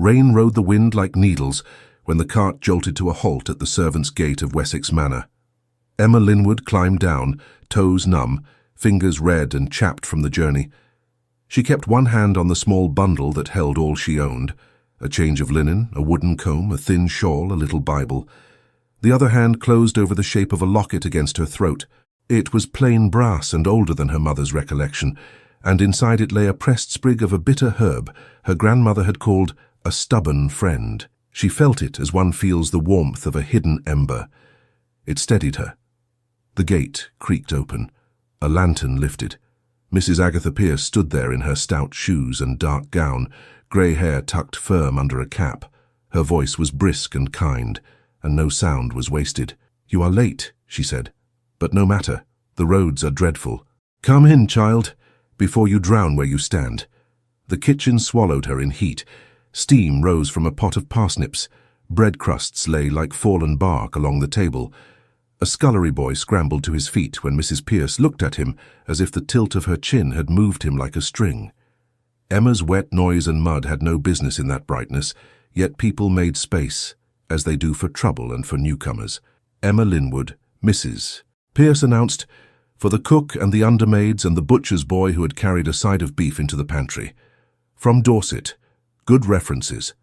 Rain rode the wind like needles when the cart jolted to a halt at the servants' gate of Wessex Manor. Emma Linwood climbed down, toes numb, fingers red and chapped from the journey. She kept one hand on the small bundle that held all she owned, a change of linen, a wooden comb, a thin shawl, a little Bible. The other hand closed over the shape of a locket against her throat. It was plain brass and older than her mother's recollection, and inside it lay a pressed sprig of a bitter herb her grandmother had called a stubborn friend. She felt it as one feels the warmth of a hidden ember. It steadied her. The gate creaked open. A lantern lifted. Mrs. Agatha Pierce stood there in her stout shoes and dark gown, grey hair tucked firm under a cap. Her voice was brisk and kind, and no sound was wasted. "You are late," she said. "But no matter. The roads are dreadful. Come in, child, before you drown where you stand." The kitchen swallowed her in heat. Steam rose from a pot of parsnips. Bread crusts lay like fallen bark along the table. A scullery boy scrambled to his feet when Mrs. Pierce looked at him as if the tilt of her chin had moved him like a string. Emma's wet noise and mud had no business in that brightness, yet people made space, as they do for trouble and for newcomers. Emma Linwood, Mrs. Pierce announced, for the cook and the undermaids and the butcher's boy who had carried a side of beef into the pantry. From Dorset, good references.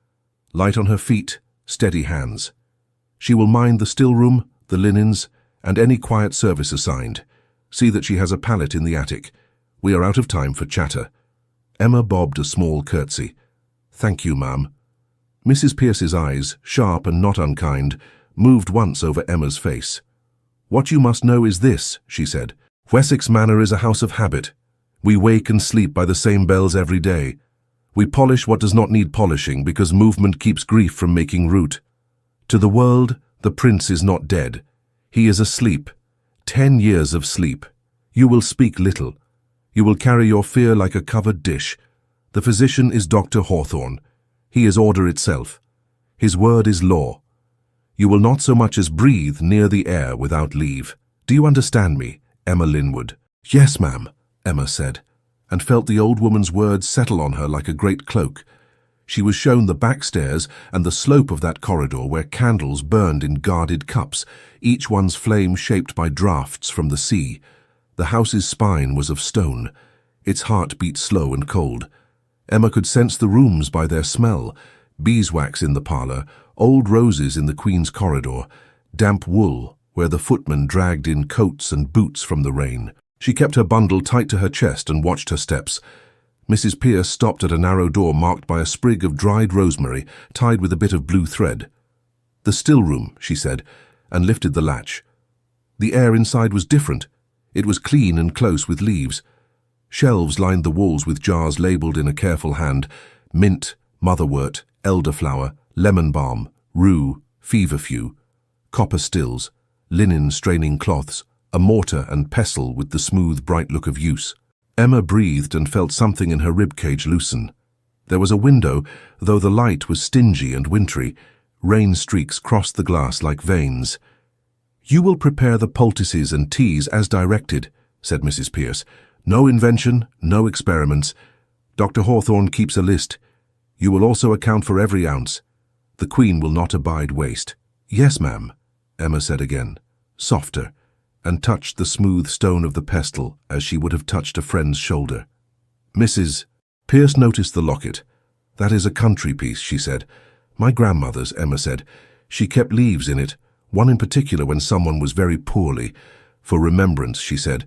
Light on her feet, steady hands. She will mind the still room, the linens, and any quiet service assigned. See that she has a pallet in the attic. We are out of time for chatter. Emma bobbed a small curtsy. "Thank you, ma'am." Mrs. Pierce's eyes, sharp and not unkind, moved once over Emma's face. "What you must know is this," she said. "Wessex Manor is a house of habit. We wake and sleep by the same bells every day. We polish what does not need polishing because movement keeps grief from making root. To the world, the prince is not dead. He is asleep. 10 years of sleep. You will speak little. You will carry your fear like a covered dish. The physician is Dr. Hawthorne. He is order itself. His word is law. You will not so much as breathe near the air without leave. Do you understand me, Emma Linwood?" "Yes, ma'am," Emma said, and felt the old woman's words settle on her like a great cloak. She was shown the back stairs and the slope of that corridor where candles burned in guarded cups, each one's flame shaped by draughts from the sea. The house's spine was of stone. Its heart beat slow and cold. Emma could sense the rooms by their smell: beeswax in the parlour, old roses in the Queen's corridor, damp wool where the footman dragged in coats and boots from the rain. She kept her bundle tight to her chest and watched her steps. Mrs. Pierce stopped at a narrow door marked by a sprig of dried rosemary tied with a bit of blue thread. "The still room," she said, and lifted the latch. The air inside was different. It was clean and close with leaves. Shelves lined the walls with jars labelled in a careful hand: mint, motherwort, elderflower, lemon balm, rue, feverfew, copper stills, linen straining cloths, a mortar and pestle with the smooth, bright look of use. Emma breathed and felt something in her ribcage loosen. There was a window, though the light was stingy and wintry. Rain streaks crossed the glass like veins. "You will prepare the poultices and teas as directed," said Mrs. Pierce. "No invention, no experiments. Dr. Hawthorne keeps a list. You will also account for every ounce. The Queen will not abide waste." "Yes, ma'am," Emma said again, softer, and touched the smooth stone of the pestle as she would have touched a friend's shoulder. Mrs. Pierce noticed the locket. "That is a country piece," she said. "My grandmother's," Emma said. "She kept leaves in it, one in particular when someone was very poorly. For remembrance," she said,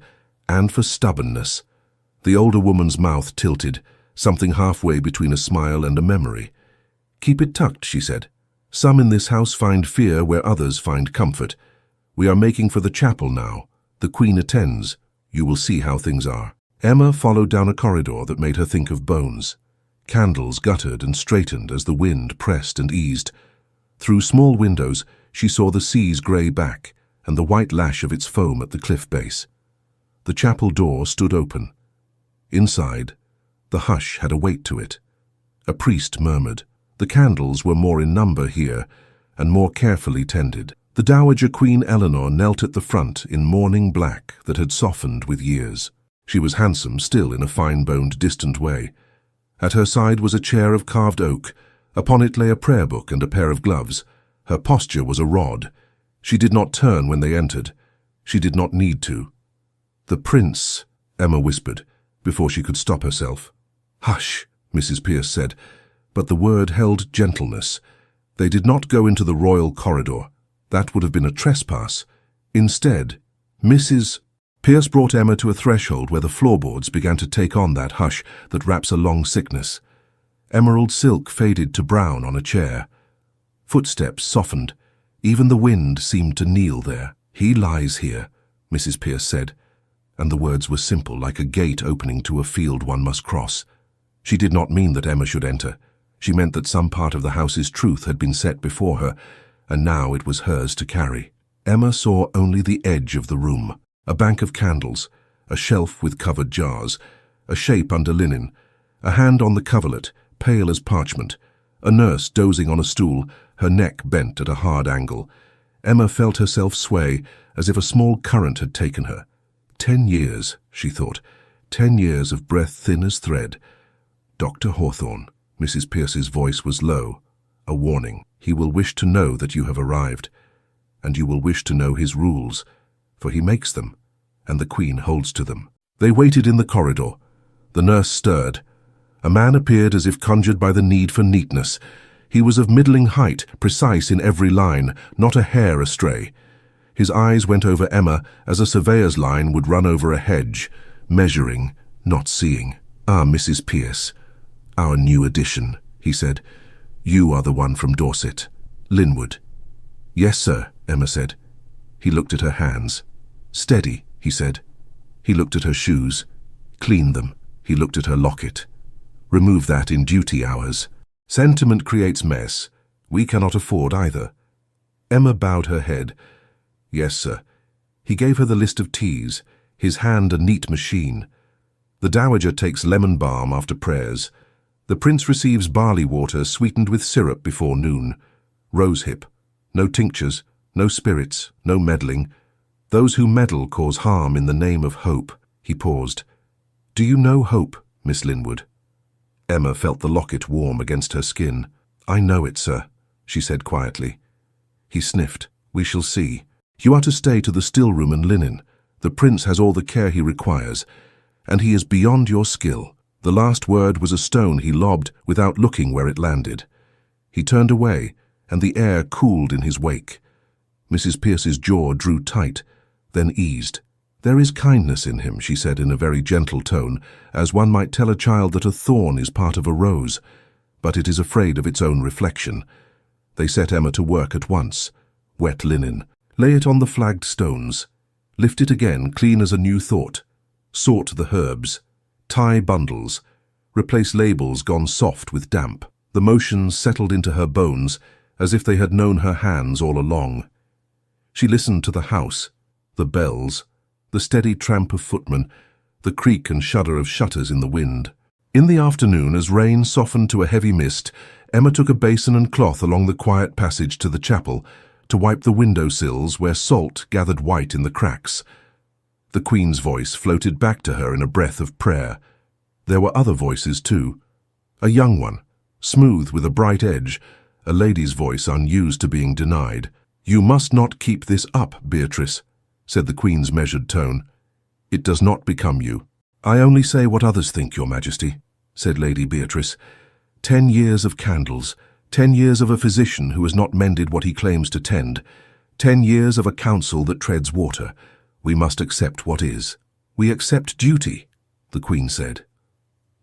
"and for stubbornness." The older woman's mouth tilted, something halfway between a smile and a memory. "Keep it tucked," she said. "Some in this house find fear where others find comfort. We are making for the chapel now. The Queen attends. You will see how things are." Emma followed down a corridor that made her think of bones. Candles guttered and straightened as the wind pressed and eased. Through small windows, she saw the sea's grey back and the white lash of its foam at the cliff base. The chapel door stood open. Inside, the hush had a weight to it. A priest murmured. The candles were more in number here and more carefully tended. The Dowager Queen Eleanor knelt at the front in mourning black that had softened with years. She was handsome still in a fine-boned, distant way. At her side was a chair of carved oak, Upon it lay a prayer book and a pair of gloves. Her posture was a rod. She did not turn when they entered. She did not need to. "The prince," Emma whispered, before she could stop herself. "Hush," Mrs. Pierce said, but the word held gentleness. They did not go into the royal corridor. That would have been a trespass. Instead, Mrs. Pierce brought Emma to a threshold where the floorboards began to take on that hush that wraps a long sickness. Emerald silk faded to brown on a chair. Footsteps softened. Even the wind seemed to kneel there. "He lies here," Mrs. Pierce said, and the words were simple, like a gate opening to a field one must cross. She did not mean that Emma should enter. She meant that some part of the house's truth had been set before her, and now it was hers to carry. Emma saw only the edge of the room, a bank of candles, a shelf with covered jars, a shape under linen, a hand on the coverlet, pale as parchment, a nurse dozing on a stool, her neck bent at a hard angle. Emma felt herself sway as if a small current had taken her. 10 years, she thought, 10 years of breath thin as thread. "Dr. Hawthorne," Mrs. Pierce's voice was low, a warning. "He will wish to know that you have arrived, and you will wish to know his rules, for he makes them, and the Queen holds to them." They waited in the corridor. The nurse stirred. A man appeared as if conjured by the need for neatness. He was of middling height, precise in every line, not a hair astray. His eyes went over Emma as a surveyor's line would run over a hedge, measuring, not seeing. "Ah, Mrs. Pierce, our new addition," he said. "You are the one from Dorset. Linwood." "Yes, sir," Emma said. He looked at her hands. "Steady," he said. He looked at her shoes. "Clean them." He looked at her locket. "Remove that in duty hours. Sentiment creates mess. We cannot afford either." Emma bowed her head. "Yes, sir." He gave her the list of teas, his hand a neat machine. "The Dowager takes lemon balm after prayers. The Prince receives barley water sweetened with syrup before noon. Rosehip. No tinctures, no spirits, no meddling. Those who meddle cause harm in the name of hope." He paused. "Do you know hope, Miss Linwood?" Emma felt the locket warm against her skin. "I know it, sir," she said quietly. He sniffed. "We shall see. You are to stay to the still room and linen. The Prince has all the care he requires, and he is beyond your skill." The last word was a stone he lobbed without looking where it landed. He turned away, and the air cooled in his wake. Mrs. Pierce's jaw drew tight, then eased. "There is kindness in him," she said in a very gentle tone, as one might tell a child that a thorn is part of a rose, but it is afraid of its own reflection. They set Emma to work at once. Wet linen. Lay it on the flagged stones. Lift it again, clean as a new thought. Sort the herbs. Tie bundles. Replace labels gone soft with damp. The motions settled into her bones, as if they had known her hands all along. She listened to the house, the bells, the steady tramp of footmen, the creak and shudder of shutters in the wind. In the afternoon, as rain softened to a heavy mist, Emma took a basin and cloth along the quiet passage to the chapel, to wipe the window sills where salt gathered white in the cracks. The Queen's voice floated back to her in a breath of prayer. There were other voices too. A young one, smooth with a bright edge, a lady's voice unused to being denied. "You must not keep this up, Beatrice," said the Queen's measured tone. "It does not become you." "I only say what others think, Your Majesty," said Lady Beatrice. 10 years of candles, 10 years of a physician who has not mended what he claims to tend, 10 years of a council that treads water. We must accept what is. We accept duty, the Queen said.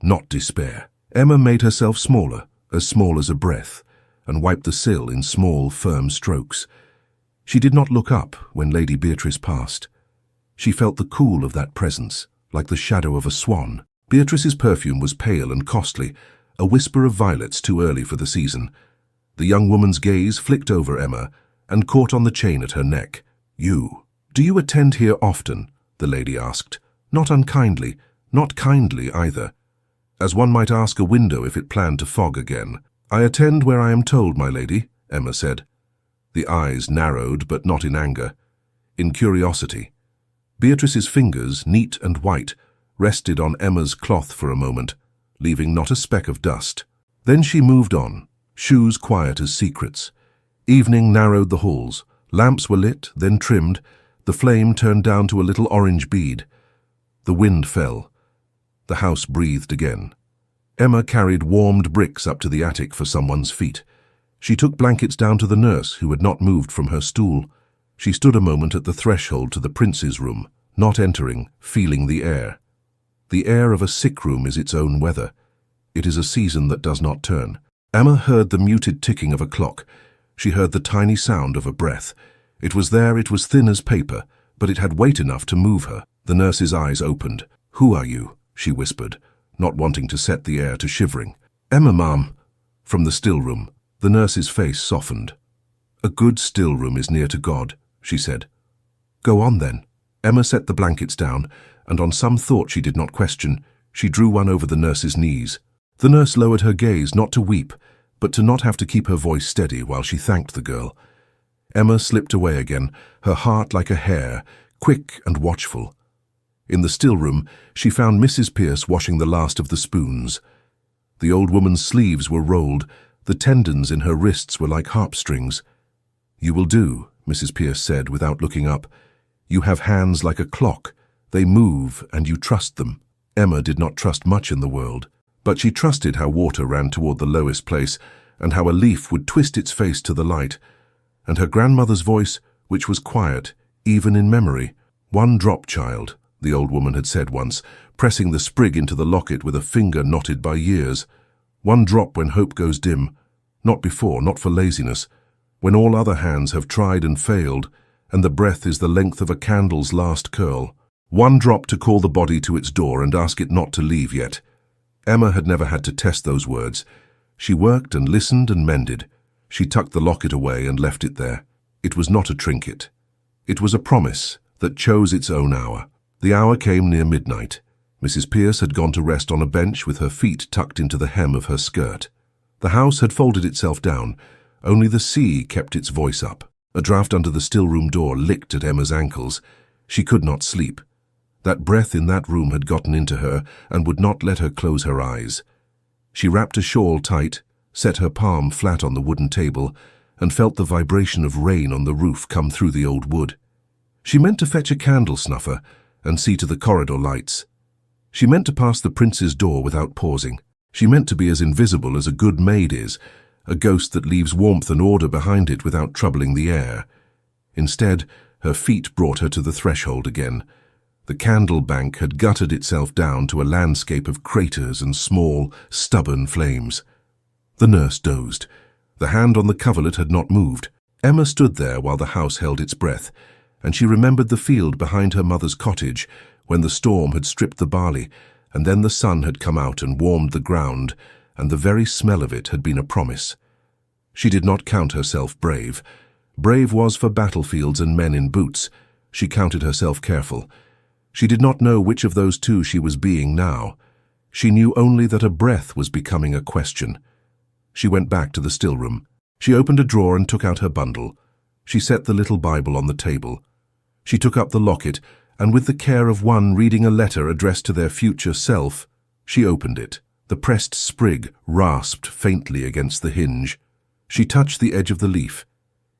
Not despair. Emma made herself smaller, as small as a breath, and wiped the sill in small, firm strokes. She did not look up when Lady Beatrice passed. She felt the cool of that presence, like the shadow of a swan. Beatrice's perfume was pale and costly, a whisper of violets too early for the season. The young woman's gaze flicked over Emma and caught on the chain at her neck. "You. Do you attend here often?" the lady asked. Not unkindly, not kindly either. As one might ask a window if it planned to fog again. "I attend where I am told, my lady," Emma said. The eyes narrowed, but not in anger. In curiosity. Beatrice's fingers, neat and white, rested on Emma's cloth for a moment, leaving not a speck of dust. Then she moved on, shoes quiet as secrets. Evening narrowed the halls. Lamps were lit, then trimmed. The flame turned down to a little orange bead. The wind fell. The house breathed again. Emma carried warmed bricks up to the attic for someone's feet. She took blankets down to the nurse, who had not moved from her stool. She stood a moment at the threshold to the prince's room, not entering, feeling the air. The air of a sick room is its own weather. It is a season that does not turn. Emma heard the muted ticking of a clock. She heard the tiny sound of a breath. It was there, it was thin as paper, but it had weight enough to move her. The nurse's eyes opened. "Who are you?" she whispered, not wanting to set the air to shivering. "Emma, ma'am." From the still room, the nurse's face softened. "A good still room is near to God," she said. "Go on, then." Emma set the blankets down, and on some thought she did not question, she drew one over the nurse's knees. The nurse lowered her gaze, not to weep, but to not have to keep her voice steady while she thanked the girl. Emma slipped away again, her heart like a hare, quick and watchful. In the still room, she found Mrs. Pierce washing the last of the spoons. The old woman's sleeves were rolled, the tendons in her wrists were like harp-strings. "You will do," Mrs. Pierce said without looking up. "You have hands like a clock. They move, and you trust them." Emma did not trust much in the world, but she trusted how water ran toward the lowest place, and how a leaf would twist its face to the light, and her grandmother's voice, which was quiet, even in memory. "One drop, child," the old woman had said once, pressing the sprig into the locket with a finger knotted by years. "One drop when hope goes dim, not before, not for laziness, when all other hands have tried and failed, and the breath is the length of a candle's last curl. One drop to call the body to its door and ask it not to leave yet." Emma had never had to test those words. She worked and listened and mended. She tucked the locket away and left it there. It was not a trinket. It was a promise that chose its own hour. The hour came near midnight. Mrs. Pierce had gone to rest on a bench with her feet tucked into the hem of her skirt. The house had folded itself down. Only the sea kept its voice up. A draught under the still-room door licked at Emma's ankles. She could not sleep. That breath in that room had gotten into her and would not let her close her eyes. She wrapped a shawl tight, set her palm flat on the wooden table, and felt the vibration of rain on the roof come through the old wood. She meant to fetch a candle snuffer and see to the corridor lights. She meant to pass the prince's door without pausing. She meant to be as invisible as a good maid is, a ghost that leaves warmth and order behind it without troubling the air. Instead, her feet brought her to the threshold again. The candle bank had guttered itself down to a landscape of craters and small, stubborn flames. The nurse dozed. The hand on the coverlet had not moved. Emma stood there while the house held its breath, and she remembered the field behind her mother's cottage when the storm had stripped the barley, and then the sun had come out and warmed the ground, and the very smell of it had been a promise. She did not count herself brave. Brave was for battlefields and men in boots. She counted herself careful. She did not know which of those two she was being now. She knew only that a breath was becoming a question. She went back to the still room. She opened a drawer and took out her bundle. She set the little Bible on the table. She took up the locket, and with the care of one reading a letter addressed to their future self, she opened it. The pressed sprig rasped faintly against the hinge. She touched the edge of the leaf.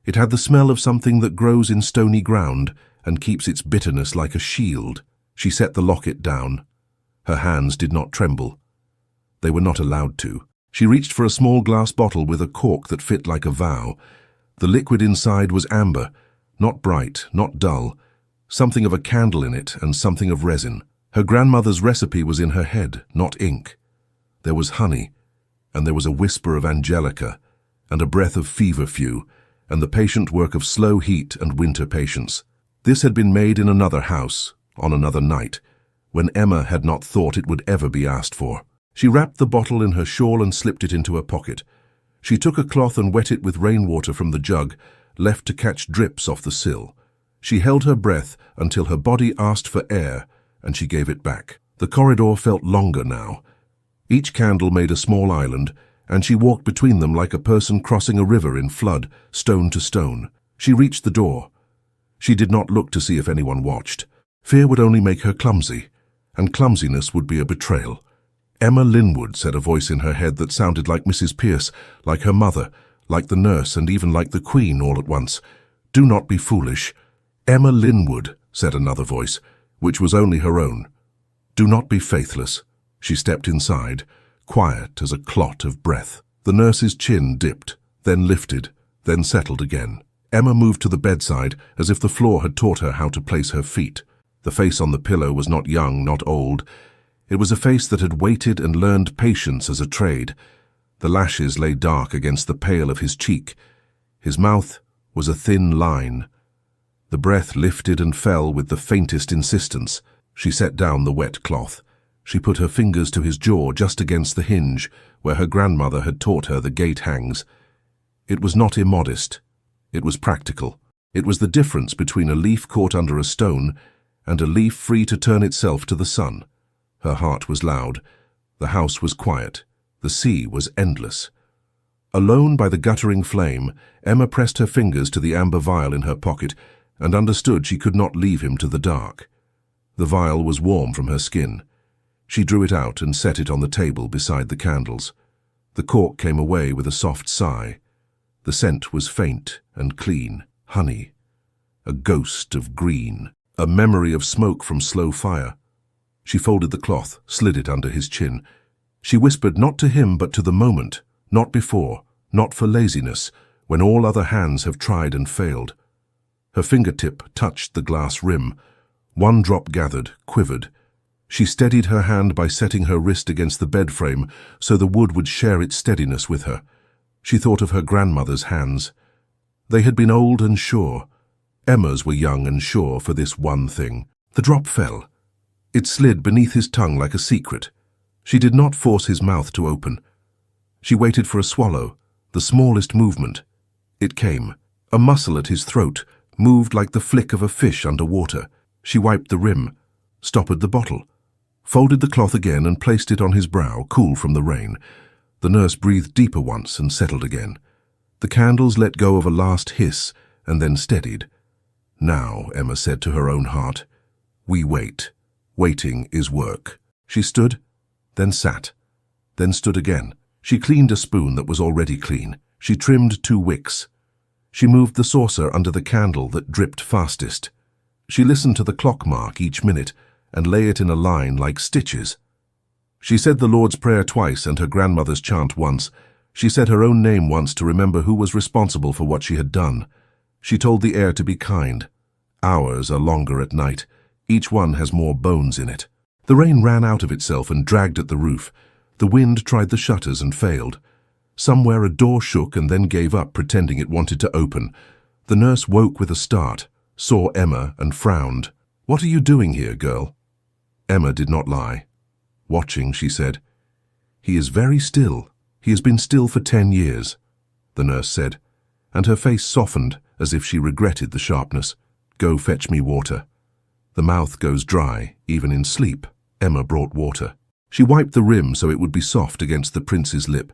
It had the smell of something that grows in stony ground and keeps its bitterness like a shield. She set the locket down. Her hands did not tremble. They were not allowed to. She reached for a small glass bottle with a cork that fit like a vow. The liquid inside was amber, not bright, not dull, something of a candle in it and something of resin. Her grandmother's recipe was in her head, not ink. There was honey, and there was a whisper of angelica, and a breath of feverfew, and the patient work of slow heat and winter patience. This had been made in another house, on another night, when Emma had not thought it would ever be asked for. She wrapped the bottle in her shawl and slipped it into her pocket. She took a cloth and wet it with rainwater from the jug, left to catch drips off the sill. She held her breath until her body asked for air, and she gave it back. The corridor felt longer now. Each candle made a small island, and she walked between them like a person crossing a river in flood, stone to stone. She reached the door. She did not look to see if anyone watched. Fear would only make her clumsy, and clumsiness would be a betrayal. "Emma Linwood," said a voice in her head that sounded like Mrs. Pierce, like her mother, like the nurse, and even like the Queen all at once. "Do not be foolish." "Emma Linwood," said another voice, which was only her own. "Do not be faithless." She stepped inside, quiet as a clot of breath. The nurse's chin dipped, then lifted, then settled again. Emma moved to the bedside as if the floor had taught her how to place her feet. The face on the pillow was not young, not old. It was a face that had waited and learned patience as a trade. The lashes lay dark against the pale of his cheek. His mouth was a thin line. The breath lifted and fell with the faintest insistence. She set down the wet cloth. She put her fingers to his jaw just against the hinge, where her grandmother had taught her the gate hangs. It was not immodest. It was practical. It was the difference between a leaf caught under a stone and a leaf free to turn itself to the sun. Her heart was loud. The house was quiet. The sea was endless. Alone by the guttering flame, Emma pressed her fingers to the amber vial in her pocket and understood she could not leave him to the dark. The vial was warm from her skin. She drew it out and set it on the table beside the candles. The cork came away with a soft sigh. The scent was faint and clean, honey, a ghost of green, a memory of smoke from slow fire. She folded the cloth, slid it under his chin. She whispered not to him but to the moment, not before, not for laziness, when all other hands have tried and failed. Her fingertip touched the glass rim. One drop gathered, quivered. She steadied her hand by setting her wrist against the bed frame so the wood would share its steadiness with her. She thought of her grandmother's hands. They had been old and sure. Emma's were young and sure for this one thing. The drop fell. It slid beneath his tongue like a secret. She did not force his mouth to open. She waited for a swallow, the smallest movement. It came. A muscle at his throat moved like the flick of a fish under water. She wiped the rim, stoppered the bottle, folded the cloth again and placed it on his brow, cool from the rain. The nurse breathed deeper once and settled again. The candles let go of a last hiss and then steadied. "Now," Emma said to her own heart, "we wait. Waiting is work." She stood, then sat, then stood again. She cleaned a spoon that was already clean. She trimmed 2 wicks. She moved the saucer under the candle that dripped fastest. She listened to the clock mark each minute and lay it in a line like stitches. She said the Lord's Prayer twice and her grandmother's chant once. She said her own name once to remember who was responsible for what she had done. She told the air to be kind. Hours are longer at night. Each one has more bones in it. The rain ran out of itself and dragged at the roof. The wind tried the shutters and failed. Somewhere a door shook and then gave up, pretending it wanted to open. The nurse woke with a start, saw Emma and frowned. "What are you doing here, girl?" Emma did not lie. "Watching," she said. "He is very still. He has been still for 10 years, the nurse said, and her face softened as if she regretted the sharpness. "Go fetch me water." The mouth goes dry, even in sleep. Emma brought water. She wiped the rim so it would be soft against the prince's lip.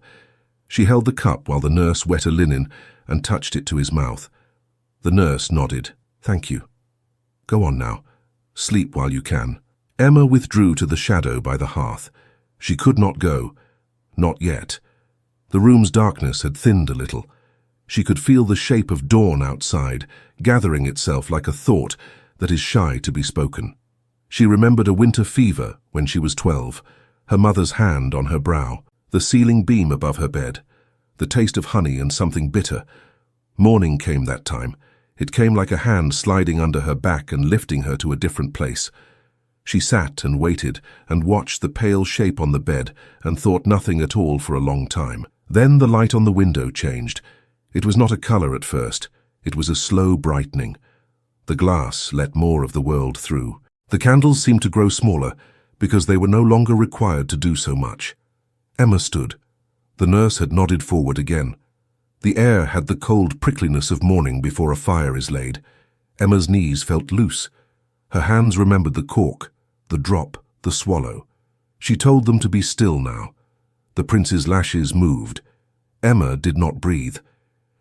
She held the cup while the nurse wet a linen and touched it to his mouth. The nurse nodded. "Thank you. Go on now. Sleep while you can." Emma withdrew to the shadow by the hearth. She could not go. Not yet. The room's darkness had thinned a little. She could feel the shape of dawn outside, gathering itself like a thought that is shy to be spoken. She remembered a winter fever when she was 12, her mother's hand on her brow, the ceiling beam above her bed, the taste of honey and something bitter. Morning came that time. It came like a hand sliding under her back and lifting her to a different place. She sat and waited and watched the pale shape on the bed and thought nothing at all for a long time. Then the light on the window changed. It was not a color at first. It was a slow brightening. The glass let more of the world through. The candles seemed to grow smaller because they were no longer required to do so much. Emma stood. The nurse had nodded forward again. The air had the cold prickliness of morning before a fire is laid. Emma's knees felt loose. Her hands remembered the cork, the drop, the swallow. She told them to be still now. The prince's lashes moved. Emma did not breathe.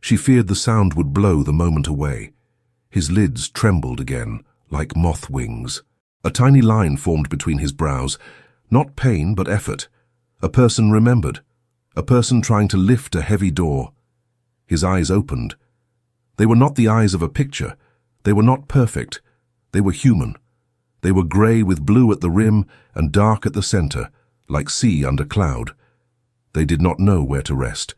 She feared the sound would blow the moment away. His lids trembled again, like moth wings. A tiny line formed between his brows, not pain but effort. A person remembered. A person trying to lift a heavy door. His eyes opened. They were not the eyes of a picture. They were not perfect. They were human. They were grey with blue at the rim and dark at the center, like sea under cloud. They did not know where to rest.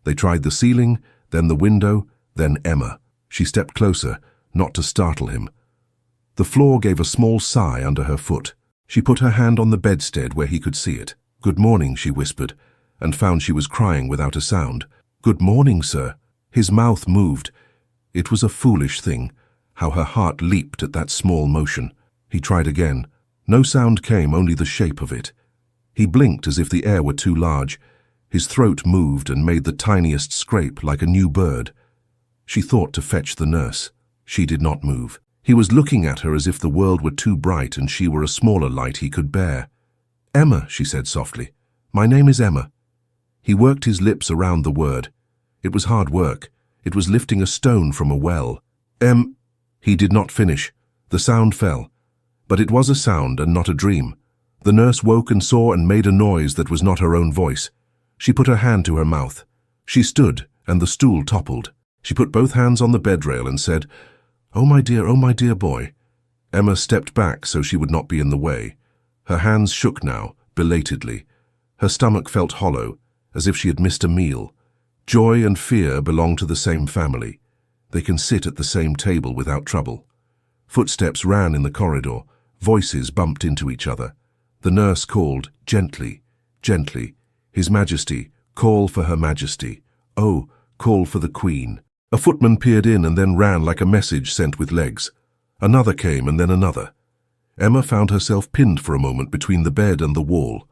They tried the ceiling, then the window, then Emma. She stepped closer, not to startle him. The floor gave a small sigh under her foot. She put her hand on the bedstead where he could see it. "Good morning," she whispered, and found she was crying without a sound. "Good morning, sir." His mouth moved. It was a foolish thing, how her heart leaped at that small motion. He tried again. No sound came, only the shape of it. He blinked as if the air were too large. His throat moved and made the tiniest scrape like a new bird. She thought to fetch the nurse. She did not move. He was looking at her as if the world were too bright and she were a smaller light he could bear. "Emma," she said softly. "My name is Emma." He worked his lips around the word. It was hard work. It was lifting a stone from a well. He did not finish. The sound fell. But it was a sound and not a dream. The nurse woke and saw and made a noise that was not her own voice. She put her hand to her mouth. She stood, and the stool toppled. She put both hands on the bed rail and said, oh my dear boy." Emma stepped back so she would not be in the way. Her hands shook now, belatedly. Her stomach felt hollow, as if she had missed a meal. Joy and fear belong to the same family. They can sit at the same table without trouble. Footsteps ran in the corridor. Voices bumped into each other. The nurse called, gently, gently, "His Majesty, call for Her Majesty. Oh, call for the Queen." A footman peered in and then ran like a message sent with legs. Another came and then another. Emma found herself pinned for a moment between the bed and the wall.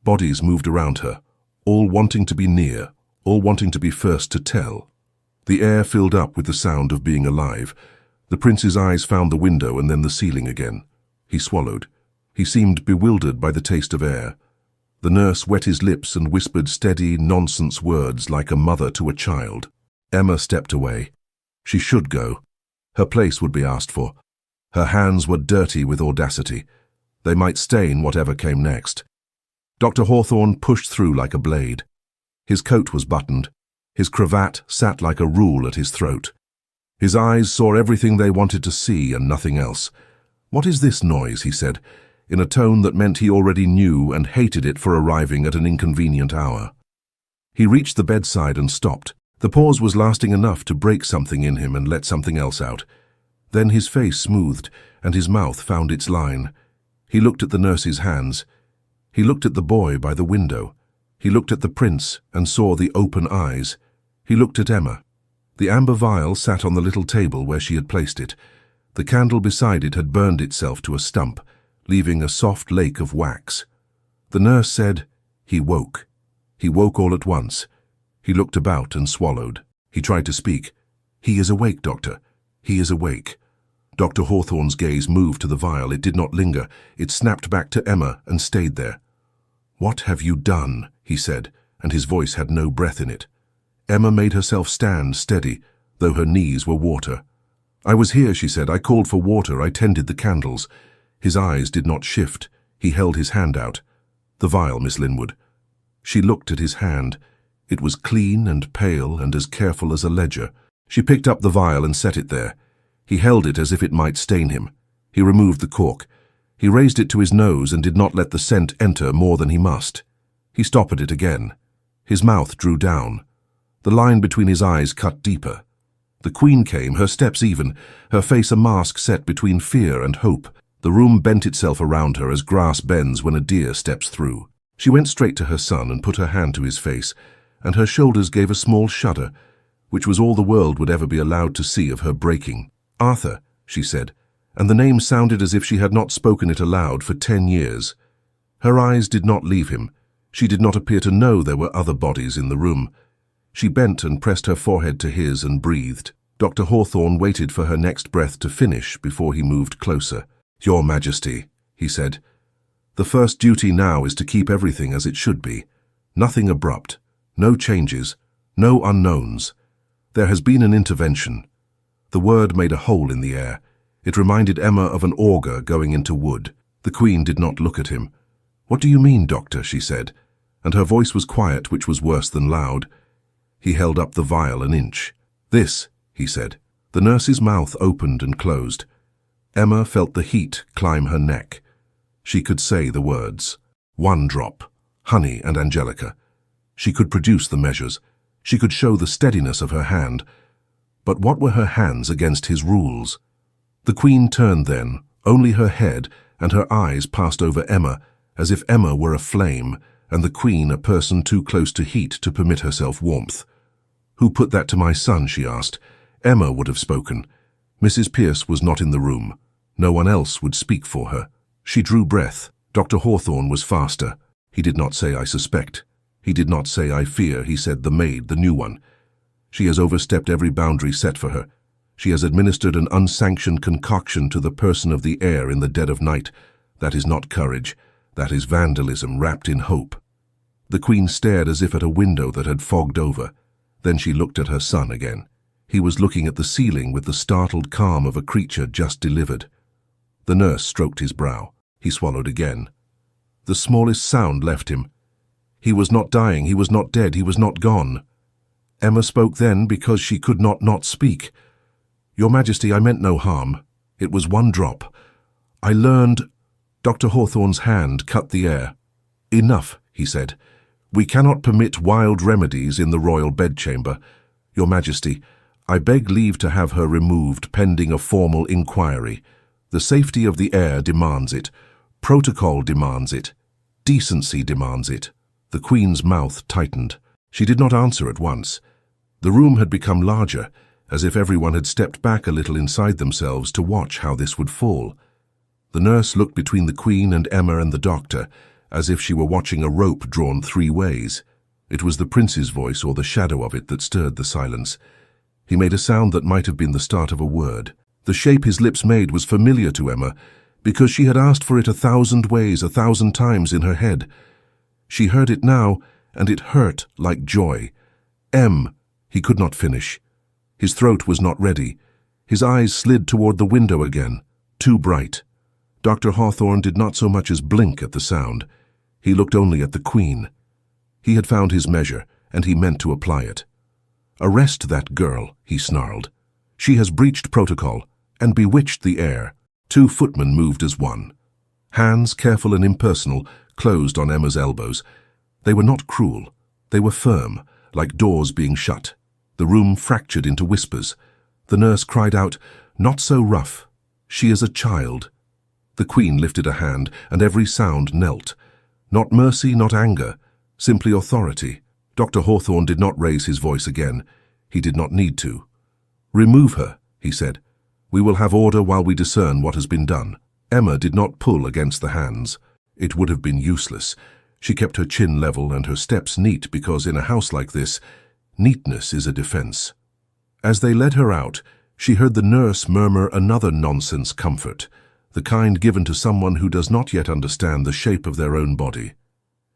Bodies moved around her, all wanting to be near, all wanting to be first to tell. The air filled up with the sound of being alive. The prince's eyes found the window and then the ceiling again. He swallowed. He seemed bewildered by the taste of air. The nurse wet his lips and whispered steady, nonsense words like a mother to a child. Emma stepped away. She should go. Her place would be asked for. Her hands were dirty with audacity. They might stain whatever came next. Dr. Hawthorne pushed through like a blade. His coat was buttoned. His cravat sat like a rule at his throat. His eyes saw everything they wanted to see and nothing else. "What is this noise?" he said, in a tone that meant he already knew and hated it for arriving at an inconvenient hour. He reached the bedside and stopped. The pause was lasting enough to break something in him and let something else out. Then his face smoothed, and his mouth found its line. He looked at the nurse's hands. He looked at the boy by the window. He looked at the prince and saw the open eyes. He looked at Emma. The amber vial sat on the little table where she had placed it. The candle beside it had burned itself to a stump, leaving a soft lake of wax. The nurse said, "He woke." He woke all at once. He looked about and swallowed. He tried to speak. "He is awake, doctor. He is awake." Dr. Hawthorne's gaze moved to the vial. It did not linger. It snapped back to Emma and stayed there. "What have you done?" he said, and his voice had no breath in it. Emma made herself stand steady, though her knees were water. "I was here," she said. "I called for water. I tended the candles." His eyes did not shift. He held his hand out. "The vial, Miss Linwood." She looked at his hand. It was clean and pale and as careful as a ledger. She picked up the vial and set it there. He held it as if it might stain him. He removed the cork. He raised it to his nose and did not let the scent enter more than he must. He stopped it again. His mouth drew down. The line between his eyes cut deeper. The Queen came, her steps even, her face a mask set between fear and hope. The room bent itself around her as grass bends when a deer steps through. She went straight to her son and put her hand to his face, and her shoulders gave a small shudder, which was all the world would ever be allowed to see of her breaking. "Arthur," she said, and the name sounded as if she had not spoken it aloud for 10 years. Her eyes did not leave him. She did not appear to know there were other bodies in the room. She bent and pressed her forehead to his and breathed. Dr. Hawthorne waited for her next breath to finish before he moved closer. "Your Majesty," he said, "the first duty now is to keep everything as it should be. Nothing abrupt, no changes, no unknowns. There has been an intervention." The word made a hole in the air. It reminded Emma of an auger going into wood. The Queen did not look at him. "What do you mean, Doctor?" she said. and her voice was quiet, which was worse than loud. He held up the vial an inch. "This," he said. The nurse's mouth opened and closed. Emma felt the heat climb her neck. She could say the words. 1 drop. Honey and Angelica. She could produce the measures. She could show the steadiness of her hand. But what were her hands against his rules? The Queen turned then, only her head, and her eyes passed over Emma, as if Emma were a flame, and the Queen a person too close to heat to permit herself warmth. "Who put that to my son?" she asked. Emma would have spoken. Mrs. Pierce was not in the room. No one else would speak for her. She drew breath. Dr. Hawthorne was faster. He did not say, "I suspect." He did not say, "I fear." He said, "The maid, the new one. She has overstepped every boundary set for her. She has administered an unsanctioned concoction to the person of the heir in the dead of night. That is not courage. That is vandalism wrapped in hope." The Queen stared as if at a window that had fogged over. Then she looked at her son again. He was looking at the ceiling with the startled calm of a creature just delivered. The nurse stroked his brow. He swallowed again. The smallest sound left him. He was not dying, he was not dead, he was not gone. Emma spoke then because she could not speak. "Your Majesty, I meant no harm. It was 1 drop. I learned—" Dr. Hawthorne's hand cut the air. "Enough," he said. "We cannot permit wild remedies in the royal bedchamber. Your Majesty, I beg leave to have her removed pending a formal inquiry. The safety of the heir demands it. Protocol demands it. Decency demands it." The Queen's mouth tightened. She did not answer at once. The room had become larger, as if everyone had stepped back a little inside themselves to watch how this would fall. The nurse looked between the Queen and Emma and the doctor, as if she were watching a rope drawn 3 ways. It was the prince's voice or the shadow of it that stirred the silence. He made a sound that might have been the start of a word. The shape his lips made was familiar to Emma, because she had asked for it 1,000 ways, 1,000 times in her head. She heard it now, and it hurt like joy. He could not finish. His throat was not ready. His eyes slid toward the window again, too bright. Dr. Hawthorne did not so much as blink at the sound. He looked only at the Queen. He had found his measure, and he meant to apply it. "Arrest that girl," he snarled. "She has breached protocol and bewitched the heir." 2 footmen moved as one. Hands, careful and impersonal, closed on Emma's elbows. They were not cruel. They were firm, like doors being shut. The room fractured into whispers. The nurse cried out, "Not so rough. She is a child." The Queen lifted a hand, and every sound knelt. Not mercy, not anger, simply authority. Dr. Hawthorne did not raise his voice again. He did not need to. "Remove her," he said. "We will have order while we discern what has been done." Emma did not pull against the hands. It would have been useless. She kept her chin level and her steps neat because in a house like this, neatness is a defense. As they led her out, she heard the nurse murmur another nonsense comfort, the kind given to someone who does not yet understand the shape of their own body.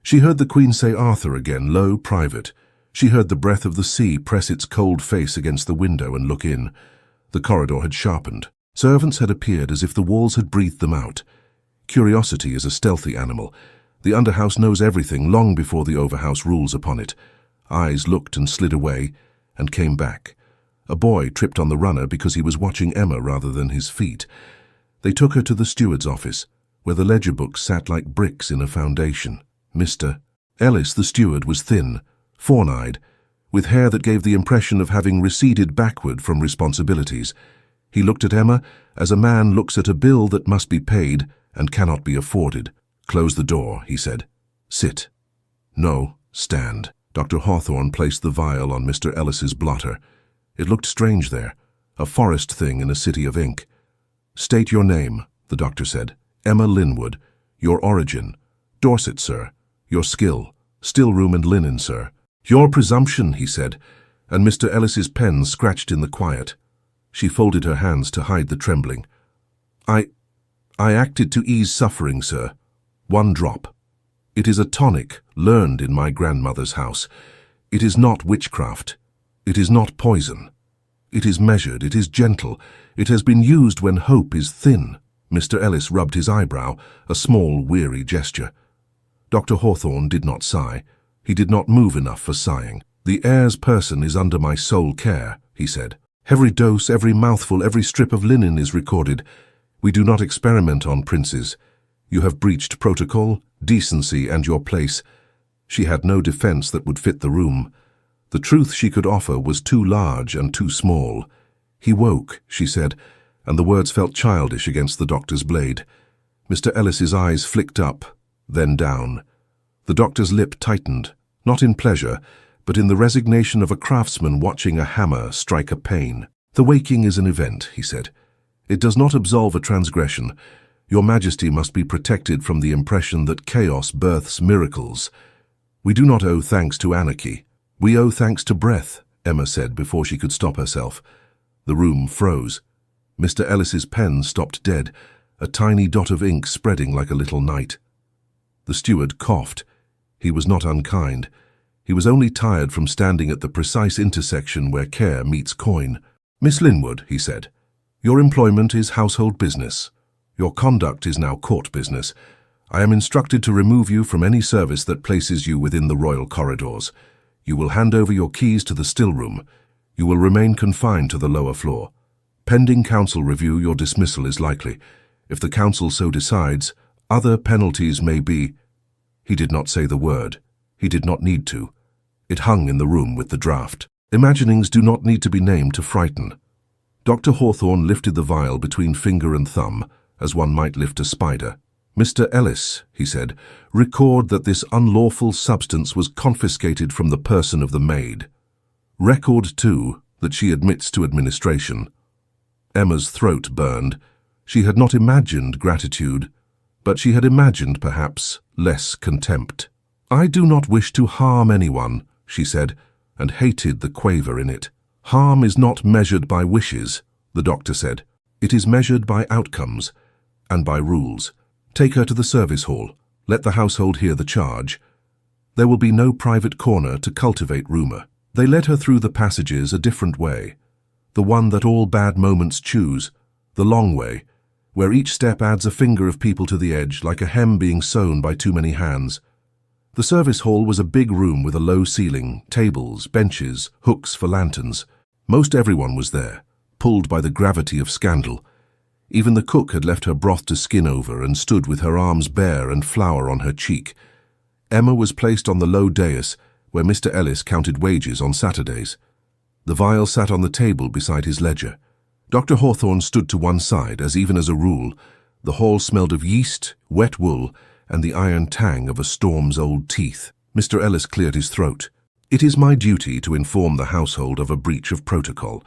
She heard the Queen say Arthur again, low, private. She heard the breath of the sea press its cold face against the window and look in. The corridor had sharpened. Servants had appeared as if the walls had breathed them out. Curiosity is a stealthy animal. The underhouse knows everything long before the overhouse rules upon it. Eyes looked and slid away, and came back. A boy tripped on the runner because he was watching Emma rather than his feet. They took her to the steward's office, where the ledger books sat like bricks in a foundation. Mr. Ellis, the steward, was thin, fawn-eyed, with hair that gave the impression of having receded backward from responsibilities. He looked at Emma as a man looks at a bill that must be paid and cannot be afforded. "Close the door," he said. "Sit." "No, stand." Dr. Hawthorne placed the vial on Mr. Ellis's blotter. It looked strange there, a forest thing in a city of ink. "State your name," the doctor said. "Emma Linwood. Your origin." "Dorset, sir." "Your skill." "Still-room and linen, sir." "Your presumption," he said, and Mr. Ellis's pen scratched in the quiet. She folded her hands to hide the trembling. I acted to ease suffering, sir. 1 drop. It is a tonic learned in my grandmother's house. It is not witchcraft. It is not poison. It is measured. It is gentle. It has been used when hope is thin." Mr. Ellis rubbed his eyebrow, a small, weary gesture. Dr. Hawthorne did not sigh. He did not move enough for sighing. "The heir's person is under my sole care," he said. "Every dose, every mouthful, every strip of linen is recorded. We do not experiment on princes. You have breached protocol, decency, and your place." She had no defense that would fit the room. The truth she could offer was too large and too small. "He woke," she said, and the words felt childish against the doctor's blade. Mr. Ellis's eyes flicked up, then down. The doctor's lip tightened, not in pleasure, but in the resignation of a craftsman watching a hammer strike a pane. "The waking is an event," he said. "It does not absolve a transgression. Your Majesty must be protected from the impression that chaos births miracles. We do not owe thanks to anarchy. We owe thanks to breath," Emma said before she could stop herself. The room froze. Mr. Ellis's pen stopped dead, a tiny dot of ink spreading like a little night. The steward coughed. He was not unkind. He was only tired from standing at the precise intersection where care meets coin. "Miss Linwood," he said, "your employment is household business. Your conduct is now court business. I am instructed to remove you from any service that places you within the royal corridors. You will hand over your keys to the still room. You will remain confined to the lower floor. Pending council review, your dismissal is likely. If the council so decides, other penalties may be—" He did not say the word. He did not need to. It hung in the room with the draft. Imaginings do not need to be named to frighten. Dr. Hawthorne lifted the vial between finger and thumb, as one might lift a spider. "Mr. Ellis," he said, "record that this unlawful substance was confiscated from the person of the maid. Record, too, that she admits to administration." Emma's throat burned. She had not imagined gratitude, but she had imagined, perhaps, less contempt. "I do not wish to harm anyone," she said, and hated the quaver in it. "Harm is not measured by wishes," the doctor said. "It is measured by outcomes and by rules. Take her to the service hall. Let the household hear the charge. There will be no private corner to cultivate rumor." They led her through the passages a different way, the one that all bad moments choose, the long way, where each step adds a finger of people to the edge, like a hem being sewn by too many hands. The service hall was a big room with a low ceiling, tables, benches, hooks for lanterns. Most everyone was there, pulled by the gravity of scandal. Even the cook had left her broth to skin over and stood with her arms bare and flour on her cheek. Emma was placed on the low dais, where Mr. Ellis counted wages on Saturdays. The vial sat on the table beside his ledger. Dr. Hawthorne stood to one side, as even as a rule, the hall smelled of yeast, wet wool, and the iron tang of a storm's old teeth. Mr. Ellis cleared his throat. "It is my duty to inform the household of a breach of protocol.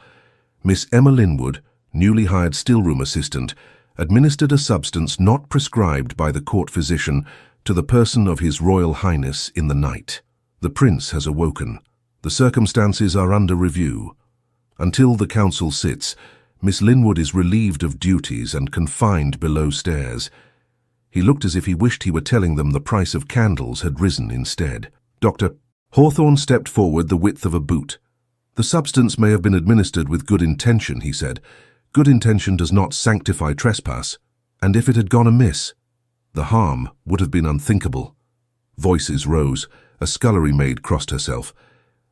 Miss Emma Linwood, newly hired stillroom assistant, administered a substance not prescribed by the court physician to the person of His Royal Highness in the night. The prince has awoken. The circumstances are under review. Until the council sits, Miss Linwood is relieved of duties and confined below stairs." He looked as if he wished he were telling them the price of candles had risen instead. Dr. Hawthorne stepped forward the width of a boot. "The substance may have been administered with good intention," he said. "Good intention does not sanctify trespass, and if it had gone amiss, the harm would have been unthinkable." Voices rose. A scullery maid crossed herself.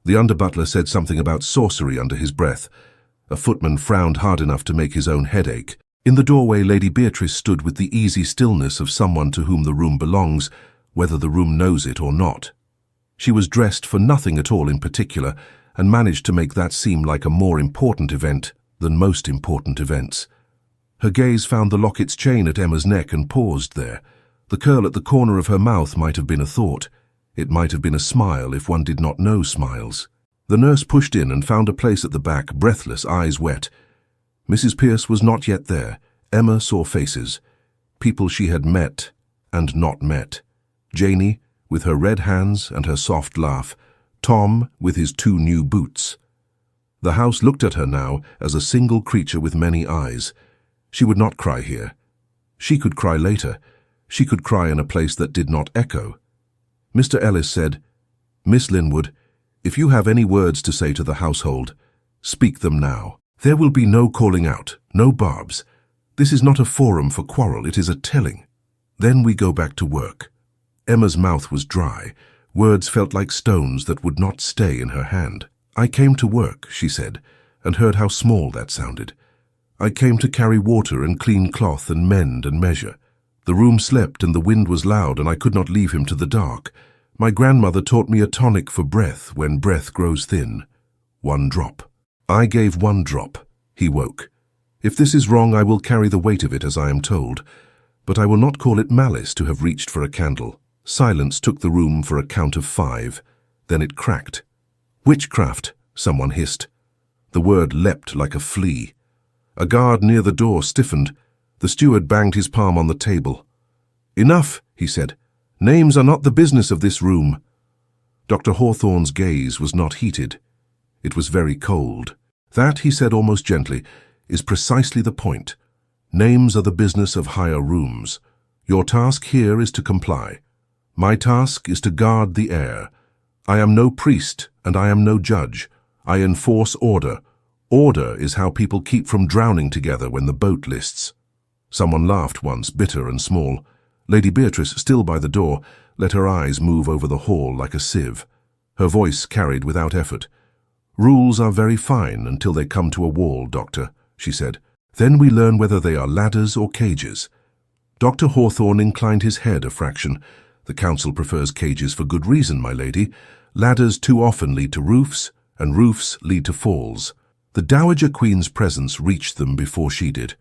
The under-butler said something about sorcery under his breath. A footman frowned hard enough to make his own head ache. In the doorway, Lady Beatrice stood with the easy stillness of someone to whom the room belongs, whether the room knows it or not. She was dressed for nothing at all in particular, and managed to make that seem like a more important event than most important events. Her gaze found the locket's chain at Emma's neck and paused there. The curl at the corner of her mouth might have been a thought. It might have been a smile if one did not know smiles. The nurse pushed in and found a place at the back, breathless, eyes wet. Mrs. Pierce was not yet there. Emma saw faces. People she had met and not met. Janey, with her red hands and her soft laugh. Tom, with his 2 new boots. The house looked at her now as a single creature with many eyes. She would not cry here. She could cry later. She could cry in a place that did not echo. Mr. Ellis said, "Miss Linwood, if you have any words to say to the household, speak them now. There will be no calling out, no barbs. This is not a forum for quarrel, it is a telling. Then we go back to work." Emma's mouth was dry. Words felt like stones that would not stay in her hand. "I came to work," she said, and heard how small that sounded. "I came to carry water and clean cloth and mend and measure. The room slept and the wind was loud and I could not leave him to the dark. My grandmother taught me a tonic for breath when breath grows thin. 1 drop. I gave 1 drop." He woke. "If this is wrong, I will carry the weight of it as I am told. But I will not call it malice to have reached for a candle." Silence took the room for a count of 5. Then it cracked. "Witchcraft," someone hissed. The word leapt like a flea. A guard near the door stiffened. The steward banged his palm on the table. "Enough," he said. "Names are not the business of this room." Dr. Hawthorne's gaze was not heated. It was very cold. "That," he said almost gently, "is precisely the point. Names are the business of higher rooms. Your task here is to comply. My task is to guard the air. I am no priest and I am no judge. I enforce order. Order is how people keep from drowning together when the boat lists." Someone laughed once, bitter and small. Lady Beatrice, still by the door, let her eyes move over the hall like a sieve. Her voice carried without effort. "Rules are very fine until they come to a wall, Doctor," she said. "Then we learn whether they are ladders or cages." Dr. Hawthorne inclined his head a fraction. "The council prefers cages for good reason, my lady. Ladders too often lead to roofs, and roofs lead to falls." The Dowager Queen's presence reached them before she did.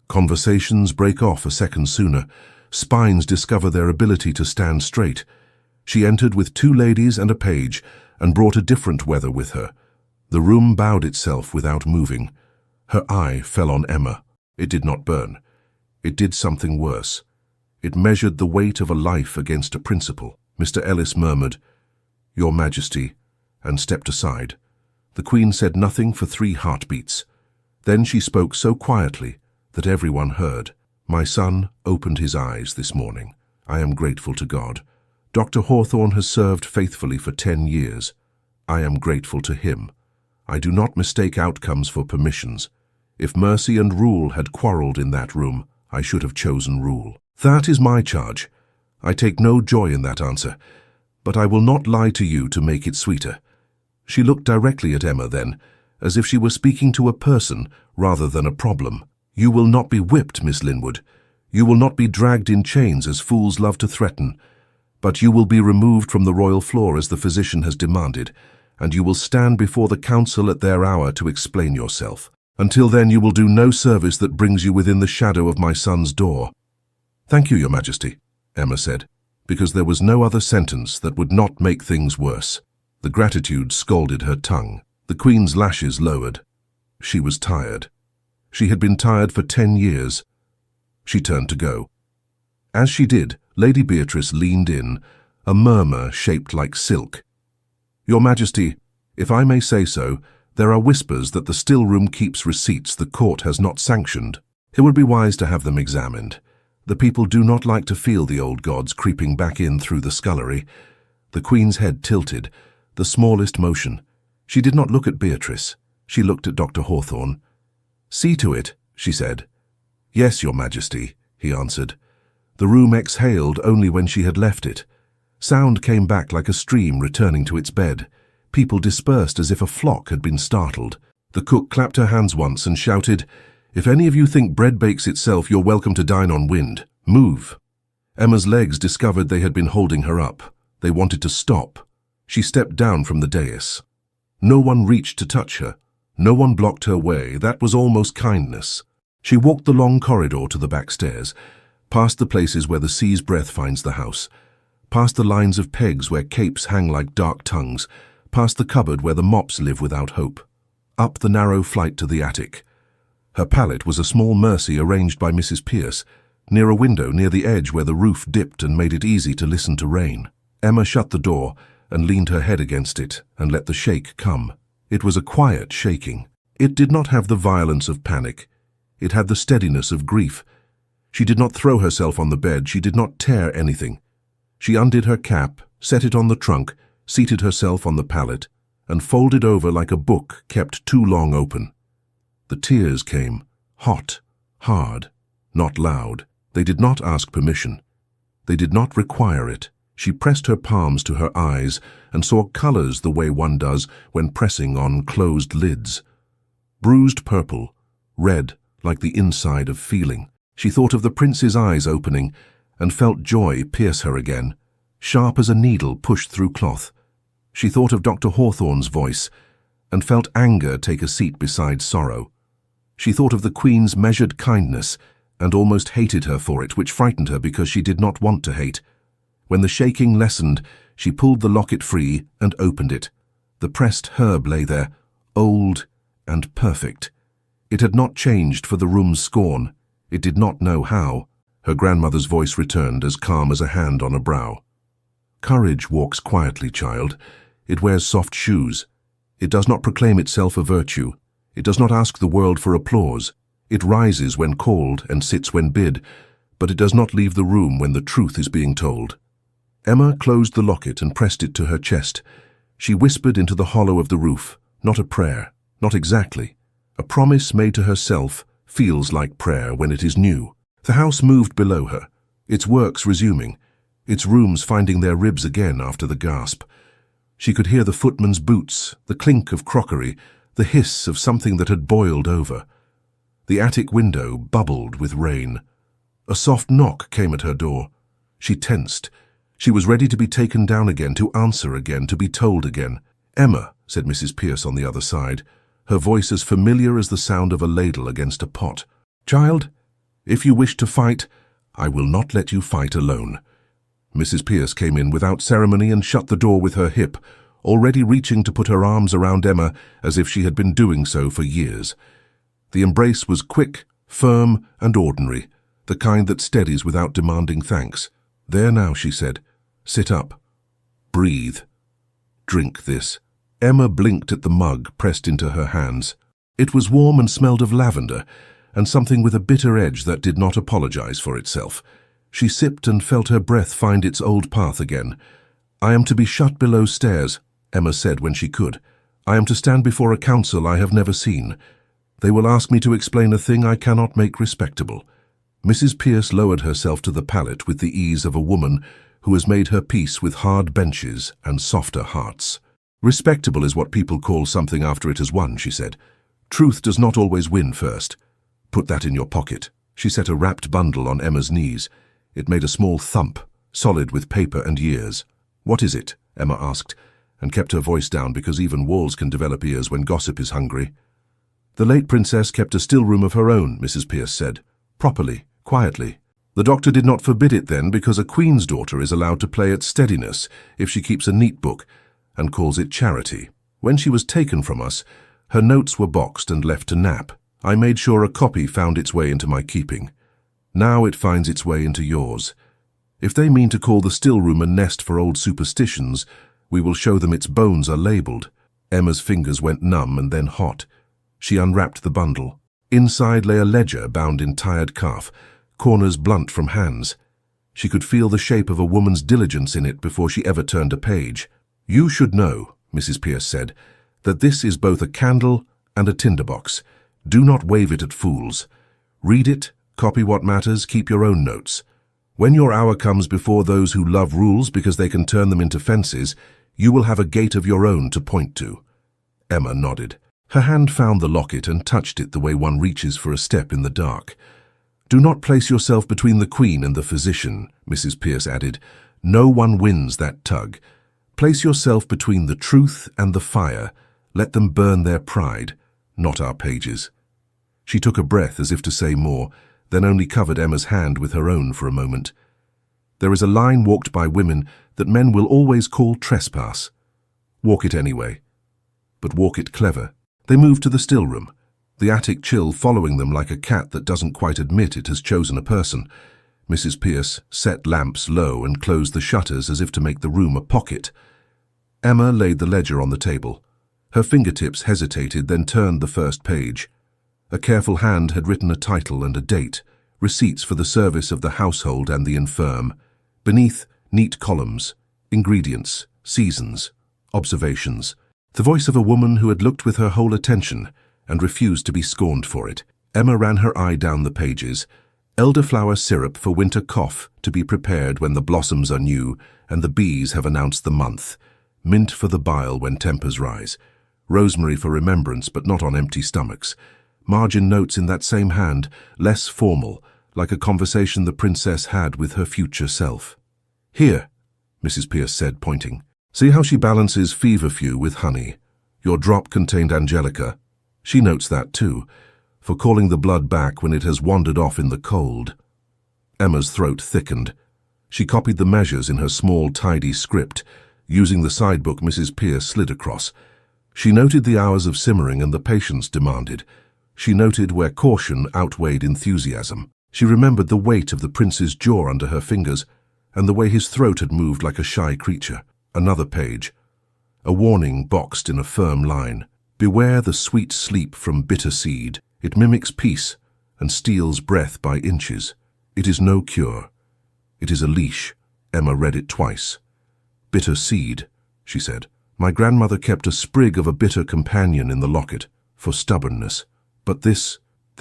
Conversations break off a second sooner. Spines discover their ability to stand straight. She entered with 2 ladies and a page, and brought a different weather with her. The room bowed itself without moving. Her eye fell on Emma. It did not burn. It did something worse. It measured the weight of a life against a principle. Mr. Ellis murmured, "Your Majesty," and stepped aside. The Queen said nothing for 3 heartbeats. Then she spoke so quietly that everyone heard. "My son opened his eyes this morning. I am grateful to God. Dr. Hawthorne has served faithfully for 10 years. I am grateful to him. I do not mistake outcomes for permissions. If mercy and rule had quarreled in that room, I should have chosen rule. That is my charge. I take no joy in that answer, but I will not lie to you to make it sweeter." She looked directly at Emma then, as if she were speaking to a person rather than a problem. "You will not be whipped, Miss Linwood. You will not be dragged in chains as fools love to threaten. But you will be removed from the royal floor as the physician has demanded, and you will stand before the council at their hour to explain yourself. Until then you will do no service that brings you within the shadow of my son's door." "Thank you, Your Majesty," Emma said, because there was no other sentence that would not make things worse. The gratitude scalded her tongue. The Queen's lashes lowered. She was tired. She had been tired for 10 years. She turned to go. As she did, Lady Beatrice leaned in, a murmur shaped like silk. "Your Majesty, if I may say so, there are whispers that the still room keeps receipts the court has not sanctioned. It would be wise to have them examined. The people do not like to feel the old gods creeping back in through the scullery." The Queen's head tilted, the smallest motion. She did not look at Beatrice. She looked at Dr. Hawthorne. "See to it," she said. "Yes, Your Majesty," he answered. The room exhaled only when she had left it. Sound came back like a stream returning to its bed. People dispersed as if a flock had been startled. The cook clapped her hands once and shouted, "If any of you think bread bakes itself, you're welcome to dine on wind. Move." Emma's legs discovered they had been holding her up. They wanted to stop. She stepped down from the dais. No one reached to touch her. No one blocked her way. That was almost kindness. She walked the long corridor to the back stairs, past the places where the sea's breath finds the house, past the lines of pegs where capes hang like dark tongues, past the cupboard where the mops live without hope, up the narrow flight to the attic. Her pallet was a small Mercy arranged by Mrs. Pierce, near a window near the edge where the roof dipped and made it easy to listen to rain. Emma shut the door and leaned her head against it and let the shake come. It was a quiet shaking. It did not have the violence of panic. It had the steadiness of grief. She did not throw herself on the bed. She did not tear anything. She undid her cap, set it on the trunk, seated herself on the pallet, and folded over like a book kept too long open. The tears came, hot, hard, not loud. They did not ask permission. They did not require it. She pressed her palms to her eyes and saw colors the way one does when pressing on closed lids. Bruised purple, red like the inside of feeling. She thought of the prince's eyes opening and felt joy pierce her again, sharp as a needle pushed through cloth. She thought of Dr. Hawthorne's voice and felt anger take a seat beside sorrow. She thought of the Queen's measured kindness and almost hated her for it, which frightened her because she did not want to hate. When the shaking lessened, she pulled the locket free and opened it. The pressed herb lay there, old and perfect. It had not changed for the room's scorn. It did not know how. Her grandmother's voice returned, as calm as a hand on a brow. Courage walks quietly, child. It wears soft shoes. It does not proclaim itself a virtue. It does not ask the world for applause. It rises when called and sits when bid, but it does not leave the room when the truth is being told. Emma closed the locket and pressed it to her chest. She whispered into the hollow of the roof, not a prayer, not exactly. A promise made to herself feels like prayer when it is new. The house moved below her, its works resuming, its rooms finding their ribs again after the gasp. She could hear the footman's boots, the clink of crockery, the hiss of something that had boiled over. The attic window bubbled with rain. A soft knock came at her door. She tensed. She was ready to be taken down again, to answer again, to be told again. "Emma," said Mrs. Pierce on the other side, her voice as familiar as the sound of a ladle against a pot. "Child, if you wish to fight, I will not let you fight alone." Mrs. Pierce came in without ceremony and shut the door with her hip, already reaching to put her arms around Emma as if she had been doing so for years. The embrace was quick, firm, and ordinary, the kind that steadies without demanding thanks. "There now," she said. "Sit up. Breathe. Drink this." Emma blinked at the mug pressed into her hands. It was warm and smelled of lavender, and something with a bitter edge that did not apologize for itself. She sipped and felt her breath find its old path again. "I am to be shut below stairs," Emma said when she could. "I am to stand before a council I have never seen. They will ask me to explain a thing I cannot make respectable." Mrs. Pierce lowered herself to the pallet with the ease of a woman who has made her peace with hard benches and softer hearts. "Respectable is what people call something after it has won," she said. "Truth does not always win first. Put that in your pocket." She set a wrapped bundle on Emma's knees. It made a small thump, solid with paper and years. "What is it?" Emma asked, and kept her voice down because even walls can develop ears when gossip is hungry. "The late princess kept a still room of her own," Mrs. Pierce said. "Properly, quietly. The doctor did not forbid it then because a queen's daughter is allowed to play at steadiness if she keeps a neat book and calls it charity. When she was taken from us, her notes were boxed and left to nap. I made sure a copy found its way into my keeping. Now it finds its way into yours. If they mean to call the still room a nest for old superstitions, we will show them its bones are labelled." Emma's fingers went numb and then hot. She unwrapped the bundle. Inside lay a ledger bound in tired calf, corners blunt from hands. She could feel the shape of a woman's diligence in it before she ever turned a page. "You should know," Mrs. Pierce said, "that this is both a candle and a tinderbox. Do not wave it at fools. Read it, copy what matters, keep your own notes. When your hour comes before those who love rules because they can turn them into fences, you will have a gate of your own to point to." Emma nodded. Her hand found the locket and touched it the way one reaches for a step in the dark. "Do not place yourself between the Queen and the physician," Mrs. Pierce added. "No one wins that tug. Place yourself between the truth and the fire. Let them burn their pride, not our pages." She took a breath as if to say more, then only covered Emma's hand with her own for a moment. "There is a line walked by women that men will always call trespass. Walk it anyway. But walk it clever." They moved to the still room, the attic chill following them like a cat that doesn't quite admit it has chosen a person. Mrs. Pierce set lamps low and closed the shutters as if to make the room a pocket. Emma laid the ledger on the table. Her fingertips hesitated, then turned the first page. A careful hand had written a title and a date, receipts for the service of the household and the infirm. Beneath, neat columns, ingredients, seasons, observations. The voice of a woman who had looked with her whole attention and refused to be scorned for it. Emma ran her eye down the pages. Elderflower syrup for winter cough, to be prepared when the blossoms are new and the bees have announced the month. Mint for the bile when tempers rise. Rosemary for remembrance, but not on empty stomachs. Margin notes in that same hand, less formal, like a conversation the princess had with her future self. "Here," Mrs. Pierce said, pointing. "See how she balances feverfew with honey. Your drop contained angelica." She notes that too, for calling the blood back when it has wandered off in the cold. Emma's throat thickened. She copied the measures in her small, tidy script, using the sidebook Mrs. Pierce slid across. She noted the hours of simmering and the patience demanded. She noted where caution outweighed enthusiasm. She remembered the weight of the prince's jaw under her fingers, and the way his throat had moved like a shy creature. Another page. A warning boxed in a firm line. "Beware the sweet sleep from bitter seed. It mimics peace and steals breath by inches. It is no cure. It is a leash." Emma read it twice. "Bitter seed," she said. "My grandmother kept a sprig of a bitter companion in the locket, for stubbornness. But this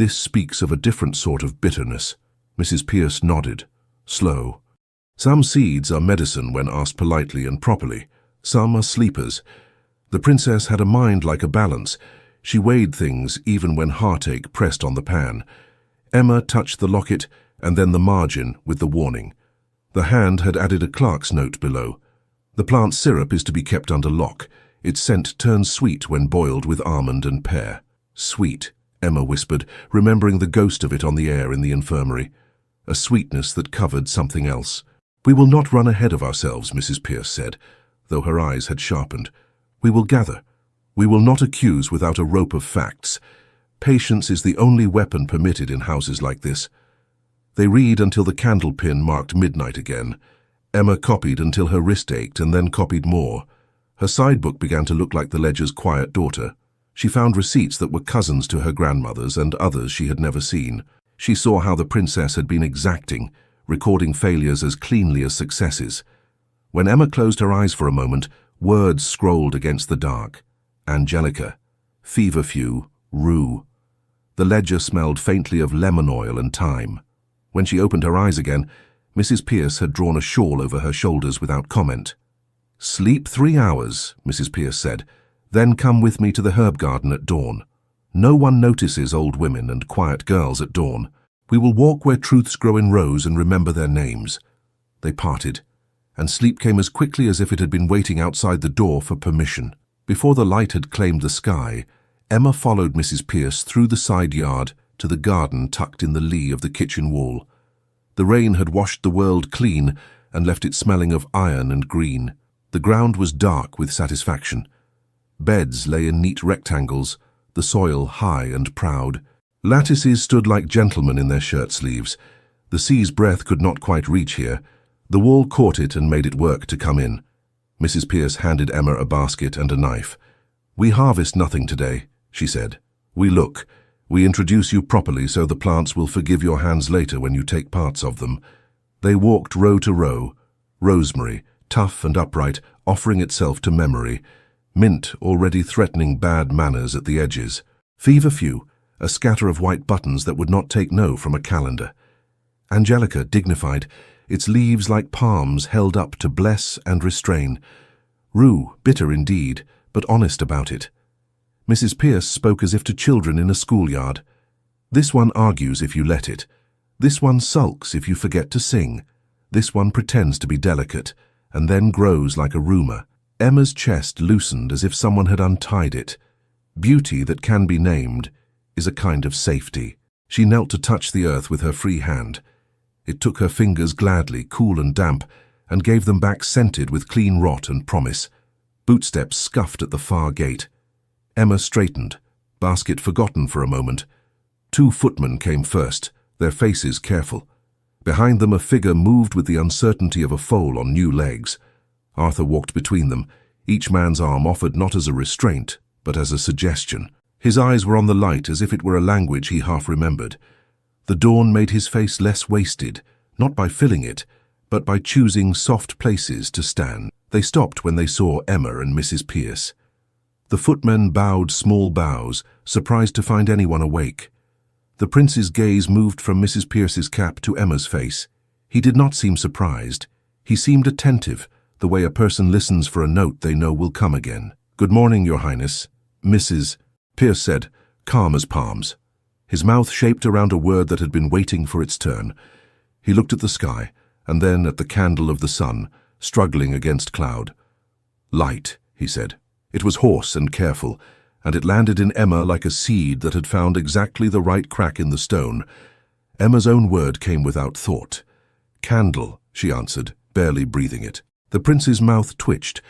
speaks of a different sort of bitterness." Mrs. Pierce nodded, slow. "Some seeds are medicine when asked politely and properly. Some are sleepers. The princess had a mind like a balance. She weighed things even when heartache pressed on the pan." Emma touched the locket and then the margin with the warning. The hand had added a clerk's note below. "The plant syrup is to be kept under lock. Its scent turns sweet when boiled with almond and pear." "Sweet," Emma whispered, remembering the ghost of it on the air in the infirmary. A sweetness that covered something else. "We will not run ahead of ourselves," Mrs. Pierce said, though her eyes had sharpened. "We will gather. We will not accuse without a rope of facts. Patience is the only weapon permitted in houses like this." They read until the candle pin marked midnight again. Emma copied until her wrist ached and then copied more. Her sidebook began to look like the ledger's quiet daughter. She found receipts that were cousins to her grandmother's and others she had never seen. She saw how the princess had been exacting, recording failures as cleanly as successes. When Emma closed her eyes for a moment, words scrolled against the dark. Angelica, feverfew, rue. The ledger smelled faintly of lemon oil and thyme. When she opened her eyes again, Mrs. Pierce had drawn a shawl over her shoulders without comment. "Sleep 3 hours," Mrs. Pierce said, "then come with me to the herb garden at dawn. No one notices old women and quiet girls at dawn. We will walk where truths grow in rows and remember their names." They parted, and sleep came as quickly as if it had been waiting outside the door for permission. Before the light had claimed the sky, Emma followed Mrs. Pierce through the side yard to the garden tucked in the lee of the kitchen wall. The rain had washed the world clean and left it smelling of iron and green. The ground was dark with satisfaction. Beds lay in neat rectangles, the soil high and proud. Lattices stood like gentlemen in their shirt sleeves. The sea's breath could not quite reach here. The wall caught it and made it work to come in. Mrs. Pierce handed Emma a basket and a knife. "We harvest nothing today," she said. "We look. We introduce you properly so the plants will forgive your hands later when you take parts of them." They walked row to row. Rosemary, tough and upright, offering itself to memory. Mint, already threatening bad manners at the edges. Feverfew, a scatter of white buttons that would not take no from a calendar. Angelica, dignified, its leaves like palms held up to bless and restrain. Rue, bitter indeed, but honest about it. Mrs. Pierce spoke as if to children in a schoolyard. "This one argues if you let it. This one sulks if you forget to sing. This one pretends to be delicate, and then grows like a rumor." Emma's chest loosened as if someone had untied it. Beauty that can be named is a kind of safety. She knelt to touch the earth with her free hand. It took her fingers gladly, cool and damp, and gave them back scented with clean rot and promise. Bootsteps scuffed at the far gate. Emma straightened, basket forgotten for a moment. 2 footmen came first, their faces careful. Behind them a figure moved with the uncertainty of a foal on new legs. Arthur walked between them, each man's arm offered not as a restraint, but as a suggestion. His eyes were on the light as if it were a language he half remembered. The dawn made his face less wasted, not by filling it, but by choosing soft places to stand. They stopped when they saw Emma and Mrs. Pierce. The footmen bowed small bows, surprised to find anyone awake. The prince's gaze moved from Mrs. Pierce's cap to Emma's face. He did not seem surprised. He seemed attentive, the way a person listens for a note they know will come again. "Good morning, Your Highness," Mrs. Pierce said, calm as palms. His mouth shaped around a word that had been waiting for its turn. He looked at the sky, and then at the candle of the sun, struggling against cloud. "Light," he said. It was hoarse and careful, and it landed in Emma like a seed that had found exactly the right crack in the stone. Emma's own word came without thought. "Candle," she answered, barely breathing it. The prince's mouth twitched,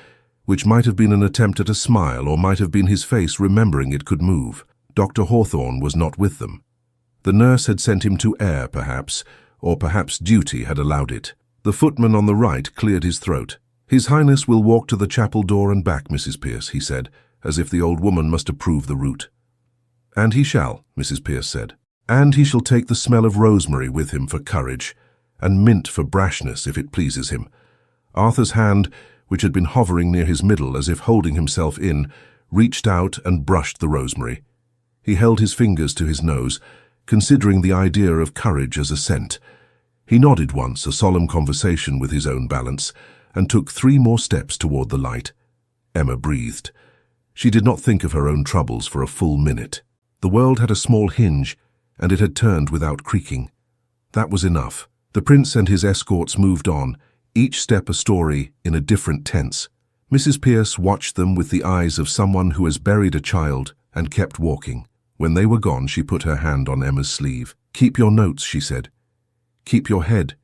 which might have been an attempt at a smile or might have been his face remembering it could move. Dr. Hawthorne was not with them. The nurse had sent him to air, perhaps, or perhaps duty had allowed it. The footman on the right cleared his throat. "His Highness will walk to the chapel door and back, Mrs. Pierce," he said, as if the old woman must approve the route. "And he shall," Mrs. Pierce said. "And he shall take the smell of rosemary with him for courage, and mint for brashness, if it pleases him." Arthur's hand, which had been hovering near his middle as if holding himself in, reached out and brushed the rosemary. He held his fingers to his nose, considering the idea of courage as a scent. He nodded once, a solemn conversation with his own balance, and took 3 more steps toward the light. Emma breathed. She did not think of her own troubles for a full minute. The world had a small hinge, and it had turned without creaking. That was enough. The prince and his escorts moved on, each step a story in a different tense. Mrs. Pierce watched them with the eyes of someone who has buried a child and kept walking. When they were gone, she put her hand on Emma's sleeve. "Keep your notes," she said. "Keep your head.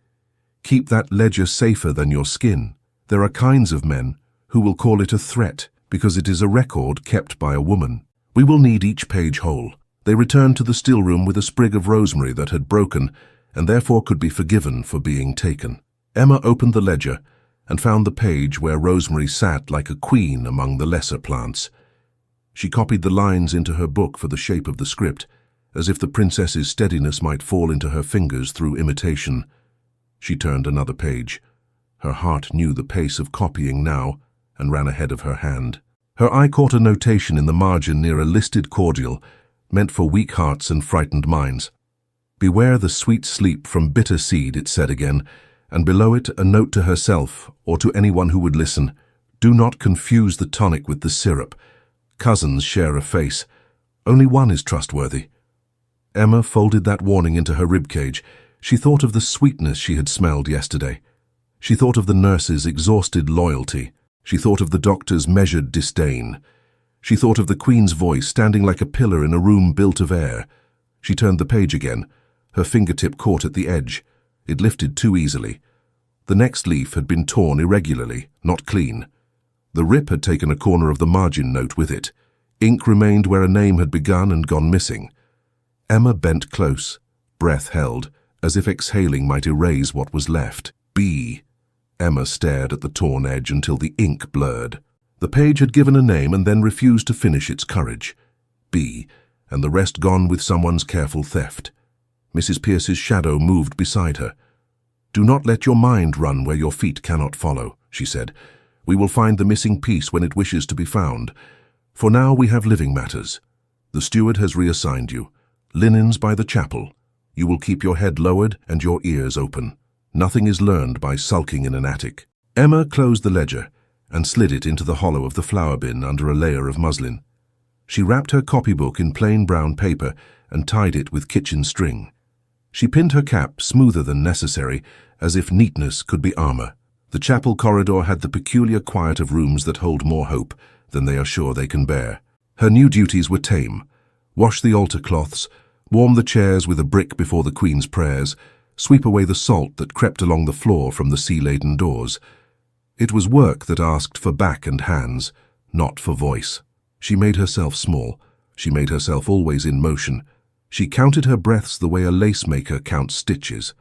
Keep that ledger safer than your skin. There are kinds of men who will call it a threat because it is a record kept by a woman. We will need each page whole." They returned to the still room with a sprig of rosemary that had broken and therefore could be forgiven for being taken. Emma opened the ledger and found the page where rosemary sat like a queen among the lesser plants. She copied the lines into her book for the shape of the script, as if the princess's steadiness might fall into her fingers through imitation. She turned another page. Her heart knew the pace of copying now and ran ahead of her hand. Her eye caught a notation in the margin near a listed cordial, meant for weak hearts and frightened minds. "Beware the sweet sleep from bitter seed," it said again, and below it a note to herself or to anyone who would listen. "Do not confuse the tonic with the syrup. Cousins share a face. Only one is trustworthy." Emma folded that warning into her ribcage. She thought of the sweetness she had smelled yesterday. She thought of the nurse's exhausted loyalty. She thought of the doctor's measured disdain. She thought of the Queen's voice standing like a pillar in a room built of air. She turned the page again. Her fingertip caught at the edge. It lifted too easily. The next leaf had been torn irregularly, not clean. The rip had taken a corner of the margin note with it. Ink remained where a name had begun and gone missing. Emma bent close, breath held, as if exhaling might erase what was left. B. Emma stared at the torn edge until the ink blurred. The page had given a name and then refused to finish its courage. B. And the rest gone with someone's careful theft. Mrs. Pierce's shadow moved beside her. "Do not let your mind run where your feet cannot follow," she said. "We will find the missing piece when it wishes to be found. For now we have living matters. The steward has reassigned you. Linens by the chapel. You will keep your head lowered and your ears open. Nothing is learned by sulking in an attic." Emma closed the ledger and slid it into the hollow of the flour bin under a layer of muslin. She wrapped her copybook in plain brown paper and tied it with kitchen string. She pinned her cap smoother than necessary, as if neatness could be armor. The chapel corridor had the peculiar quiet of rooms that hold more hope than they are sure they can bear. Her new duties were tame. Wash the altar cloths, warm the chairs with a brick before the Queen's prayers, sweep away the salt that crept along the floor from the sea-laden doors. It was work that asked for back and hands, not for voice. She made herself small. She made herself always in motion. She counted her breaths the way a lace-maker counts stitches.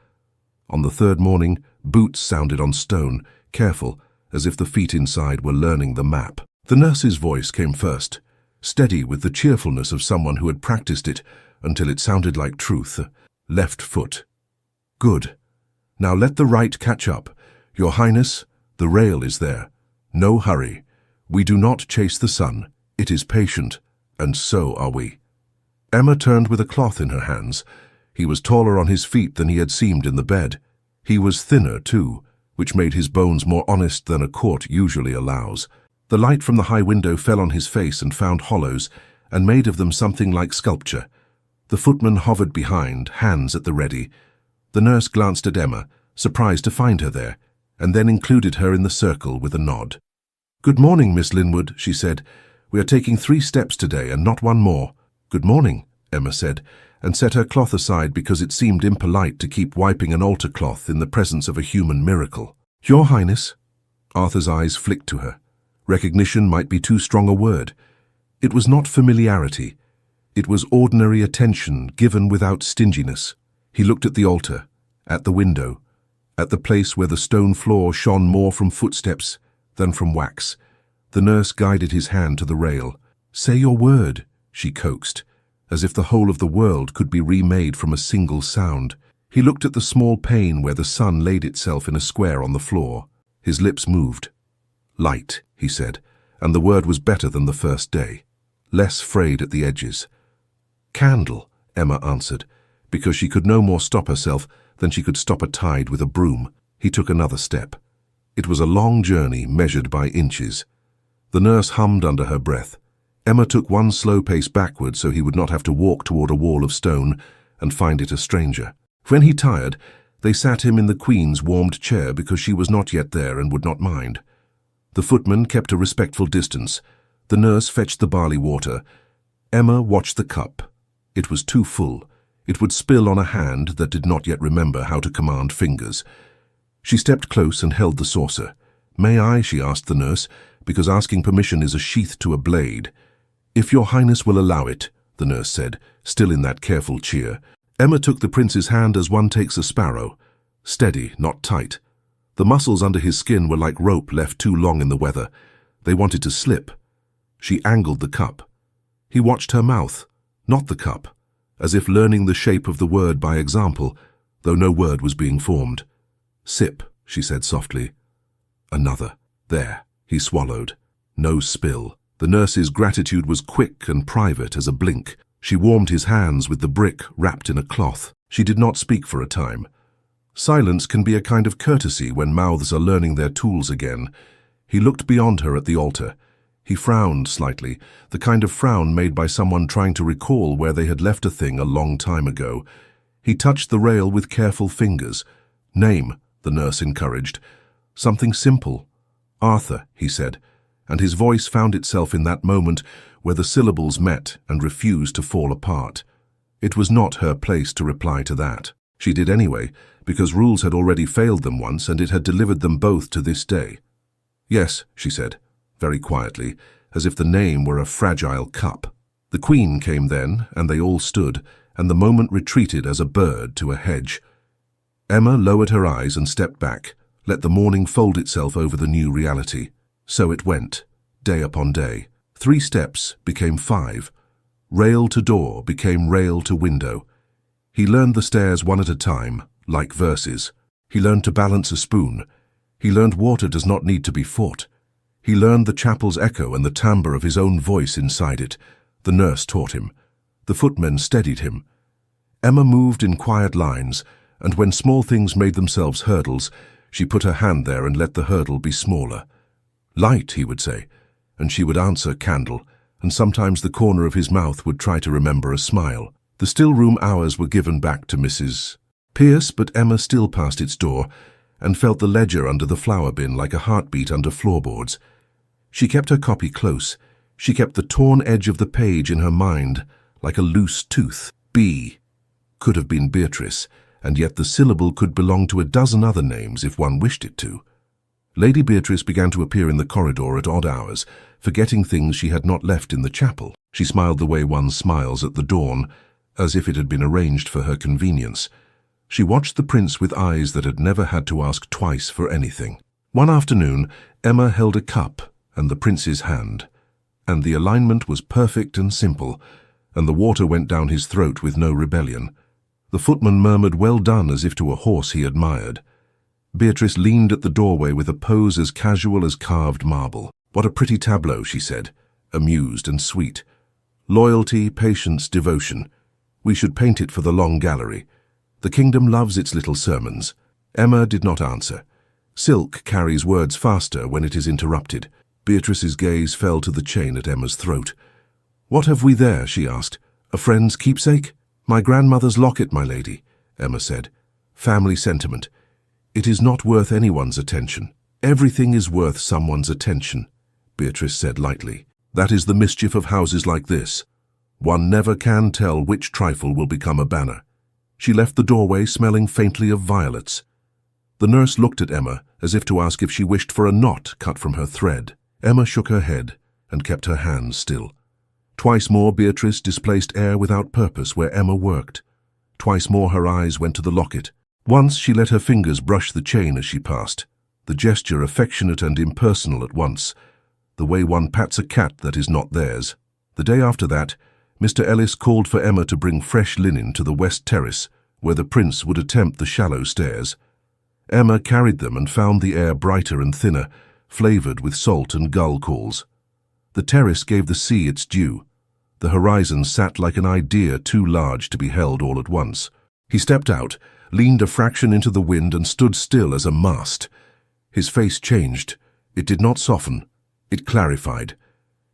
On the 3rd morning, boots sounded on stone, careful, as if the feet inside were learning the map. The nurse's voice came first, steady with the cheerfulness of someone who had practiced it until it sounded like truth. "Left foot. Good. Now let the right catch up. Your Highness, the rail is there. No hurry. We do not chase the sun. It is patient, and so are we." Emma turned with a cloth in her hands. He was taller on his feet than he had seemed in the bed. He was thinner, too, which made his bones more honest than a court usually allows. The light from the high window fell on his face and found hollows, and made of them something like sculpture. The footman hovered behind, hands at the ready. The nurse glanced at Emma, surprised to find her there, and then included her in the circle with a nod. "Good morning, Miss Linwood," she said. "We are taking 3 steps today and not 1 more." "Good morning," Emma said, and set her cloth aside because it seemed impolite to keep wiping an altar cloth in the presence of a human miracle. "Your Highness." Arthur's eyes flicked to her. Recognition might be too strong a word. It was not familiarity. It was ordinary attention given without stinginess. He looked at the altar, at the window, at the place where the stone floor shone more from footsteps than from wax. The nurse guided his hand to the rail. "Say your word," she coaxed, as if the whole of the world could be remade from a single sound. He looked at the small pane where the sun laid itself in a square on the floor. His lips moved. "Light," he said, and the word was better than the first day. Less frayed at the edges. "Candle," Emma answered, because she could no more stop herself than she could stop a tide with a broom. He took another step. It was a long journey measured by inches. The nurse hummed under her breath. Emma took 1 slow pace backward so he would not have to walk toward a wall of stone and find it a stranger. When he tired, they sat him in the Queen's warmed chair because she was not yet there and would not mind. The footman kept a respectful distance. The nurse fetched the barley water. Emma watched the cup. It was too full. It would spill on a hand that did not yet remember how to command fingers. She stepped close and held the saucer. "May I?" she asked the nurse, because asking permission is a sheath to a blade. "If your Highness will allow it," the nurse said, still in that careful cheer. Emma took the prince's hand as one takes a sparrow. Steady, not tight. The muscles under his skin were like rope left too long in the weather. They wanted to slip. She angled the cup. He watched her mouth, not the cup, as if learning the shape of the word by example, though no word was being formed. "Sip," she said softly. Another. There, he swallowed. No spill. The nurse's gratitude was quick and private as a blink. She warmed his hands with the brick wrapped in a cloth. She did not speak for a time. Silence can be a kind of courtesy when mouths are learning their tools again. He looked beyond her at the altar. He frowned slightly, the kind of frown made by someone trying to recall where they had left a thing a long time ago. He touched the rail with careful fingers. "Name," the nurse encouraged. "Something simple." "Arthur," he said, and his voice found itself in that moment where the syllables met and refused to fall apart. It was not her place to reply to that. She did anyway, because rules had already failed them once and it had delivered them both to this day. "Yes," she said, very quietly, as if the name were a fragile cup. The Queen came then, and they all stood, and the moment retreated as a bird to a hedge. Emma lowered her eyes and stepped back, let the morning fold itself over the new reality. So it went, day upon day. 3 steps became 5. Rail to door became rail to window. He learned the stairs one at a time, like verses. He learned to balance a spoon. He learned water does not need to be fought. He learned the chapel's echo and the timbre of his own voice inside it. The nurse taught him. The footmen steadied him. Emma moved in quiet lines, and when small things made themselves hurdles, she put her hand there and let the hurdle be smaller. "Light," he would say, and she would answer candle, and sometimes the corner of his mouth would try to remember a smile. The still-room hours were given back to Mrs. Pierce, but Emma still passed its door and felt the ledger under the flower bin like a heartbeat under floorboards. She kept her copy close. She kept the torn edge of the page in her mind like a loose tooth. B could have been Beatrice, and yet the syllable could belong to a dozen other names if one wished it to. Lady Beatrice began to appear in the corridor at odd hours, forgetting things she had not left in the chapel. She smiled the way one smiles at the dawn, as if it had been arranged for her convenience. She watched the prince with eyes that had never had to ask twice for anything. One afternoon, Emma held a cup and the prince's hand, and the alignment was perfect and simple, and the water went down his throat with no rebellion. The footman murmured "well done" as if to a horse he admired. Beatrice leaned at the doorway with a pose as casual as carved marble. "What a pretty tableau," she said, amused and sweet. Loyalty, patience, devotion. We should paint it for the long gallery. The kingdom loves its little sermons. Emma did not answer. Silk carries words faster when it is interrupted. Beatrice's gaze fell to the chain at Emma's throat. "What have we there?" she asked. "A friend's keepsake?" "My grandmother's locket, my lady," Emma said. "Family sentiment. It is not worth anyone's attention." "Everything is worth someone's attention," Beatrice said lightly. "That is the mischief of houses like this. One never can tell which trifle will become a banner." She left the doorway smelling faintly of violets. The nurse looked at Emma as if to ask if she wished for a knot cut from her thread. Emma shook her head and kept her hands still. Twice more Beatrice displaced air without purpose where Emma worked. Twice more her eyes went to the locket. Once she let her fingers brush the chain as she passed, the gesture affectionate and impersonal at once, the way one pats a cat that is not theirs. The day after that, Mr. Ellis called for Emma to bring fresh linen to the west terrace, where the prince would attempt the shallow stairs. Emma carried them and found the air brighter and thinner, flavoured with salt and gull calls. The terrace gave the sea its due. The horizon sat like an idea too large to be held all at once. He stepped out, leaned a fraction into the wind and stood still as a mast. His face changed. It did not soften. It clarified.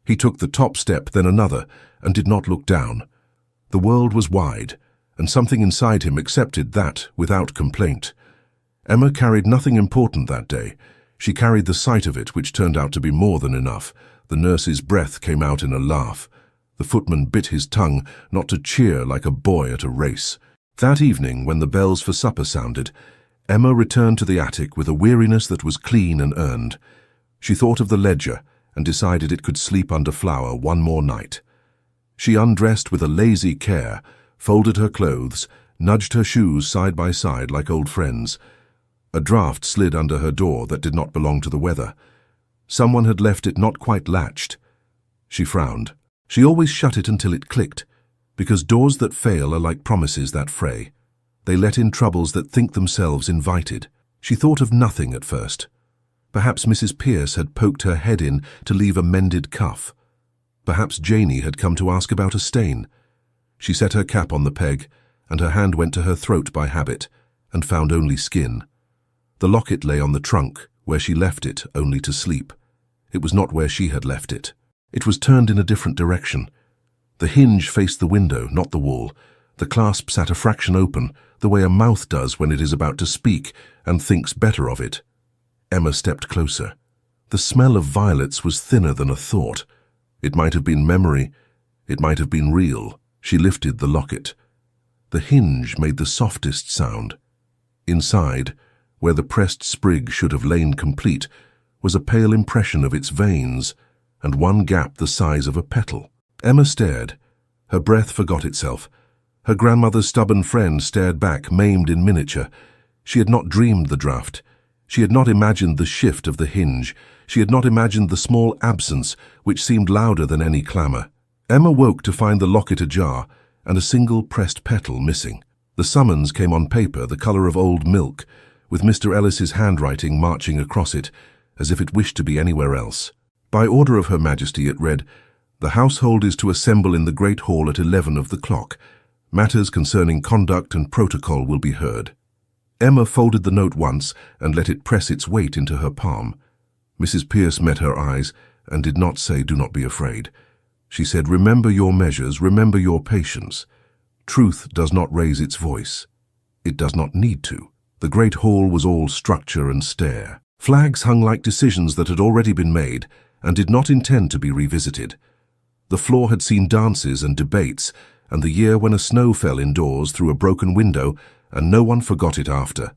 He took the top step, then another, and did not look down. The world was wide, and something inside him accepted that without complaint. Emma carried nothing important that day. She carried the sight of it, which turned out to be more than enough. The nurse's breath came out in a laugh. The footman bit his tongue not to cheer like a boy at a race. That evening, when the bells for supper sounded, Emma returned to the attic with a weariness that was clean and earned. She thought of the ledger and decided it could sleep under flower one more night. She undressed with a lazy care, folded her clothes, nudged her shoes side by side like old friends. A draught slid under her door that did not belong to the weather. Someone had left it not quite latched. She frowned. She always shut it until it clicked, because doors that fail are like promises that fray. They let in troubles that think themselves invited. She thought of nothing at first. Perhaps Mrs. Pierce had poked her head in to leave a mended cuff. Perhaps Janey had come to ask about a stain. She set her cap on the peg, and her hand went to her throat by habit, and found only skin. The locket lay on the trunk, where she left it, only to sleep. It was not where she had left it. It was turned in a different direction. The hinge faced the window, not the wall. The clasp sat a fraction open, the way a mouth does when it is about to speak and thinks better of it. Emma stepped closer. The smell of violets was thinner than a thought. It might have been memory. It might have been real. She lifted the locket. The hinge made the softest sound. Inside, where the pressed sprig should have lain complete, was a pale impression of its veins, and one gap the size of a petal. Emma stared. Her breath forgot itself. Her grandmother's stubborn friend stared back, maimed in miniature. She had not dreamed the draught. She had not imagined the shift of the hinge. She had not imagined the small absence, which seemed louder than any clamour. Emma woke to find the locket ajar, and a single pressed petal missing. The summons came on paper, the colour of old milk, with Mr. Ellis's handwriting marching across it, as if it wished to be anywhere else. By order of Her Majesty it read, "The household is to assemble in the Great Hall at 11 of the clock. Matters concerning conduct and protocol will be heard." Emma folded the note once and let it press its weight into her palm. Mrs. Pierce met her eyes and did not say, "Do not be afraid." She said, "Remember your measures, remember your patience. Truth does not raise its voice. It does not need to." The Great Hall was all structure and stare. Flags hung like decisions that had already been made and did not intend to be revisited. The floor had seen dances and debates, and the year when a snow fell indoors through a broken window, and no one forgot it after.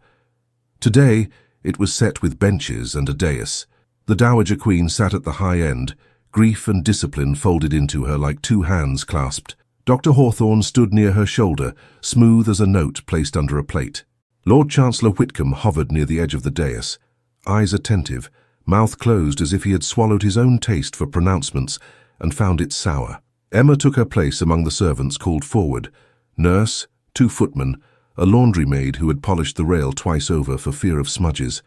Today, it was set with benches and a dais. The Dowager Queen sat at the high end, grief and discipline folded into her like two hands clasped. Dr. Hawthorne stood near her shoulder, smooth as a note placed under a plate. Lord Chancellor Whitcomb hovered near the edge of the dais, eyes attentive, mouth closed as if he had swallowed his own taste for pronouncements and found it sour. Emma took her place among the servants called forward, nurse, 2 footmen, a laundry maid who had polished the rail twice over for fear of smudges.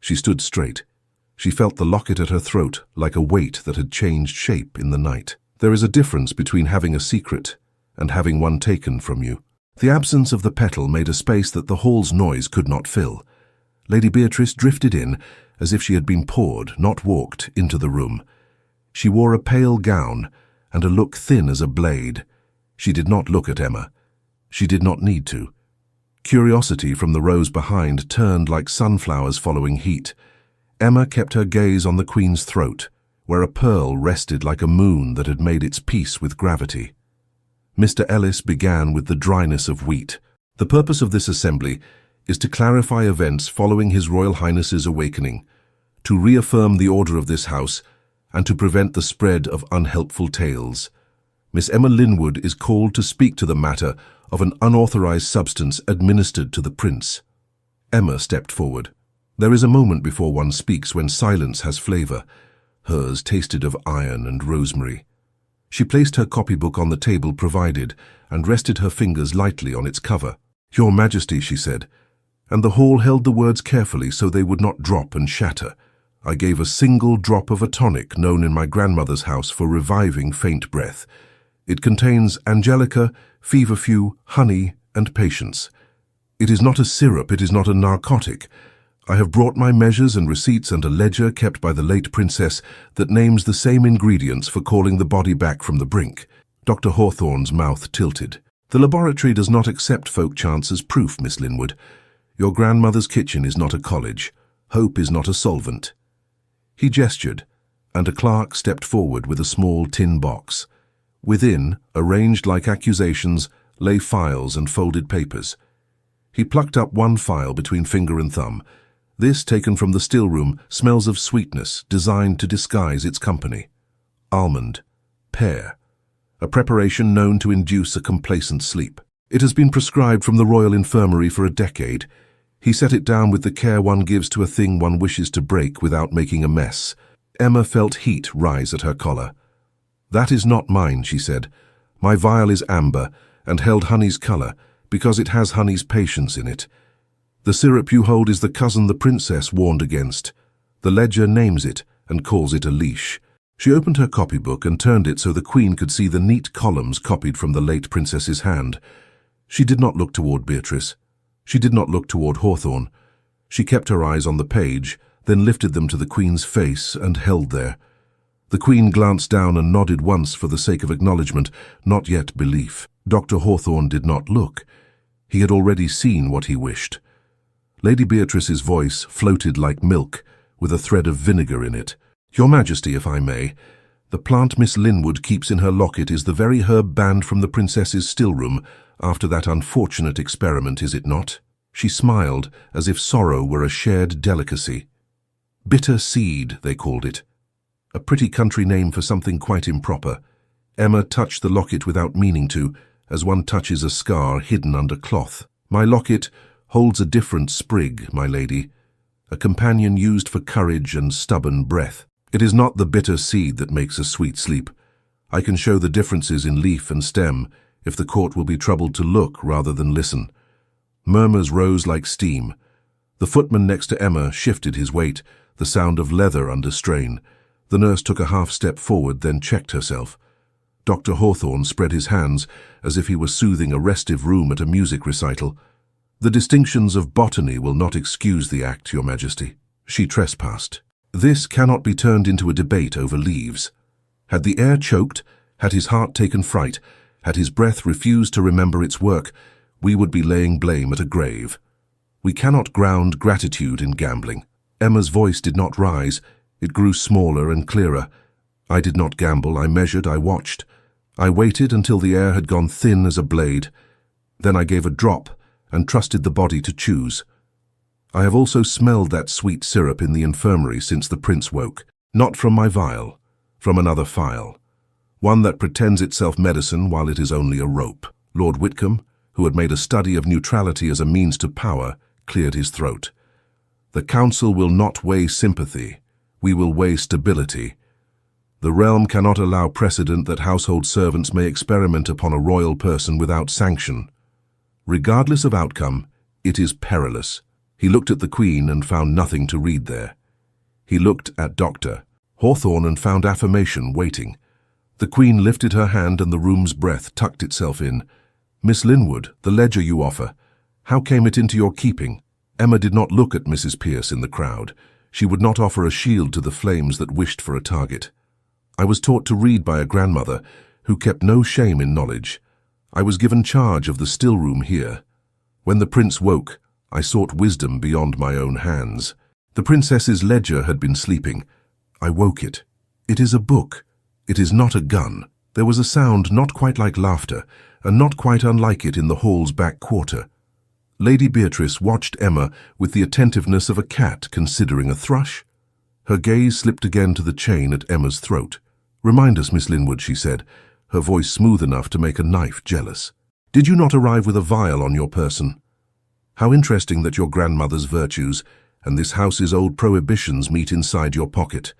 She stood straight. She felt the locket at her throat like a weight that had changed shape in the night. There is a difference between having a secret and having one taken from you. The absence of the petal made a space that the hall's noise could not fill. Lady Beatrice drifted in as if she had been poured, not walked, into the room. She wore a pale gown and a look thin as a blade. She did not look at Emma. She did not need to. Curiosity from the rows behind turned like sunflowers following heat. Emma kept her gaze on the Queen's throat, where a pearl rested like a moon that had made its peace with gravity. Mr. Ellis began with the dryness of wheat. The purpose of this assembly is to clarify events following His Royal Highness's awakening, to reaffirm the order of this house, and to prevent the spread of unhelpful tales. Miss Emma Linwood is called to speak to the matter of an unauthorized substance administered to the Prince. Emma stepped forward. There is a moment before one speaks when silence has flavor. Hers tasted of iron and rosemary. She placed her copybook on the table provided and rested her fingers lightly on its cover. "Your Majesty," she said, and the hall held the words carefully so they would not drop and shatter. "I gave a single drop of a tonic known in my grandmother's house for reviving faint breath. It contains angelica, feverfew, honey, and patience. It is not a syrup, it is not a narcotic. I have brought my measures and receipts and a ledger kept by the late princess that names the same ingredients for calling the body back from the brink." Dr. Hawthorne's mouth tilted. "The laboratory does not accept folk chants as proof, Miss Linwood. Your grandmother's kitchen is not a college. Hope is not a solvent." He gestured, and a clerk stepped forward with a small tin box. Within, arranged like accusations, lay files and folded papers. He plucked up one file between finger and thumb. This, taken from the still room, smells of sweetness, designed to disguise its company. Almond. Pear. A preparation known to induce a complacent sleep. It has been prescribed from the Royal Infirmary for a decade. He set it down with the care one gives to a thing one wishes to break without making a mess. Emma felt heat rise at her collar. "That is not mine," she said. "My vial is amber and held honey's color because it has honey's patience in it. The syrup you hold is the cousin the princess warned against. The ledger names it and calls it a leash." She opened her copybook and turned it so the Queen could see the neat columns copied from the late princess's hand. She did not look toward Beatrice. She did not look toward Hawthorne. She kept her eyes on the page, then lifted them to the Queen's face and held there. The Queen glanced down and nodded once for the sake of acknowledgement, not yet belief. Dr. Hawthorne did not look. He had already seen what he wished. Lady Beatrice's voice floated like milk, with a thread of vinegar in it. "Your Majesty, if I may, the plant Miss Linwood keeps in her locket is the very herb banned from the princess's still-room after that unfortunate experiment, is it not?" She smiled, as if sorrow were a shared delicacy. "Bitter seed," they called it. A pretty country name for something quite improper. Emma touched the locket without meaning to, as one touches a scar hidden under cloth. "My locket holds a different sprig, my lady, a companion used for courage and stubborn breath. It is not the bitter seed that makes a sweet sleep. I can show the differences in leaf and stem if the court will be troubled to look rather than listen." Murmurs rose like steam. The footman next to Emma shifted his weight, the sound of leather under strain. The nurse took a half step forward, then checked herself. Dr. Hawthorne spread his hands as if he were soothing a restive room at a music recital. "The distinctions of botany will not excuse the act, Your Majesty." She trespassed. "This cannot be turned into a debate over leaves. Had the air choked, had his heart taken fright, had his breath refused to remember its work, we would be laying blame at a grave. We cannot ground gratitude in gambling." Emma's voice did not rise. It grew smaller and clearer. "I did not gamble. I measured, I watched. I waited until the air had gone thin as a blade. Then I gave a drop and trusted the body to choose. I have also smelled that sweet syrup in the infirmary since the prince woke. Not from my vial, from another phial. One that pretends itself medicine while it is only a rope." Lord Whitcomb, who had made a study of neutrality as a means to power, cleared his throat. "The council will not weigh sympathy. We will weigh stability. The realm cannot allow precedent that household servants may experiment upon a royal person without sanction. Regardless of outcome, it is perilous." He looked at the Queen and found nothing to read there. He looked at Dr. Hawthorne and found affirmation waiting. The Queen lifted her hand and the room's breath tucked itself in. "Miss Linwood, the ledger you offer. How came it into your keeping?" Emma did not look at Mrs. Pierce in the crowd. She would not offer a shield to the flames that wished for a target. "I was taught to read by a grandmother who kept no shame in knowledge. I was given charge of the still room here. When the prince woke, I sought wisdom beyond my own hands. The princess's ledger had been sleeping. I woke it. It is a book. It is not a gun." There was a sound not quite like laughter, and not quite unlike it in the hall's back quarter. Lady Beatrice watched Emma with the attentiveness of a cat considering a thrush. Her gaze slipped again to the chain at Emma's throat. "Remind us, Miss Linwood," she said, her voice smooth enough to make a knife jealous. "Did you not arrive with a vial on your person? How interesting that your grandmother's virtues and this house's old prohibitions meet inside your pocket.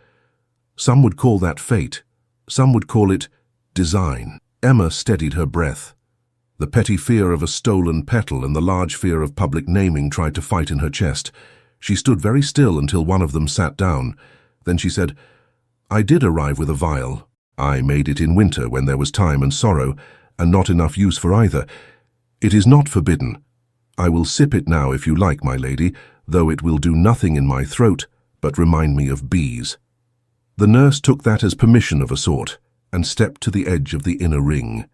Some would call that fate. Some would call it design." Emma steadied her breath. The petty fear of a stolen petal and the large fear of public naming tried to fight in her chest. She stood very still until one of them sat down. Then she said, "I did arrive with a vial. I made it in winter when there was time and sorrow, and not enough use for either. It is not forbidden. I will sip it now if you like, my lady, though it will do nothing in my throat but remind me of bees." The nurse took that as permission of a sort, and stepped to the edge of the inner ring.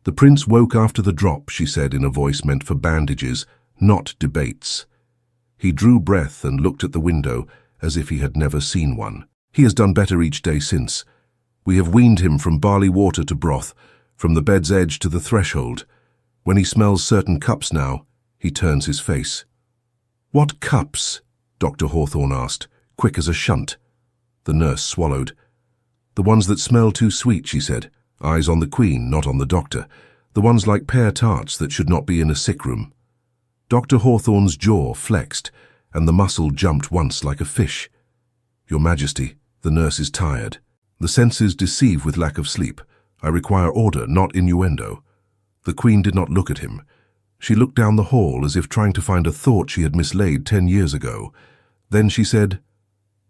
"The prince woke after the drop," she said in a voice meant for bandages, not debates. He drew breath and looked at the window as if he had never seen one. "He has done better each day since. We have weaned him from barley water to broth, from the bed's edge to the threshold. When he smells certain cups now, he turns his face." "What cups?" Dr. Hawthorne asked, quick as a shunt. The nurse swallowed. "The ones that smell too sweet," she said. "Eyes on the Queen, not on the doctor. The ones like pear tarts that should not be in a sick room." Dr. Hawthorne's jaw flexed, and the muscle jumped once like a fish. "Your Majesty, the nurse is tired. The senses deceive with lack of sleep. I require order, not innuendo." The Queen did not look at him. She looked down the hall as if trying to find a thought she had mislaid 10 years ago. Then she said,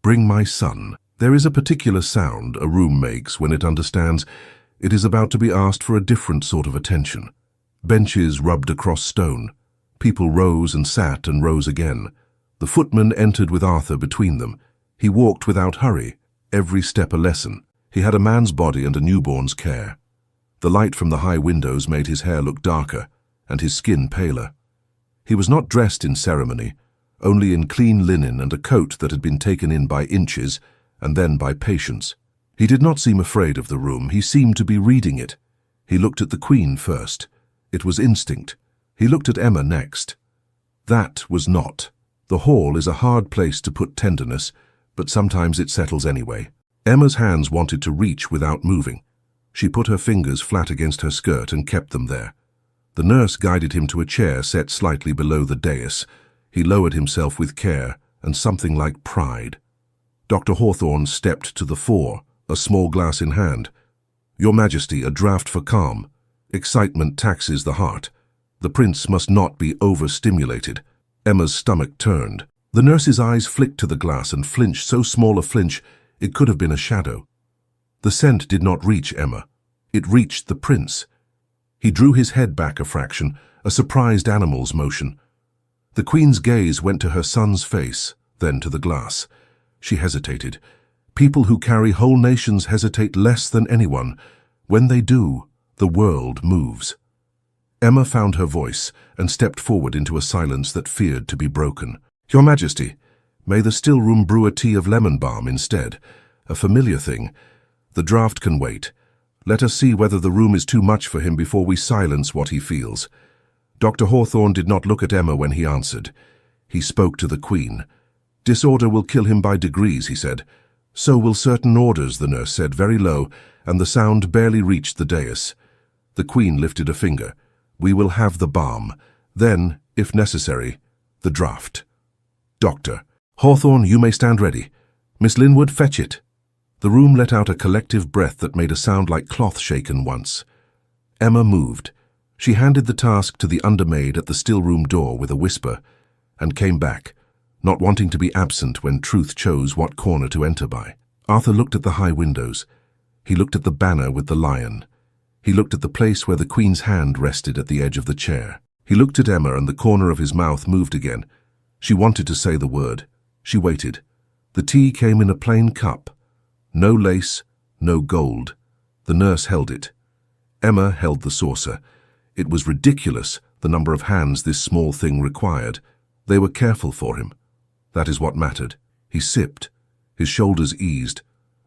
"Bring my son." There is a particular sound a room makes when it understands it is about to be asked for a different sort of attention. Benches rubbed across stone. People rose and sat and rose again. The footman entered with Arthur between them. He walked without hurry, every step a lesson. He had a man's body and a newborn's care. The light from the high windows made his hair look darker, and his skin paler. He was not dressed in ceremony, only in clean linen and a coat that had been taken in by inches and then by patience. He did not seem afraid of the room. He seemed to be reading it. He looked at the Queen first. It was instinct. He looked at Emma next. That was not. The hall is a hard place to put tenderness, but sometimes it settles anyway. Emma's hands wanted to reach without moving. She put her fingers flat against her skirt and kept them there. The nurse guided him to a chair set slightly below the dais. He lowered himself with care and something like pride. Dr. Hawthorne stepped to the fore, a small glass in hand. "Your Majesty, a draught for calm. Excitement taxes the heart. The prince must not be overstimulated." Emma's stomach turned. The nurse's eyes flicked to the glass and flinched, so small a flinch it could have been a shadow. The scent did not reach Emma. It reached the prince. He drew his head back a fraction, a surprised animal's motion. The Queen's gaze went to her son's face, then to the glass. She hesitated. People who carry whole nations hesitate less than anyone. When they do, the world moves. Emma found her voice and stepped forward into a silence that feared to be broken. "Your Majesty, may the still room brew a tea of lemon balm instead? A familiar thing. The draught can wait. Let us see whether the room is too much for him before we silence what he feels." Dr. Hawthorne did not look at Emma when he answered. He spoke to the Queen. "Disorder will kill him by degrees," he said. "So will certain orders," the nurse said very low, and the sound barely reached the dais. The Queen lifted a finger. "We will have the balm. Then, if necessary, the draught." "Doctor." "Hawthorne, you may stand ready. Miss Linwood, fetch it." The room let out a collective breath that made a sound like cloth shaken once. Emma moved. She handed the task to the undermaid at the still-room door with a whisper, and came back, not wanting to be absent when truth chose what corner to enter by. Arthur looked at the high windows. He looked at the banner with the lion. He looked at the place where the Queen's hand rested at the edge of the chair. He looked at Emma and the corner of his mouth moved again. She wanted to say the word. She waited. The tea came in a plain cup. No lace, no gold. The nurse held it. Emma held the saucer. It was ridiculous, the number of hands this small thing required. They were careful for him. That is what mattered. He sipped. His shoulders eased.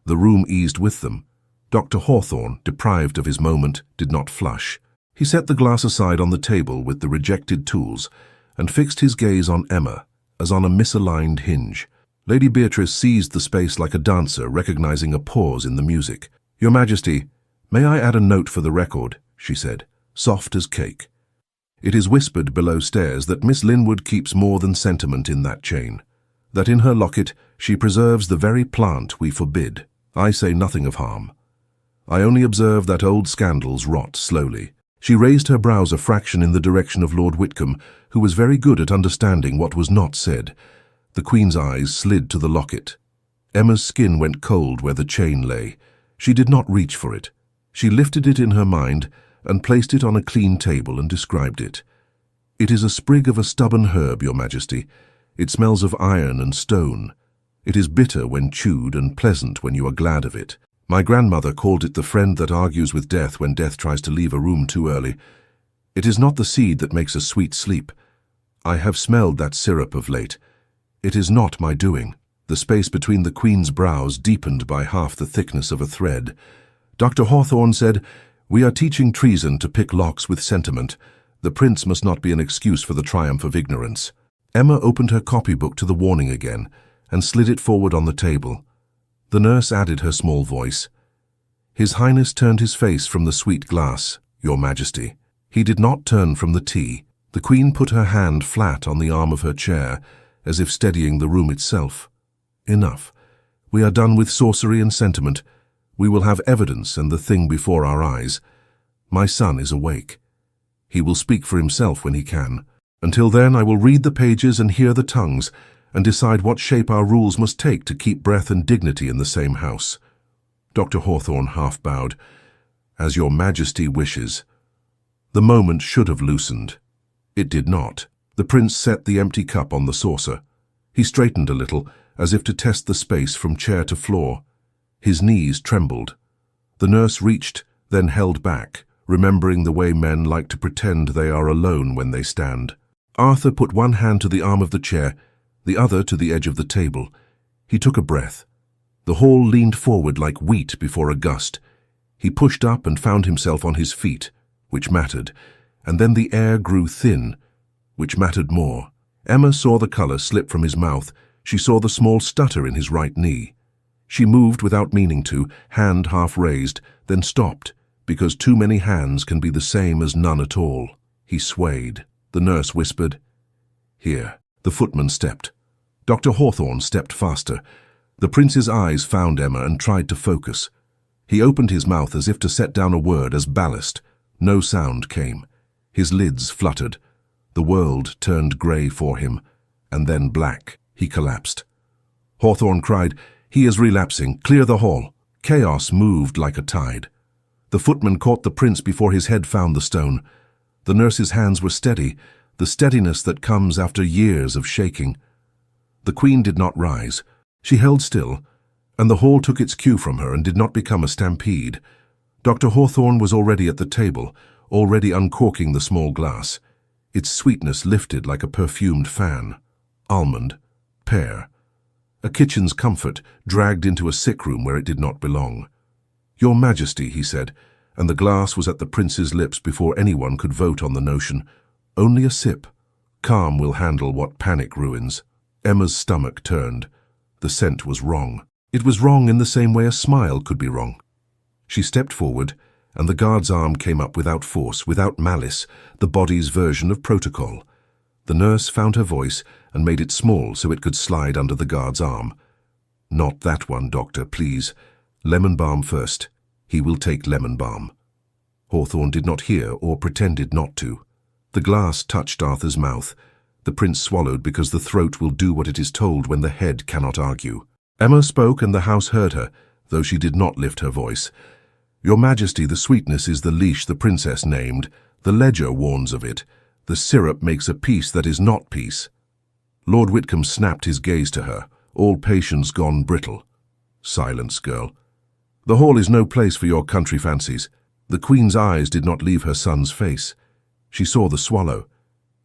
The room eased with them. Dr. Hawthorne, deprived of his moment, did not flush. He set the glass aside on the table with the rejected tools and fixed his gaze on Emma, as on a misaligned hinge. Lady Beatrice seized the space like a dancer, recognizing a pause in the music. "Your Majesty, may I add a note for the record?" she said, soft as cake. "It is whispered below stairs that Miss Linwood keeps more than sentiment in that chain, that in her locket she preserves the very plant we forbid. I say nothing of harm. I only observe that old scandals rot slowly." She raised her brows a fraction in the direction of Lord Whitcomb, who was very good at understanding what was not said. The Queen's eyes slid to the locket. Emma's skin went cold where the chain lay. She did not reach for it. She lifted it in her mind and placed it on a clean table and described it. "It is a sprig of a stubborn herb, Your Majesty. It smells of iron and stone. It is bitter when chewed and pleasant when you are glad of it. My grandmother called it the friend that argues with death when death tries to leave a room too early. It is not the seed that makes a sweet sleep. I have smelled that syrup of late. It is not my doing." The space between the Queen's brows deepened by half the thickness of a thread. Dr. Hawthorne said, "We are teaching treason to pick locks with sentiment. The prince must not be an excuse for the triumph of ignorance." Emma opened her copybook to the warning again and slid it forward on the table. The nurse added her small voice. "His Highness turned his face from the sweet glass, Your Majesty." He did not turn from the tea. The Queen put her hand flat on the arm of her chair, as if steadying the room itself. "Enough. We are done with sorcery and sentiment. We will have evidence and the thing before our eyes. My son is awake. He will speak for himself when he can. Until then, I will read the pages and hear the tongues, and decide what shape our rules must take to keep breath and dignity in the same house." Dr. Hawthorne half bowed. "As Your Majesty wishes." The moment should have loosened. It did not. The prince set the empty cup on the saucer. He straightened a little, as if to test the space from chair to floor. His knees trembled. The nurse reached, then held back, remembering the way men like to pretend they are alone when they stand. Arthur put one hand to the arm of the chair, the other to the edge of the table. He took a breath. The hall leaned forward like wheat before a gust. He pushed up and found himself on his feet, which mattered, and then the air grew thin, which mattered more. Emma saw the color slip from his mouth. She saw the small stutter in his right knee. She moved without meaning to, hand half raised, then stopped, because too many hands can be the same as none at all. He swayed. The nurse whispered, "Here." The footman stepped. Dr. Hawthorne stepped faster. The prince's eyes found Emma and tried to focus. He opened his mouth as if to set down a word as ballast. No sound came. His lids fluttered. The world turned grey for him, and then black. He collapsed. Hawthorne cried, "He is relapsing. Clear the hall." Chaos moved like a tide. The footman caught the prince before his head found the stone. The nurse's hands were steady, the steadiness that comes after years of shaking. The Queen did not rise. She held still, and the hall took its cue from her and did not become a stampede. Dr. Hawthorne was already at the table, already uncorking the small glass. Its sweetness lifted like a perfumed fan. Almond, pear. A kitchen's comfort dragged into a sick room where it did not belong. "Your Majesty," he said, and the glass was at the prince's lips before anyone could vote on the notion. "Only a sip. Calm will handle what panic ruins." Emma's stomach turned. The scent was wrong. It was wrong in the same way a smile could be wrong. She stepped forward, and the guard's arm came up without force, without malice, the body's version of protocol. The nurse found her voice and made it small so it could slide under the guard's arm. "Not that one, doctor, please. Lemon balm first. He will take lemon balm." Hawthorne did not hear or pretended not to. The glass touched Arthur's mouth. The prince swallowed because the throat will do what it is told when the head cannot argue. Emma spoke and the house heard her, though she did not lift her voice. "Your Majesty, the sweetness is the leash the princess named. The ledger warns of it. The syrup makes a peace that is not peace." Lord Whitcomb snapped his gaze to her, all patience gone brittle. "Silence, girl. The hall is no place for your country fancies." The Queen's eyes did not leave her son's face. She saw the swallow.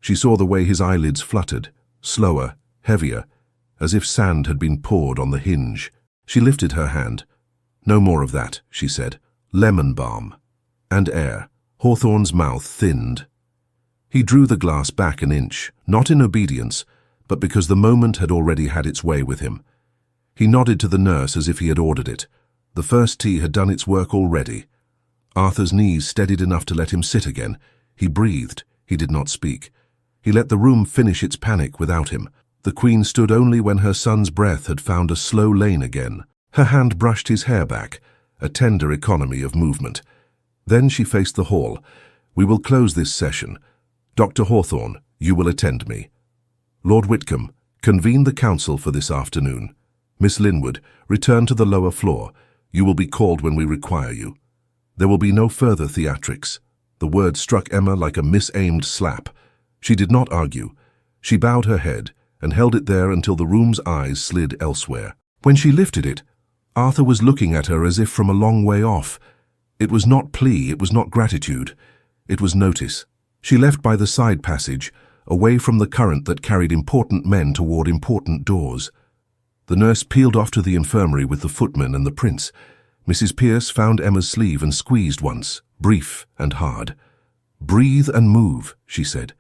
She saw the way his eyelids fluttered, slower, heavier, as if sand had been poured on the hinge. She lifted her hand. "No more of that," she said. "Lemon balm." And air. Hawthorne's mouth thinned. He drew the glass back an inch, not in obedience, but because the moment had already had its way with him. He nodded to the nurse as if he had ordered it. The first tea had done its work already. Arthur's knees steadied enough to let him sit again. He breathed. He did not speak. He let the room finish its panic without him. The Queen stood only when her son's breath had found a slow lane again. Her hand brushed his hair back, a tender economy of movement. Then she faced the hall. "We will close this session. Dr. Hawthorne, you will attend me. Lord Whitcomb, convene the council for this afternoon. Miss Linwood, return to the lower floor. You will be called when we require you. There will be no further theatrics." The word struck Emma like a misaimed slap. She did not argue. She bowed her head and held it there until the room's eyes slid elsewhere. When she lifted it, Arthur was looking at her as if from a long way off. It was not plea, it was not gratitude. It was notice. She left by the side passage, away from the current that carried important men toward important doors. The nurse peeled off to the infirmary with the footman and the prince. Mrs. Pierce found Emma's sleeve and squeezed once, brief and hard. "Breathe and move," she said.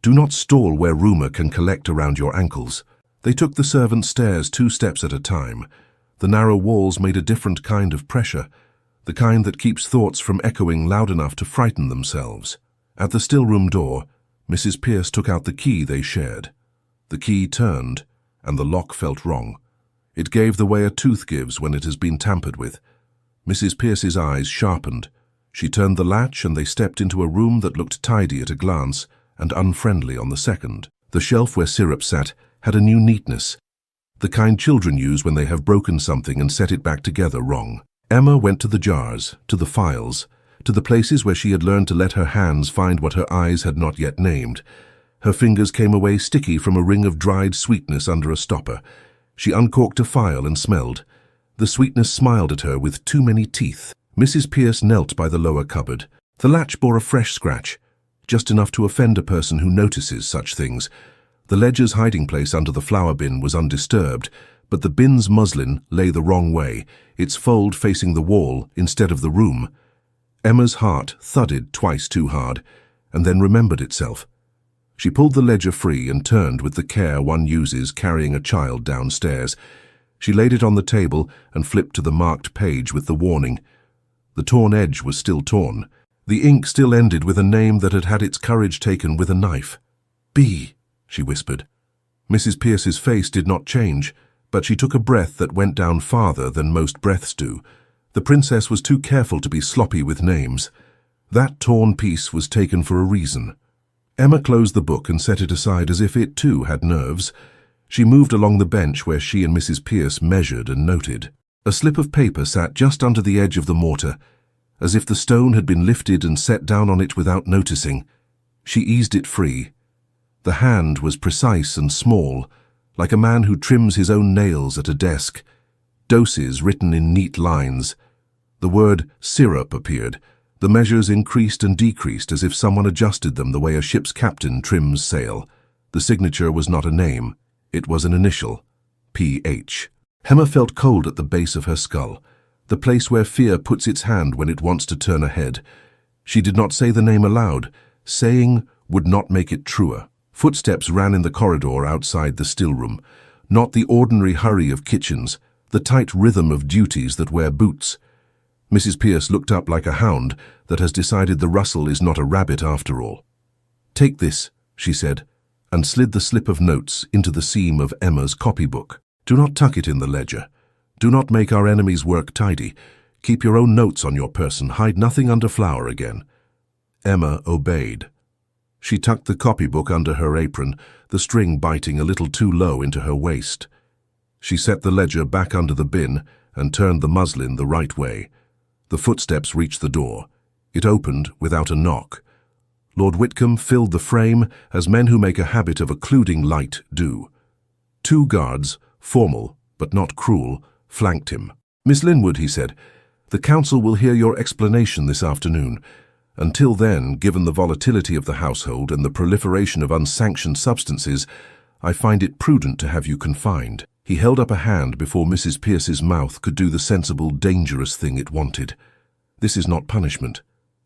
"Do not stall where rumor can collect around your ankles." They took the servants' stairs 2 steps at a time. The narrow walls made a different kind of pressure, the kind that keeps thoughts from echoing loud enough to frighten themselves. At the still-room door, Mrs. Pierce took out the key they shared. The key turned, and the lock felt wrong. It gave the way a tooth gives when it has been tampered with. Mrs. Pierce's eyes sharpened. She turned the latch and they stepped into a room that looked tidy at a glance and unfriendly on the second. The shelf where syrup sat had a new neatness, the kind children use when they have broken something and set it back together wrong. Emma went to the jars, to the files, to the places where she had learned to let her hands find what her eyes had not yet named. Her fingers came away sticky from a ring of dried sweetness under a stopper. She uncorked a file and smelled. The sweetness smiled at her with too many teeth. Mrs. Pierce knelt by the lower cupboard. The latch bore a fresh scratch, just enough to offend a person who notices such things. The ledger's hiding place under the flour bin was undisturbed, but the bin's muslin lay the wrong way, its fold facing the wall instead of the room. Emma's heart thudded twice too hard, and then remembered itself. She pulled the ledger free and turned with the care one uses carrying a child downstairs. She laid it on the table and flipped to the marked page with the warning. The torn edge was still torn. The ink still ended with a name that had had its courage taken with a knife. "B," she whispered. Mrs. Pierce's face did not change, but she took a breath that went down farther than most breaths do. The princess was too careful to be sloppy with names. That torn piece was taken for a reason. Emma closed the book and set it aside as if it too had nerves. She moved along the bench where she and Mrs. Pierce measured and noted. A slip of paper sat just under the edge of the mortar, as if the stone had been lifted and set down on it without noticing. She eased it free. The hand was precise and small, like a man who trims his own nails at a desk. Doses written in neat lines. The word syrup appeared. The measures increased and decreased as if someone adjusted them the way a ship's captain trims sail. The signature was not a name. It was an initial. P.H. Emma felt cold at the base of her skull, the place where fear puts its hand when it wants to turn ahead. She did not say the name aloud. Saying would not make it truer. Footsteps ran in the corridor outside the still-room, not the ordinary hurry of kitchens, the tight rhythm of duties that wear boots. Mrs. Pierce looked up like a hound that has decided the rustle is not a rabbit after all. "Take this," she said, and slid the slip of notes into the seam of Emma's copybook. "Do not tuck it in the ledger. Do not make our enemies' work tidy. Keep your own notes on your person. Hide nothing under flour again." Emma obeyed. She tucked the copybook under her apron, the string biting a little too low into her waist. She set the ledger back under the bin and turned the muslin the right way. The footsteps reached the door. It opened without a knock. Lord Whitcomb filled the frame as men who make a habit of occluding light do. 2 guards, formal but not cruel, flanked him. "Miss Linwood," he said, "the council will hear your explanation this afternoon. Until then, given the volatility of the household and the proliferation of unsanctioned substances, I find it prudent to have you confined." He held up a hand before Mrs. Pierce's mouth could do the sensible, dangerous thing it wanted. "This is not punishment.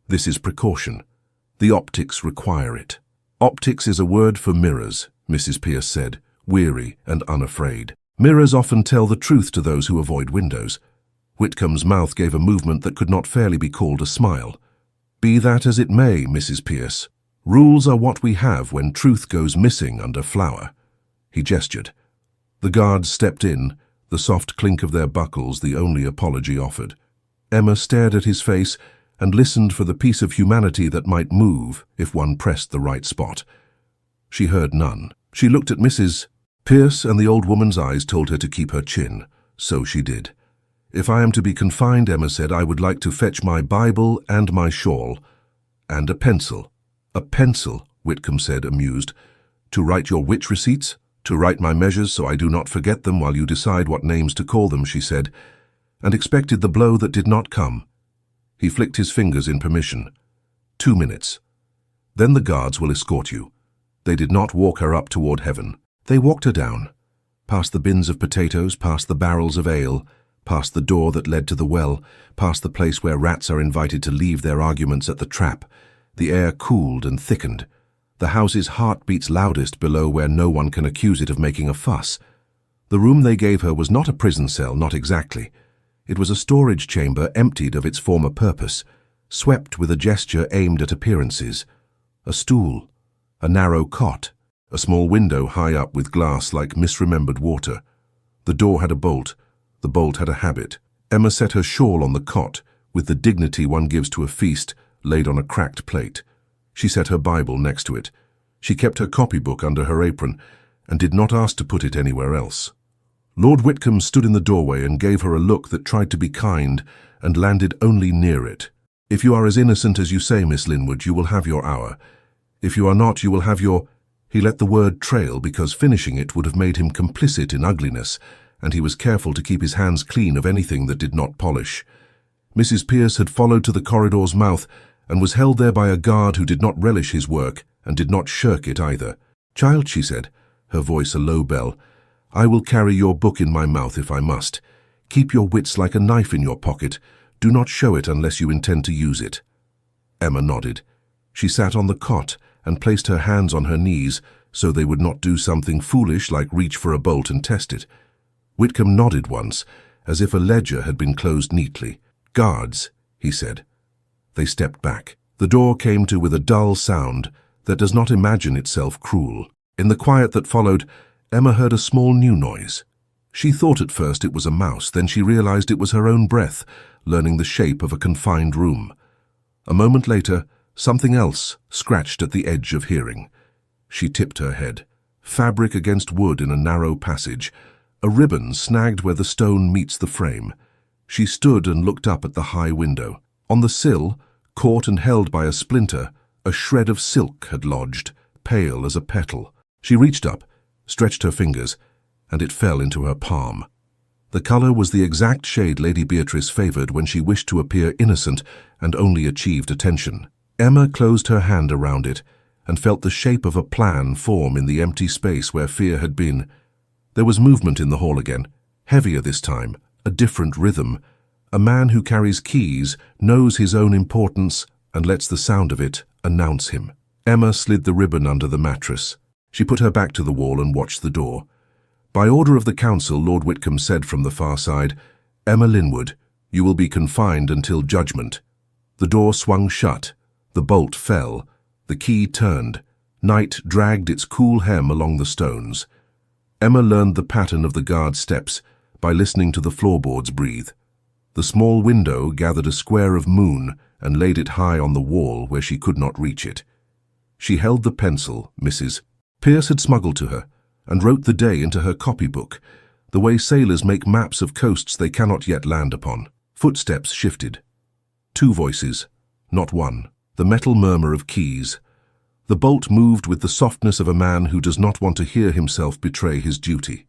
This is precaution. The optics require it." "Optics is a word for mirrors," Mrs. Pierce said, weary and unafraid. "Mirrors often tell the truth to those who avoid windows." Whitcomb's mouth gave a movement that could not fairly be called a smile. "Be that as it may, Mrs. Pierce, rules are what we have when truth goes missing under flour." He gestured. The guards stepped in, the soft clink of their buckles the only apology offered. Emma stared at his face and listened for the piece of humanity that might move if one pressed the right spot. She heard none. She looked at Mrs. Pierce, and the old woman's eyes told her to keep her chin. So she did. "If I am to be confined," Emma said, "I would like to fetch my Bible and my shawl. And a pencil." "A pencil," Whitcomb said, amused. "To write your witch receipts? To write my measures so I do not forget them while you decide what names to call them," she said, and expected the blow that did not come. He flicked his fingers in permission. 2 minutes. Then the guards will escort you. They did not walk her up toward heaven. They walked her down, past the bins of potatoes, past the barrels of ale, past the door that led to the well, past the place where rats are invited to leave their arguments at the trap. The air cooled and thickened. The house's heart beats loudest below where no one can accuse it of making a fuss. The room they gave her was not a prison cell, not exactly. It was a storage chamber emptied of its former purpose, swept with a gesture aimed at appearances. A stool, a narrow cot, a small window high up with glass like misremembered water. The door had a bolt. The bolt had a habit. Emma set her shawl on the cot, with the dignity one gives to a feast, laid on a cracked plate. She set her Bible next to it. She kept her copybook under her apron, and did not ask to put it anywhere else. Lord Whitcomb stood in the doorway and gave her a look that tried to be kind and landed only near it. "If you are as innocent as you say, Miss Linwood, you will have your hour. If you are not, you will have your—" He let the word trail because finishing it would have made him complicit in ugliness, and he was careful to keep his hands clean of anything that did not polish. Mrs. Pierce had followed to the corridor's mouth and was held there by a guard who did not relish his work and did not shirk it either. "Child," she said, her voice a low bell, "I will carry your book in my mouth if I must. Keep your wits like a knife in your pocket. Do not show it unless you intend to use it." Emma nodded. She sat on the cot and placed her hands on her knees so they would not do something foolish like reach for a bolt and test it. Whitcomb nodded once, as if a ledger had been closed neatly. "Guards," he said. They stepped back. The door came to with a dull sound that does not imagine itself cruel. In the quiet that followed, Emma heard a small new noise. She thought at first it was a mouse, then she realized it was her own breath, learning the shape of a confined room. A moment later, something else scratched at the edge of hearing. She tipped her head. Fabric against wood in a narrow passage. A ribbon snagged where the stone meets the frame. She stood and looked up at the high window. On the sill, caught and held by a splinter, a shred of silk had lodged, pale as a petal. She reached up, stretched her fingers, and it fell into her palm. The color was the exact shade Lady Beatrice favored when she wished to appear innocent and only achieved attention. Emma closed her hand around it and felt the shape of a plan form in the empty space where fear had been. There was movement in the hall again, heavier this time, a different rhythm. A man who carries keys knows his own importance and lets the sound of it announce him. Emma slid the ribbon under the mattress. She put her back to the wall and watched the door. By order of the council, Lord Whitcomb said from the far side, "Emma Linwood, you will be confined until judgment." The door swung shut. The bolt fell. The key turned. Night dragged its cool hem along the stones. Emma learned the pattern of the guard steps by listening to the floorboards breathe. The small window gathered a square of moon and laid it high on the wall where she could not reach it. She held the pencil Mrs. Pierce had smuggled to her and wrote the day into her copybook. the way sailors make maps of coasts they cannot yet land upon. Footsteps shifted. Two voices, not one. The metal murmur of keys. The bolt moved with the softness of a man who does not want to hear himself betray his duty.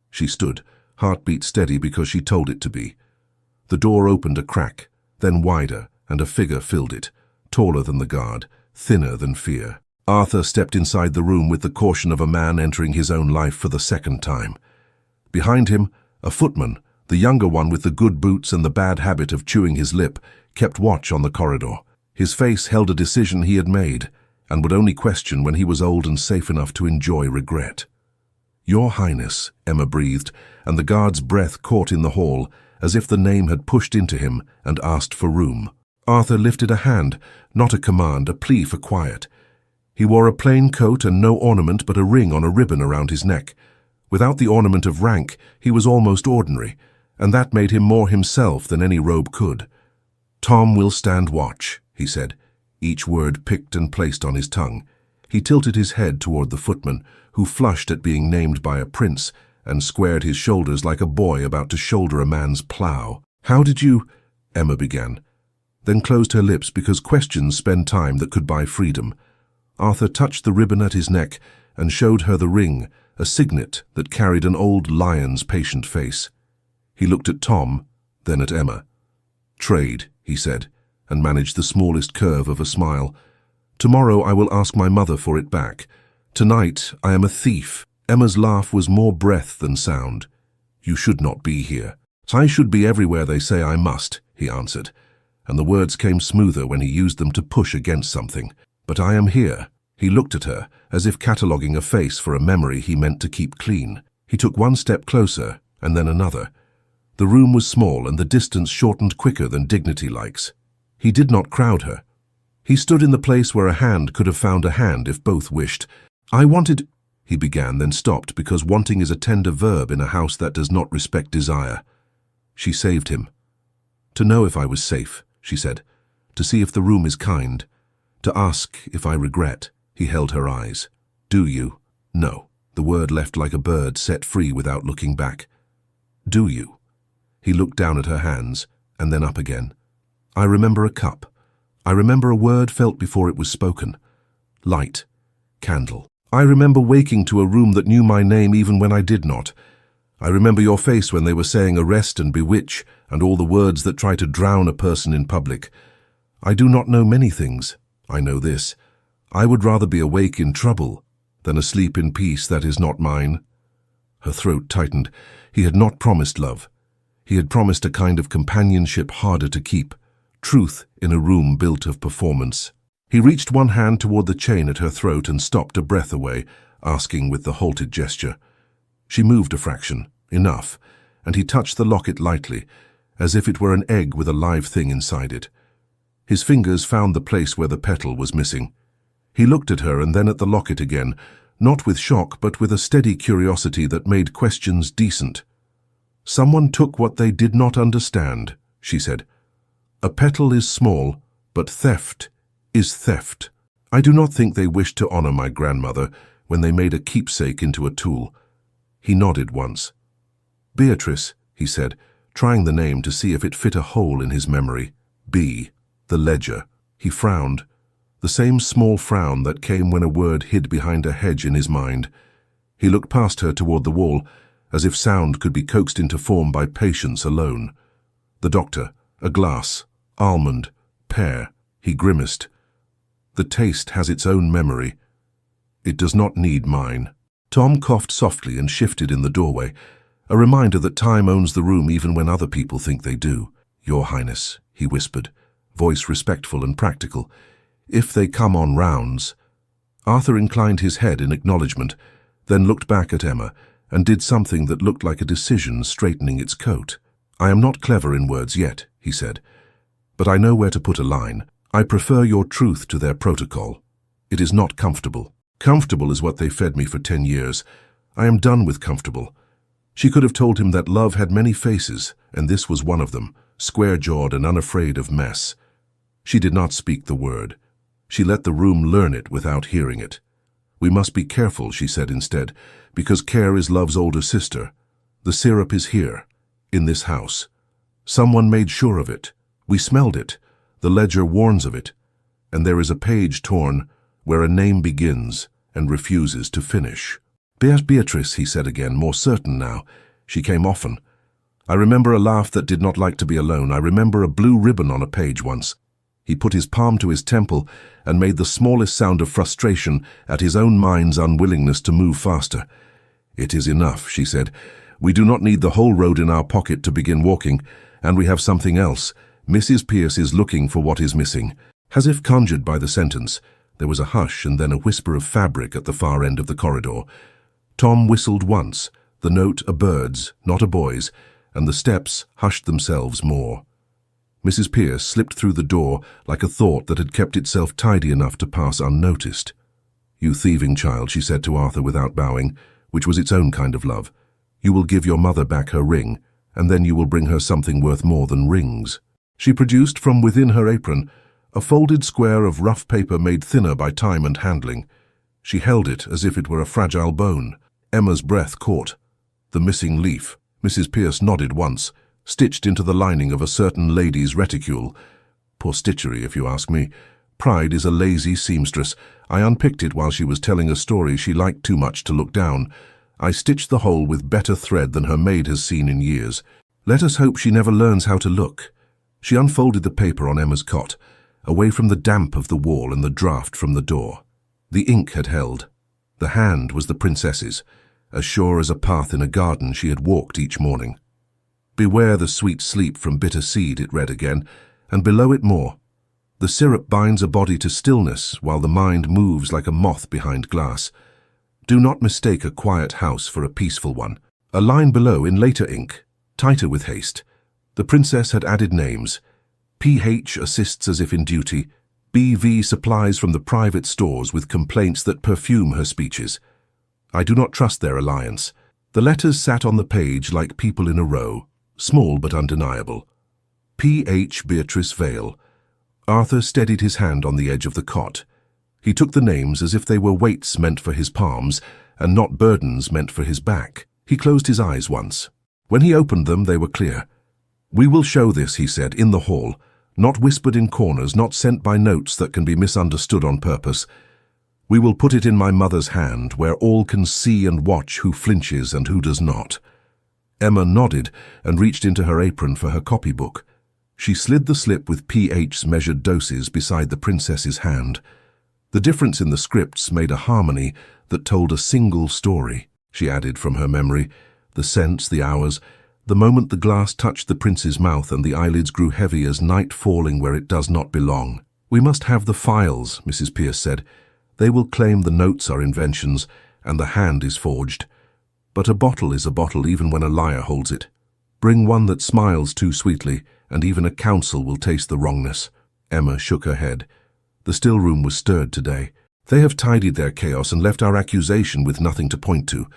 She stood, heartbeat steady because she told it to be. The door opened a crack, then wider, and a figure filled it, taller than the guard, thinner than fear. Arthur stepped inside the room with the caution of a man entering his own life for the second time. Behind him, a footman, the younger one with the good boots and the bad habit of chewing his lip, kept watch on the corridor. His face held a decision he had made, and would only question when he was old and safe enough to enjoy regret. "Your Highness," Emma breathed, and the guard's breath caught in the hall, as if the name had pushed into him and asked for room. Arthur lifted a hand, not a command, a plea for quiet. He wore a plain coat and no ornament but a ring on a ribbon around his neck. Without the ornament of rank, he was almost ordinary, and that made him more himself than any robe could. "Tom will stand watch," he said, each word picked and placed on his tongue. He tilted his head toward the footman, who flushed at being named by a prince, and squared his shoulders like a boy about to shoulder a man's plough. "How did you—" Emma began, then closed her lips because questions spend time that could buy freedom. Arthur touched the ribbon at his neck and showed her the ring, a signet that carried an old lion's patient face. He looked at Tom, then at Emma. "Trade," he said, and managed the smallest curve of a smile. "Tomorrow I will ask my mother for it back. Tonight I am a thief." Emma's laugh was more breath than sound. "You should not be here." "I should be everywhere they say I must," he answered, and the words came smoother when he used them to push against something. "But I am here." He looked at her, as if cataloguing a face for a memory he meant to keep clean. He took one step closer, and then another. The room was small, and the distance shortened quicker than dignity likes. He did not crowd her. He stood in the place where a hand could have found a hand if both wished. "I wanted—" he began, then stopped because wanting is a tender verb in a house that does not respect desire. She saved him. "To know if I was safe," she said. "To see if the room is kind. To ask if I regret." He held her eyes. "Do you?" "No." The word left like a bird set free without looking back. "Do you?" He looked down at her hands, and then up again. "I remember a cup. I remember a word felt before it was spoken. Light. Candle. I remember waking to a room that knew my name even when I did not. I remember your face when they were saying arrest and bewitch, and all the words that try to drown a person in public. I do not know many things. I know this. I would rather be awake in trouble than asleep in peace that is not mine." Her throat tightened. He had not promised love. He had promised a kind of companionship harder to keep, truth in a room built of performance. He reached one hand toward the chain at her throat and stopped a breath away, asking with the halted gesture. She moved a fraction, enough, and he touched the locket lightly, as if it were an egg with a live thing inside it. His fingers found the place where the petal was missing. He looked at her and then at the locket again, not with shock but with a steady curiosity that made questions decent. "Someone took what they did not understand," she said. "A petal is small, but theft is theft. I do not think they wished to honor my grandmother when they made a keepsake into a tool." He nodded once. "Beatrice," he said, trying the name to see if it fit a hole in his memory. "B. The ledger." He frowned, the same small frown that came when a word hid behind a hedge in his mind. He looked past her toward the wall, as if sound could be coaxed into form by patience alone. "The doctor, a glass, almond, pear." He grimaced. "The taste has its own memory. It does not need mine." Tom coughed softly and shifted in the doorway, a reminder that time owns the room even when other people think they do. "Your Highness," he whispered, voice respectful and practical. "If they come on rounds—" Arthur inclined his head in acknowledgement, then looked back at Emma and did something that looked like a decision straightening its coat. "I am not clever in words yet," he said, "but I know where to put a line. I prefer your truth to their protocol. It is not comfortable. Comfortable is what they fed me for 10 years. I am done with comfortable." She could have told him that love had many faces, and this was one of them, square-jawed and unafraid of mess. She did not speak the word. She let the room learn it without hearing it. "We must be careful," she said instead, "because care is love's older sister. The syrup is here, in this house. Someone made sure of it. We smelled it. The ledger warns of it. And there is a page torn where a name begins and refuses to finish. Beatrice, he said again, more certain now. She came often. I remember a laugh that did not like to be alone. I remember a blue ribbon on a page once. He put his palm to his temple and made the smallest sound of frustration at his own mind's unwillingness to move faster. It is enough, she said. We do not need the whole road in our pocket to begin walking, and we have something else. Mrs. Pierce is looking for what is missing. As if conjured by the sentence, there was a hush and then a whisper of fabric at the far end of the corridor. Tom whistled once, the note a bird's, not a boy's, and the steps hushed themselves more. Mrs. Pierce slipped through the door like a thought that had kept itself tidy enough to pass unnoticed. You thieving child, she said to Arthur without bowing, which was its own kind of love. You will give your mother back her ring, and then you will bring her something worth more than rings. She produced from within her apron a folded square of rough paper made thinner by time and handling. She held it as if it were a fragile bone. Emma's breath caught. The missing leaf. Mrs. Pierce nodded once, stitched into the lining of a certain lady's reticule. Poor stitchery, if you ask me. Pride is a lazy seamstress. I unpicked it while she was telling a story she liked too much to look down. I stitched the whole with better thread than her maid has seen in years. Let us hope she never learns how to look. She unfolded the paper on Emma's cot, away from the damp of the wall and the draught from the door. The ink had held. The hand was the princess's, as sure as a path in a garden she had walked each morning. Beware the sweet sleep from bitter seed, it read again, and below it more. The syrup binds a body to stillness while the mind moves like a moth behind glass. Do not mistake a quiet house for a peaceful one. A line below in later ink, tighter with haste. The princess had added names. PH assists as if in duty. BV supplies from the private stores with complaints that perfume her speeches. I do not trust their alliance. The letters sat on the page like people in a row, small but undeniable. P.H. Beatrice Vale. Arthur steadied his hand on the edge of the cot. He took the names as if they were weights meant for his palms and not burdens meant for his back. He closed his eyes once. When he opened them, they were clear. We will show this, he said, in the hall, not whispered in corners, not sent by notes that can be misunderstood on purpose. We will put it in my mother's hand, where all can see and watch who flinches and who does not. Emma nodded and reached into her apron for her copybook. She slid the slip with PH's measured doses beside the princess's hand. The difference in the scripts made a harmony that told a single story, she added from her memory, the scents, the hours, the moment the glass touched the prince's mouth and the eyelids grew heavy as night falling where it does not belong. We must have the files, Mrs. Pierce said. They will claim the notes are inventions and the hand is forged. But a bottle is a bottle even when a liar holds it. Bring one that smiles too sweetly, and even a counsel will taste the wrongness. Emma shook her head. The still room was stirred today. They have tidied their chaos and left our accusation with nothing to point to.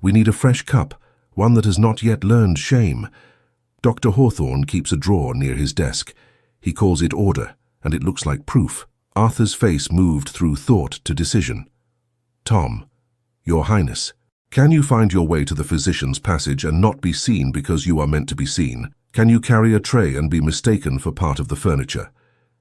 We need a fresh cup, one that has not yet learned shame. Dr. Hawthorne keeps a drawer near his desk. He calls it order, and it looks like proof. Arthur's face moved through thought to decision. Tom, Your Highness, can you find your way to the physician's passage and not be seen because you are meant to be seen? Can you carry a tray and be mistaken for part of the furniture?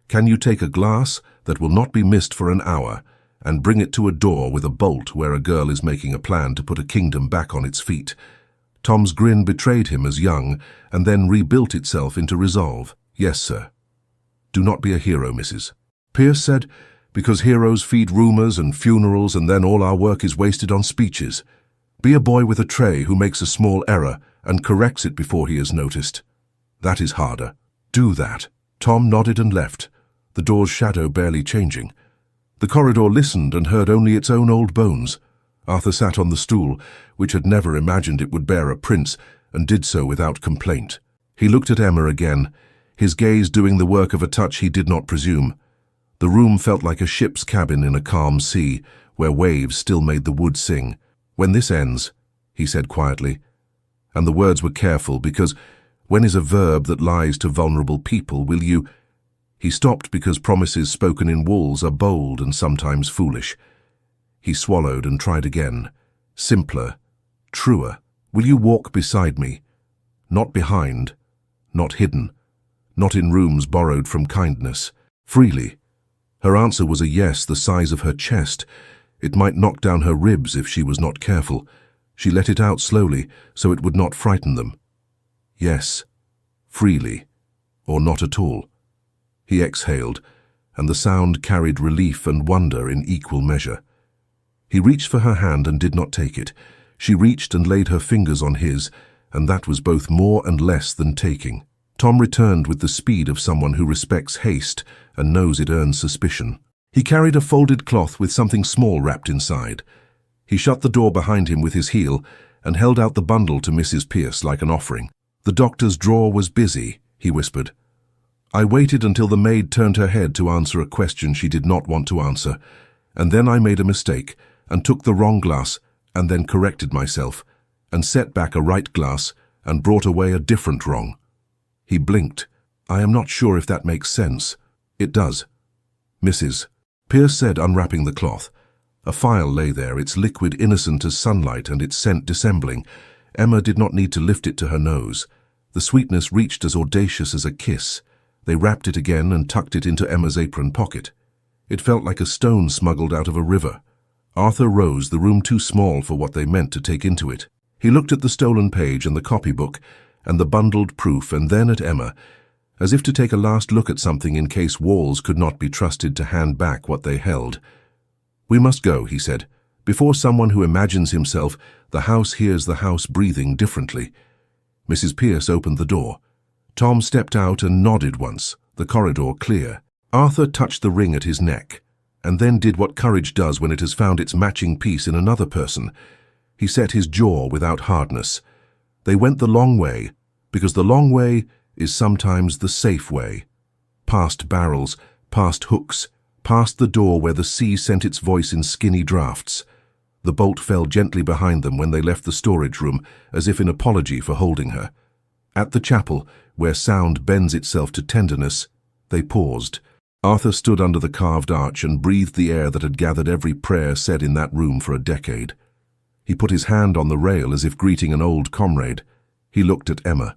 Can you take a glass that will not be missed for an hour and bring it to a door with a bolt where a girl is making a plan to put a kingdom back on its feet? Tom's grin betrayed him as young and then rebuilt itself into resolve. Yes, sir. Do not be a hero, Mrs. Pierce said, because heroes feed rumors and funerals and then all our work is wasted on speeches. Be a boy with a tray who makes a small error and corrects it before he is noticed. That is harder. Do that. Tom nodded and left, the door's shadow barely changing. The corridor listened and heard only its own old bones. Arthur sat on the stool, which had never imagined it would bear a prince, and did so without complaint. He looked at Emma again, his gaze doing the work of a touch he did not presume. The room felt like a ship's cabin in a calm sea, where waves still made the wood sing. When this ends, he said quietly, and the words were careful because when is a verb that lies to vulnerable people, will you... He stopped because promises spoken in walls are bold and sometimes foolish. He swallowed and tried again. Simpler, truer. Will you walk beside me? Not behind, not hidden, not in rooms borrowed from kindness. Freely. Her answer was a yes the size of her chest. It might knock down her ribs if she was not careful. She let it out slowly, so it would not frighten them. Yes. Freely. Or not at all. He exhaled, and the sound carried relief and wonder in equal measure. He reached for her hand and did not take it. She reached and laid her fingers on his, and that was both more and less than taking. Tom returned with the speed of someone who respects haste and knows it earns suspicion. He carried a folded cloth with something small wrapped inside. He shut the door behind him with his heel and held out the bundle to Mrs. Pierce like an offering. The doctor's drawer was busy, he whispered. I waited until the maid turned her head to answer a question she did not want to answer, and then I made a mistake and took the wrong glass and then corrected myself and set back a right glass and brought away a different wrong. He blinked. I am not sure if that makes sense. It does. Mrs. Pierce said, unwrapping the cloth. A phial lay there, its liquid innocent as sunlight and its scent dissembling. Emma did not need to lift it to her nose. The sweetness reached as audacious as a kiss. They wrapped it again and tucked it into Emma's apron pocket. It felt like a stone smuggled out of a river. Arthur rose, the room too small for what they meant to take into it. He looked at the stolen page and the copybook and the bundled proof and then at Emma, as if to take a last look at something in case walls could not be trusted to hand back what they held. We must go, he said. Before someone who imagines himself, the house hears the house breathing differently. Mrs. Pierce opened the door. Tom stepped out and nodded once, the corridor clear. Arthur touched the ring at his neck, and then did what courage does when it has found its matching piece in another person. He set his jaw without hardness. They went the long way, because the long way is sometimes the safe way. Past barrels, past hooks, past the door where the sea sent its voice in skinny draughts. The bolt fell gently behind them when they left the storage room, as if in apology for holding her. At the chapel, where sound bends itself to tenderness, they paused. Arthur stood under the carved arch and breathed the air that had gathered every prayer said in that room for a decade. He put his hand on the rail as if greeting an old comrade. He looked at Emma.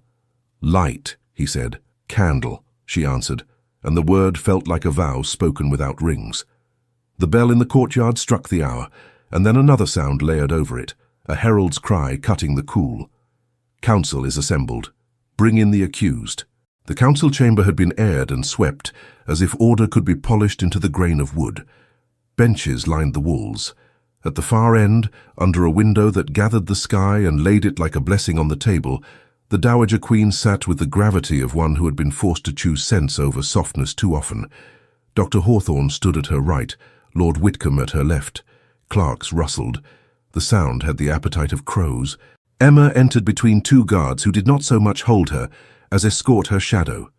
Light, he said. Candle, she answered, and the word felt like a vow spoken without rings. The bell in the courtyard struck the hour, and then another sound layered over it, a herald's cry cutting the cool. Council is assembled. Bring in the accused. The council chamber had been aired and swept, as if order could be polished into the grain of wood. Benches lined the walls. At the far end, under a window that gathered the sky and laid it like a blessing on the table, the Dowager Queen sat with the gravity of one who had been forced to choose sense over softness too often. Dr. Hawthorne stood at her right, Lord Whitcomb at her left. Clerks rustled. The sound had the appetite of crows. Emma entered between two guards who did not so much hold her as escort her shadow.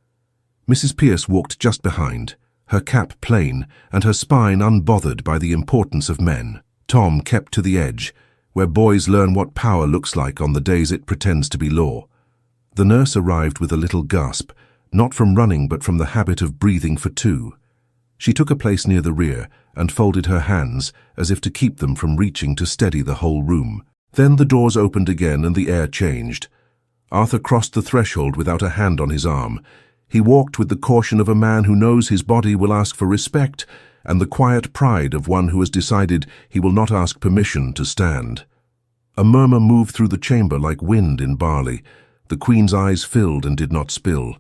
Mrs. Pierce walked just behind, her cap plain and her spine unbothered by the importance of men. Tom kept to the edge, where boys learn what power looks like on the days it pretends to be law. The nurse arrived with a little gasp, not from running but from the habit of breathing for two. She took a place near the rear and folded her hands as if to keep them from reaching to steady the whole room. Then the doors opened again and the air changed. Arthur crossed the threshold without a hand on his arm. He walked with the caution of a man who knows his body will ask for respect and the quiet pride of one who has decided he will not ask permission to stand. A murmur moved through the chamber like wind in barley. The Queen's eyes filled and did not spill.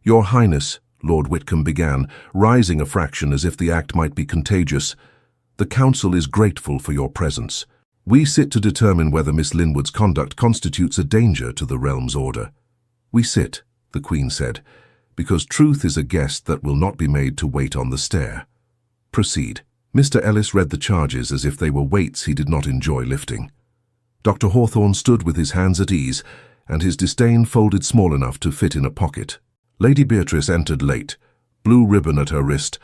Your Highness, Lord Whitcomb began, rising a fraction as if the act might be contagious, the Council is grateful for your presence. We sit to determine whether Miss Linwood's conduct constitutes a danger to the realm's order. We sit, the Queen said, because truth is a guest that will not be made to wait on the stair. Proceed. Mr. Ellis read the charges as if they were weights he did not enjoy lifting. Dr. Hawthorne stood with his hands at ease, and his disdain folded small enough to fit in a pocket. Lady Beatrice entered late, blue ribbon at her wrist,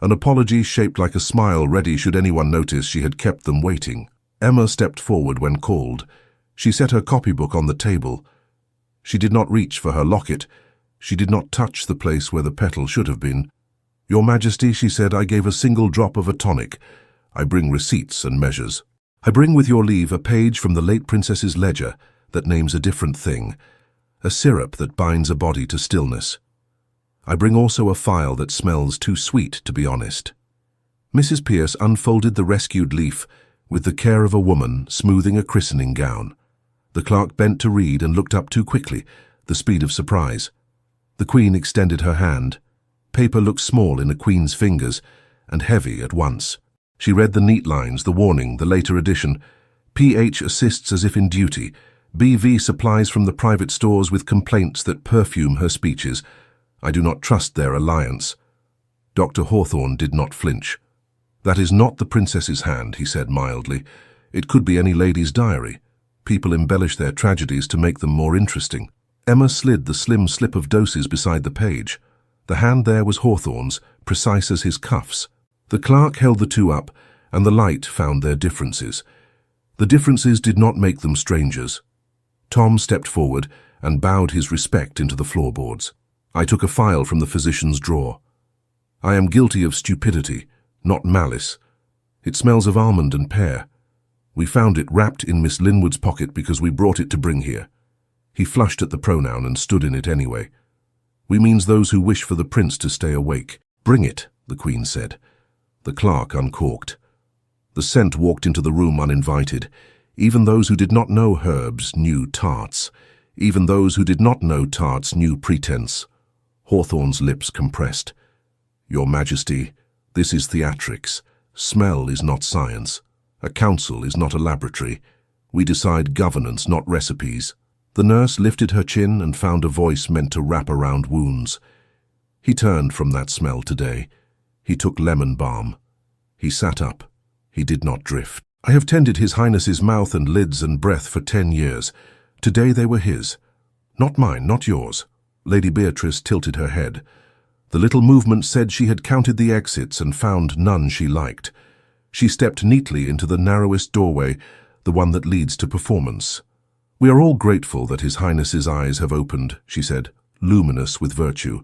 an apology shaped like a smile ready should anyone notice she had kept them waiting. Emma stepped forward when called. She set her copybook on the table. She did not reach for her locket. She did not touch the place where the petal should have been. Your Majesty, she said, I gave a single drop of a tonic. I bring receipts and measures. I bring with your leave a page from the late Princess's ledger, that names a different thing, a syrup that binds a body to stillness. I bring also a file that smells too sweet to be honest. Mrs. Pierce unfolded the rescued leaf with the care of a woman smoothing a christening gown. The clerk bent to read and looked up too quickly, the speed of surprise. The Queen extended her hand. Paper looked small in a queen's fingers and heavy at once. She read the neat lines, the warning, the later addition. PH assists as if in duty. BV supplies from the private stores with complaints that perfume her speeches. I do not trust their alliance. Dr. Hawthorne did not flinch. That is not the princess's hand, he said mildly. It could be any lady's diary. People embellish their tragedies to make them more interesting. Emma slid the slim slip of doses beside the page. The hand there was Hawthorne's, precise as his cuffs. The clerk held the two up, and the light found their differences. The differences did not make them strangers. Tom stepped forward and bowed his respect into the floorboards. I took a file from the physician's drawer. I am guilty of stupidity, not malice. It smells of almond and pear. We found it wrapped in Miss Linwood's pocket because we brought it to bring here. He flushed at the pronoun and stood in it anyway. We means those who wish for the prince to stay awake. Bring it, the Queen said. The clerk uncorked. The scent walked into the room uninvited. Even those who did not know herbs knew tarts. Even those who did not know tarts knew pretense. Hawthorne's lips compressed. Your Majesty, this is theatrics. Smell is not science. A council is not a laboratory. We decide governance, not recipes. The nurse lifted her chin and found a voice meant to wrap around wounds. He turned from that smell today. He took lemon balm. He sat up. He did not drift. I have tended His Highness's mouth and lids and breath for 10 years. Today they were his. Not mine, not yours. Lady Beatrice tilted her head. The little movement said she had counted the exits and found none she liked. She stepped neatly into the narrowest doorway, the one that leads to performance. We are all grateful that His Highness's eyes have opened, she said, luminous with virtue.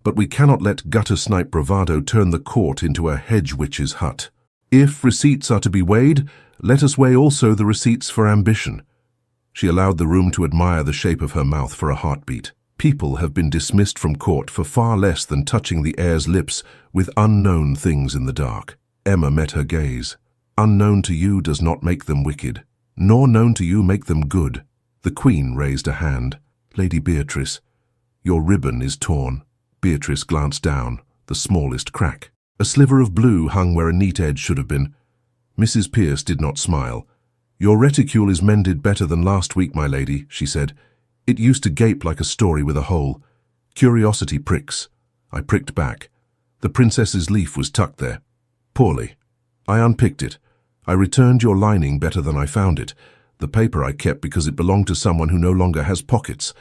But we cannot let gutter-snipe bravado turn the court into a hedge witch's hut. If receipts are to be weighed, let us weigh also the receipts for ambition. She allowed the room to admire the shape of her mouth for a heartbeat. People have been dismissed from court for far less than touching the heir's lips with unknown things in the dark. Emma met her gaze. Unknown to you does not make them wicked, nor known to you make them good. The Queen raised a hand. Lady Beatrice, your ribbon is torn. Beatrice glanced down, the smallest crack. A sliver of blue hung where a neat edge should have been. Mrs. Pierce did not smile. Your reticule is mended better than last week, my lady, she said. It used to gape like a story with a hole. Curiosity pricks. I pricked back. The princess's leaf was tucked there. Poorly. I unpicked it. I returned your lining better than I found it. The paper I kept because it belonged to someone who no longer has pockets.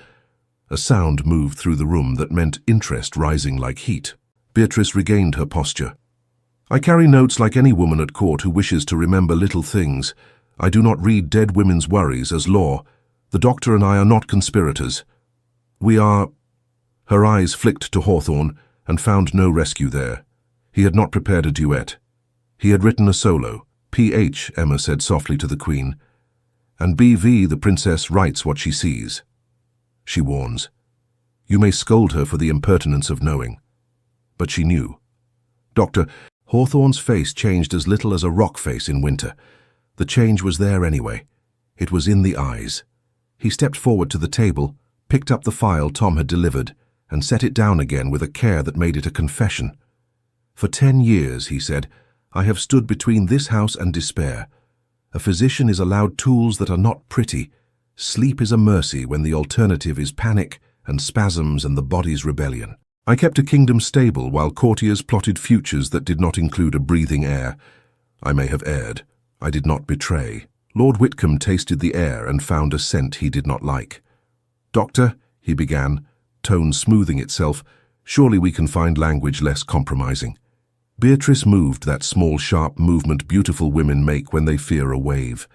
A sound moved through the room that meant interest rising like heat. Beatrice regained her posture. I carry notes like any woman at court who wishes to remember little things. I do not read dead women's worries as law. The doctor and I are not conspirators. We are... Her eyes flicked to Hawthorne and found no rescue there. He had not prepared a duet. He had written a solo. PH, Emma said softly to the Queen. And BV, the princess, writes what she sees. She warns. You may scold her for the impertinence of knowing. But she knew. Doctor, Hawthorne's face changed as little as a rock face in winter. The change was there anyway. It was in the eyes. He stepped forward to the table, picked up the file Tom had delivered, and set it down again with a care that made it a confession. For 10 years, he said, I have stood between this house and despair. A physician is allowed tools that are not pretty. Sleep is a mercy when the alternative is panic and spasms and the body's rebellion. I kept a kingdom stable while courtiers plotted futures that did not include a breathing heir. I may have erred. I did not betray. Lord Whitcomb tasted the air and found a scent he did not like. Doctor, he began, tone smoothing itself, surely we can find language less compromising. Beatrice moved that small, sharp movement beautiful women make when they fear a wave.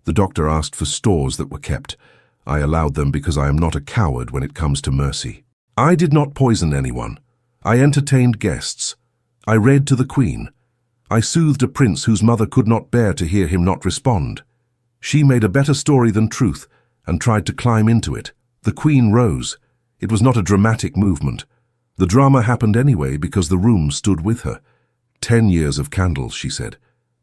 The doctor asked for stores that were kept. I allowed them because I am not a coward when it comes to mercy. I did not poison anyone. I entertained guests. I read to the Queen. I soothed a prince whose mother could not bear to hear him not respond. She made a better story than truth, and tried to climb into it. The Queen rose. It was not a dramatic movement. The drama happened anyway because the room stood with her. 10 years of candles, she said.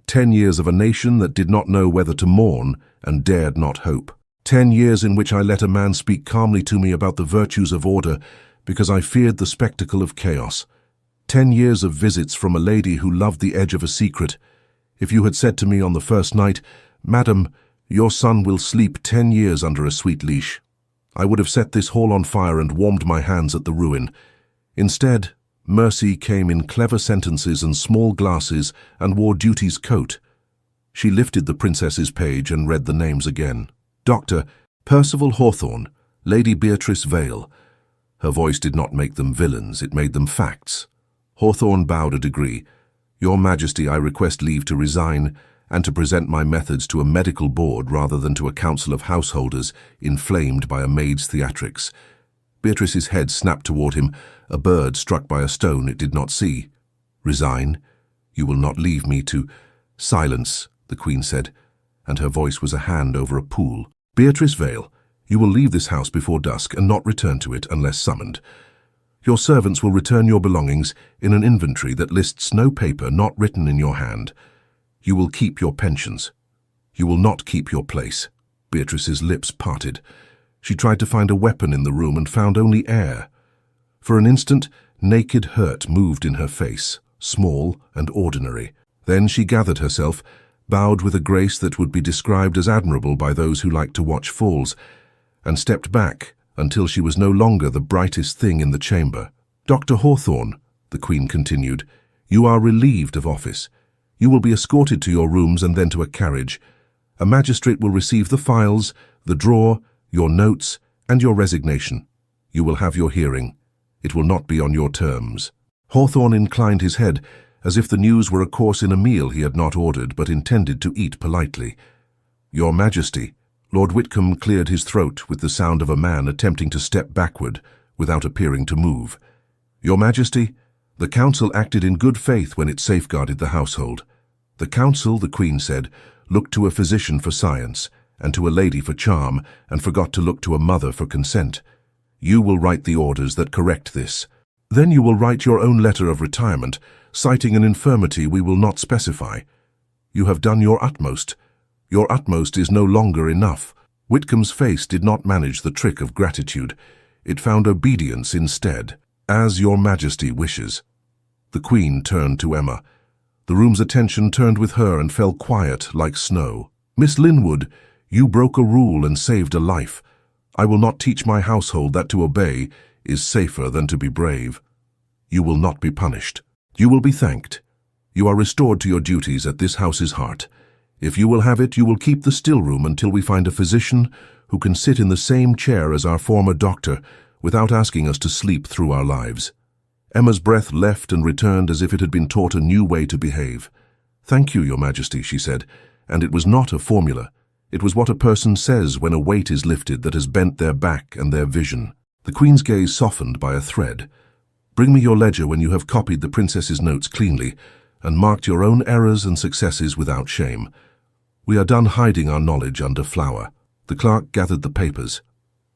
10 years of a nation that did not know whether to mourn and dared not hope. 10 years in which I let a man speak calmly to me about the virtues of order because I feared the spectacle of chaos. 10 years of visits from a lady who loved the edge of a secret. If you had said to me on the first night, "Madam, your son will sleep 10 years under a sweet leash," I would have set this hall on fire and warmed my hands at the ruin. Instead, Mercy came in clever sentences and small glasses and wore duty's coat. She lifted the princess's page and read the names again. Dr. Percival Hawthorne, Lady Beatrice Vale. Her voice did not make them villains, it made them facts. Hawthorne bowed a degree. Your Majesty, I request leave to resign and to present my methods to a medical board rather than to a council of householders inflamed by a maid's theatrics. Beatrice's head snapped toward him, a bird struck by a stone it did not see. Resign? You will not leave me to— Silence, the Queen said, and her voice was a hand over a pool. Beatrice Vale, you will leave this house before dusk and not return to it unless summoned. Your servants will return your belongings in an inventory that lists no paper not written in your hand. You will keep your pensions. You will not keep your place. Beatrice's lips parted. She tried to find a weapon in the room and found only air. For an instant, naked hurt moved in her face, small and ordinary. Then she gathered herself, bowed with a grace that would be described as admirable by those who like to watch falls, and stepped back until she was no longer the brightest thing in the chamber. Dr. Hawthorne, the Queen continued, you are relieved of office. You will be escorted to your rooms and then to a carriage. A magistrate will receive the files, the drawer, your notes, and your resignation. You will have your hearing. It will not be on your terms. Hawthorne inclined his head, as if the news were a course in a meal he had not ordered but intended to eat politely. Your Majesty. Lord Whitcomb cleared his throat with the sound of a man attempting to step backward without appearing to move. Your Majesty, the Council acted in good faith when it safeguarded the household. The Council, the Queen said, looked to a physician for science and to a lady for charm and forgot to look to a mother for consent. You will write the orders that correct this. Then you will write your own letter of retirement, citing an infirmity we will not specify. You have done your utmost. Your utmost is no longer enough. Whitcomb's face did not manage the trick of gratitude. It found obedience instead. As your Majesty wishes. The Queen turned to Emma. The room's attention turned with her and fell quiet like snow. Miss Linwood, you broke a rule and saved a life. I will not teach my household that to obey is safer than to be brave. You will not be punished. You will be thanked. You are restored to your duties at this house's heart. If you will have it, you will keep the still room until we find a physician who can sit in the same chair as our former doctor without asking us to sleep through our lives. Emma's breath left and returned as if it had been taught a new way to behave. Thank you, Your Majesty, she said, and it was not a formula. It was what a person says when a weight is lifted that has bent their back and their vision. The Queen's gaze softened by a thread. Bring me your ledger when you have copied the Princess's notes cleanly and marked your own errors and successes without shame. We are done hiding our knowledge under flour. The clerk gathered the papers.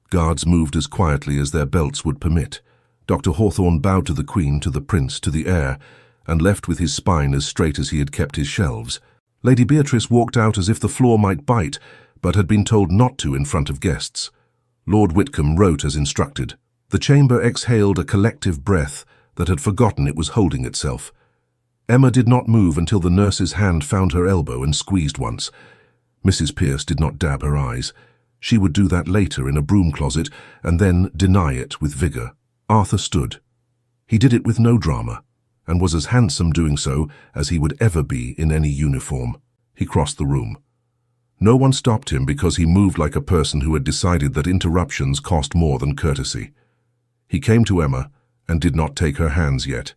Guards moved as quietly as their belts would permit. Dr. Hawthorne bowed to the Queen, to the Prince, to the heir, and left with his spine as straight as he had kept his shelves. Lady Beatrice walked out as if the floor might bite, but had been told not to in front of guests. Lord Whitcomb wrote as instructed. The chamber exhaled a collective breath that had forgotten it was holding itself. Emma did not move until the nurse's hand found her elbow and squeezed once. Mrs. Pearce did not dab her eyes. She would do that later in a broom closet and then deny it with vigor. Arthur stood. He did it with no drama, and was as handsome doing so as he would ever be in any uniform. He crossed the room. No one stopped him because he moved like a person who had decided that interruptions cost more than courtesy. He came to Emma and did not take her hands yet.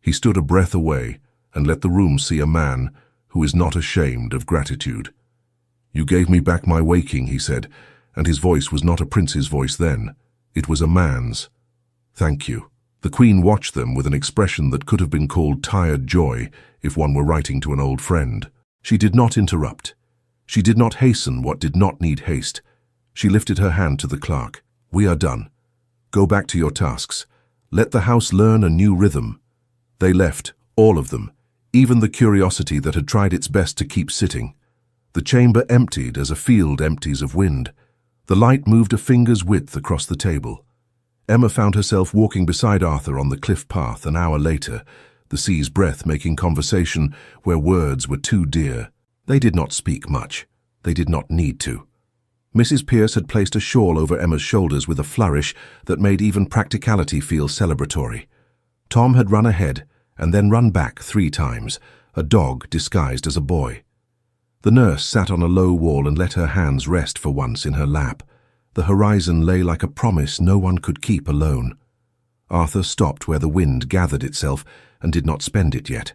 He stood a breath away and let the room see a man who is not ashamed of gratitude. You gave me back my waking, he said, and his voice was not a prince's voice then. It was a man's. Thank you. The Queen watched them with an expression that could have been called tired joy if one were writing to an old friend. She did not interrupt. She did not hasten what did not need haste. She lifted her hand to the clerk. "We are done. Go back to your tasks. Let the house learn a new rhythm." They left, all of them, even the curiosity that had tried its best to keep sitting. The chamber emptied as a field empties of wind. The light moved a finger's width across the table. Emma found herself walking beside Arthur on the cliff path an hour later, the sea's breath making conversation where words were too dear. They did not speak much. They did not need to. Mrs. Pierce had placed a shawl over Emma's shoulders with a flourish that made even practicality feel celebratory. Tom had run ahead and then run back 3 times, a dog disguised as a boy. The nurse sat on a low wall and let her hands rest for once in her lap. The horizon lay like a promise no one could keep alone. Arthur stopped where the wind gathered itself and did not spend it yet.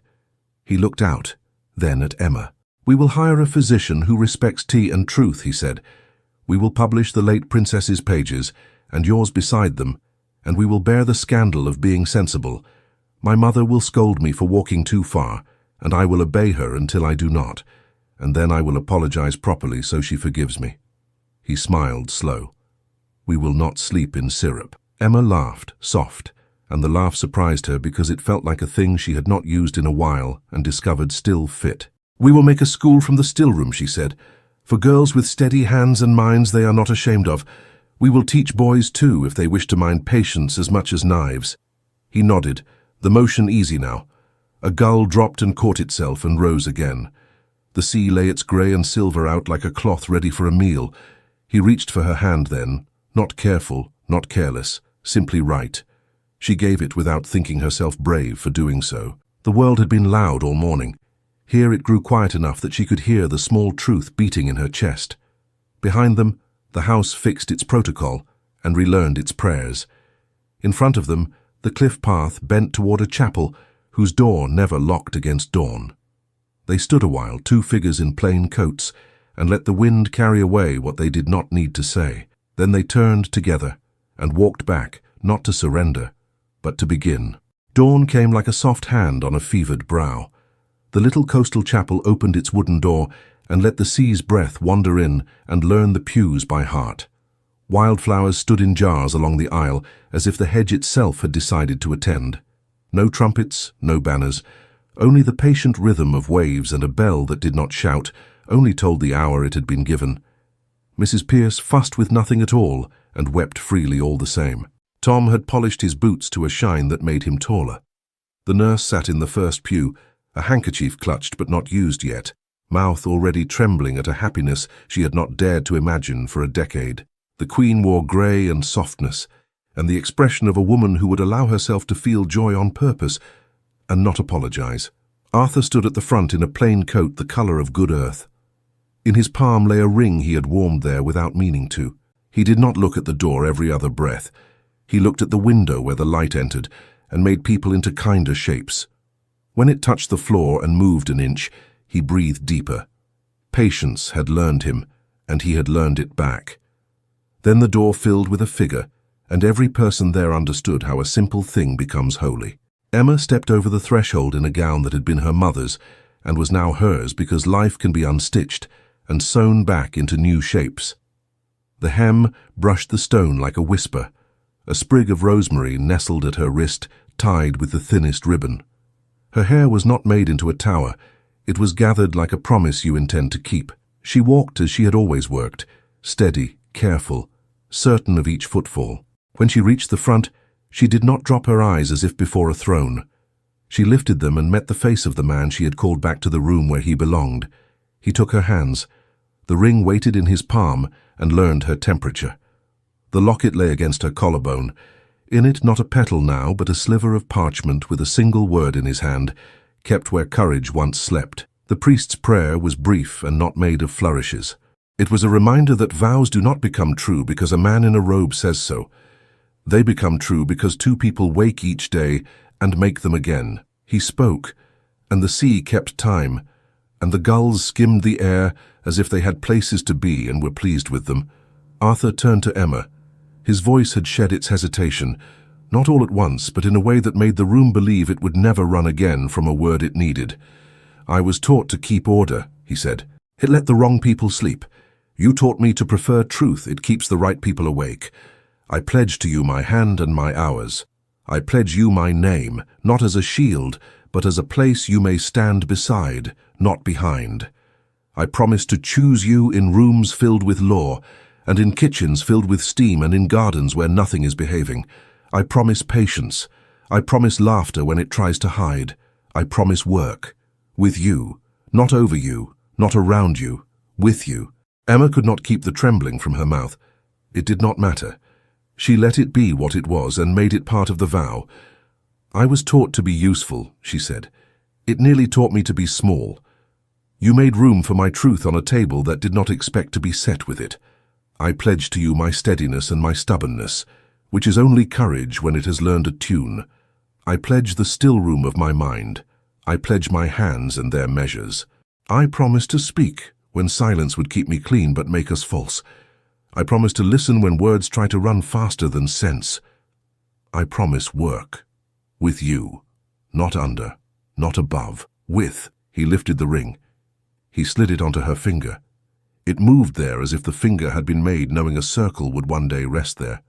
He looked out, then at Emma. "We will hire a physician who respects tea and truth," he said. "We will publish the late princess's pages, and yours beside them, and we will bear the scandal of being sensible. My mother will scold me for walking too far, and I will obey her until I do not, and then I will apologize properly so she forgives me." He smiled slow. "We will not sleep in syrup." Emma laughed, soft, and the laugh surprised her because it felt like a thing she had not used in a while and discovered still fit. "We will make a school from the stillroom," she said, "for girls with steady hands and minds they are not ashamed of. We will teach boys too if they wish to mind patience as much as knives." He nodded, the motion easy now. A gull dropped and caught itself and rose again. The sea lay its grey and silver out like a cloth ready for a meal. He reached for her hand then, not careful, not careless, simply right. She gave it without thinking herself brave for doing so. The world had been loud all morning. Here it grew quiet enough that she could hear the small truth beating in her chest. Behind them, the house fixed its protocol and relearned its prayers. In front of them, the cliff path bent toward a chapel whose door never locked against dawn. They stood a while, 2 figures in plain coats, and let the wind carry away what they did not need to say. Then they turned together and walked back, not to surrender, but to begin. Dawn came like a soft hand on a fevered brow. The little coastal chapel opened its wooden door and let the sea's breath wander in and learn the pews by heart. Wildflowers stood in jars along the aisle as if the hedge itself had decided to attend. No trumpets, no banners, only the patient rhythm of waves and a bell that did not shout, only told the hour it had been given. Mrs. Pierce fussed with nothing at all and wept freely all the same. Tom had polished his boots to a shine that made him taller. The nurse sat in the first pew, a handkerchief clutched but not used yet, mouth already trembling at a happiness she had not dared to imagine for a decade. The Queen wore grey and softness, and the expression of a woman who would allow herself to feel joy on purpose and not apologize. Arthur stood at the front in a plain coat the color of good earth. In his palm lay a ring he had warmed there without meaning to. He did not look at the door every other breath. He looked at the window where the light entered and made people into kinder shapes. When it touched the floor and moved an inch, he breathed deeper. Patience had learned him, and he had learned it back. Then the door filled with a figure, and every person there understood how a simple thing becomes holy. Emma stepped over the threshold in a gown that had been her mother's, and was now hers because life can be unstitched and sewn back into new shapes. The hem brushed the stone like a whisper. A sprig of rosemary nestled at her wrist, tied with the thinnest ribbon. Her hair was not made into a tower. It was gathered like a promise you intend to keep. She walked as she had always worked, steady, careful, certain of each footfall. When she reached the front, she did not drop her eyes as if before a throne. She lifted them and met the face of the man she had called back to the room where he belonged. He took her hands. The ring waited in his palm and learned her temperature. The locket lay against her collarbone. In it not a petal now, but a sliver of parchment with a single word in his hand, kept where courage once slept. The priest's prayer was brief and not made of flourishes. It was a reminder that vows do not become true because a man in a robe says so. They become true because 2 people wake each day and make them again. He spoke, and the sea kept time, and the gulls skimmed the air as if they had places to be and were pleased with them. Arthur turned to Emma. His voice had shed its hesitation, not all at once, but in a way that made the room believe it would never run again from a word it needed. "I was taught to keep order," he said. "It let the wrong people sleep. You taught me to prefer truth. It keeps the right people awake. I pledge to you my hand and my hours. I pledge you my name, not as a shield, but as a place you may stand beside, not behind. I promise to choose you in rooms filled with law, and in kitchens filled with steam, and in gardens where nothing is behaving. I promise patience. I promise laughter when it tries to hide. I promise work. With you. Not over you. Not around you. With you. Emma could not keep the trembling from her mouth. It did not matter. She let it be what it was and made it part of the vow. I was taught to be useful, she said. It nearly taught me to be small. You made room for my truth on a table that did not expect to be set with it. I pledge to you my steadiness and my stubbornness, which is only courage when it has learned a tune. I pledge the still room of my mind. I pledge my hands and their measures. I promise to speak when silence would keep me clean but make us false. I promise to listen when words try to run faster than sense. I promise work. With you. Not under. Not above. With. He lifted the ring. He slid it onto her finger. It moved there as if the finger had been made knowing a circle would one day rest there.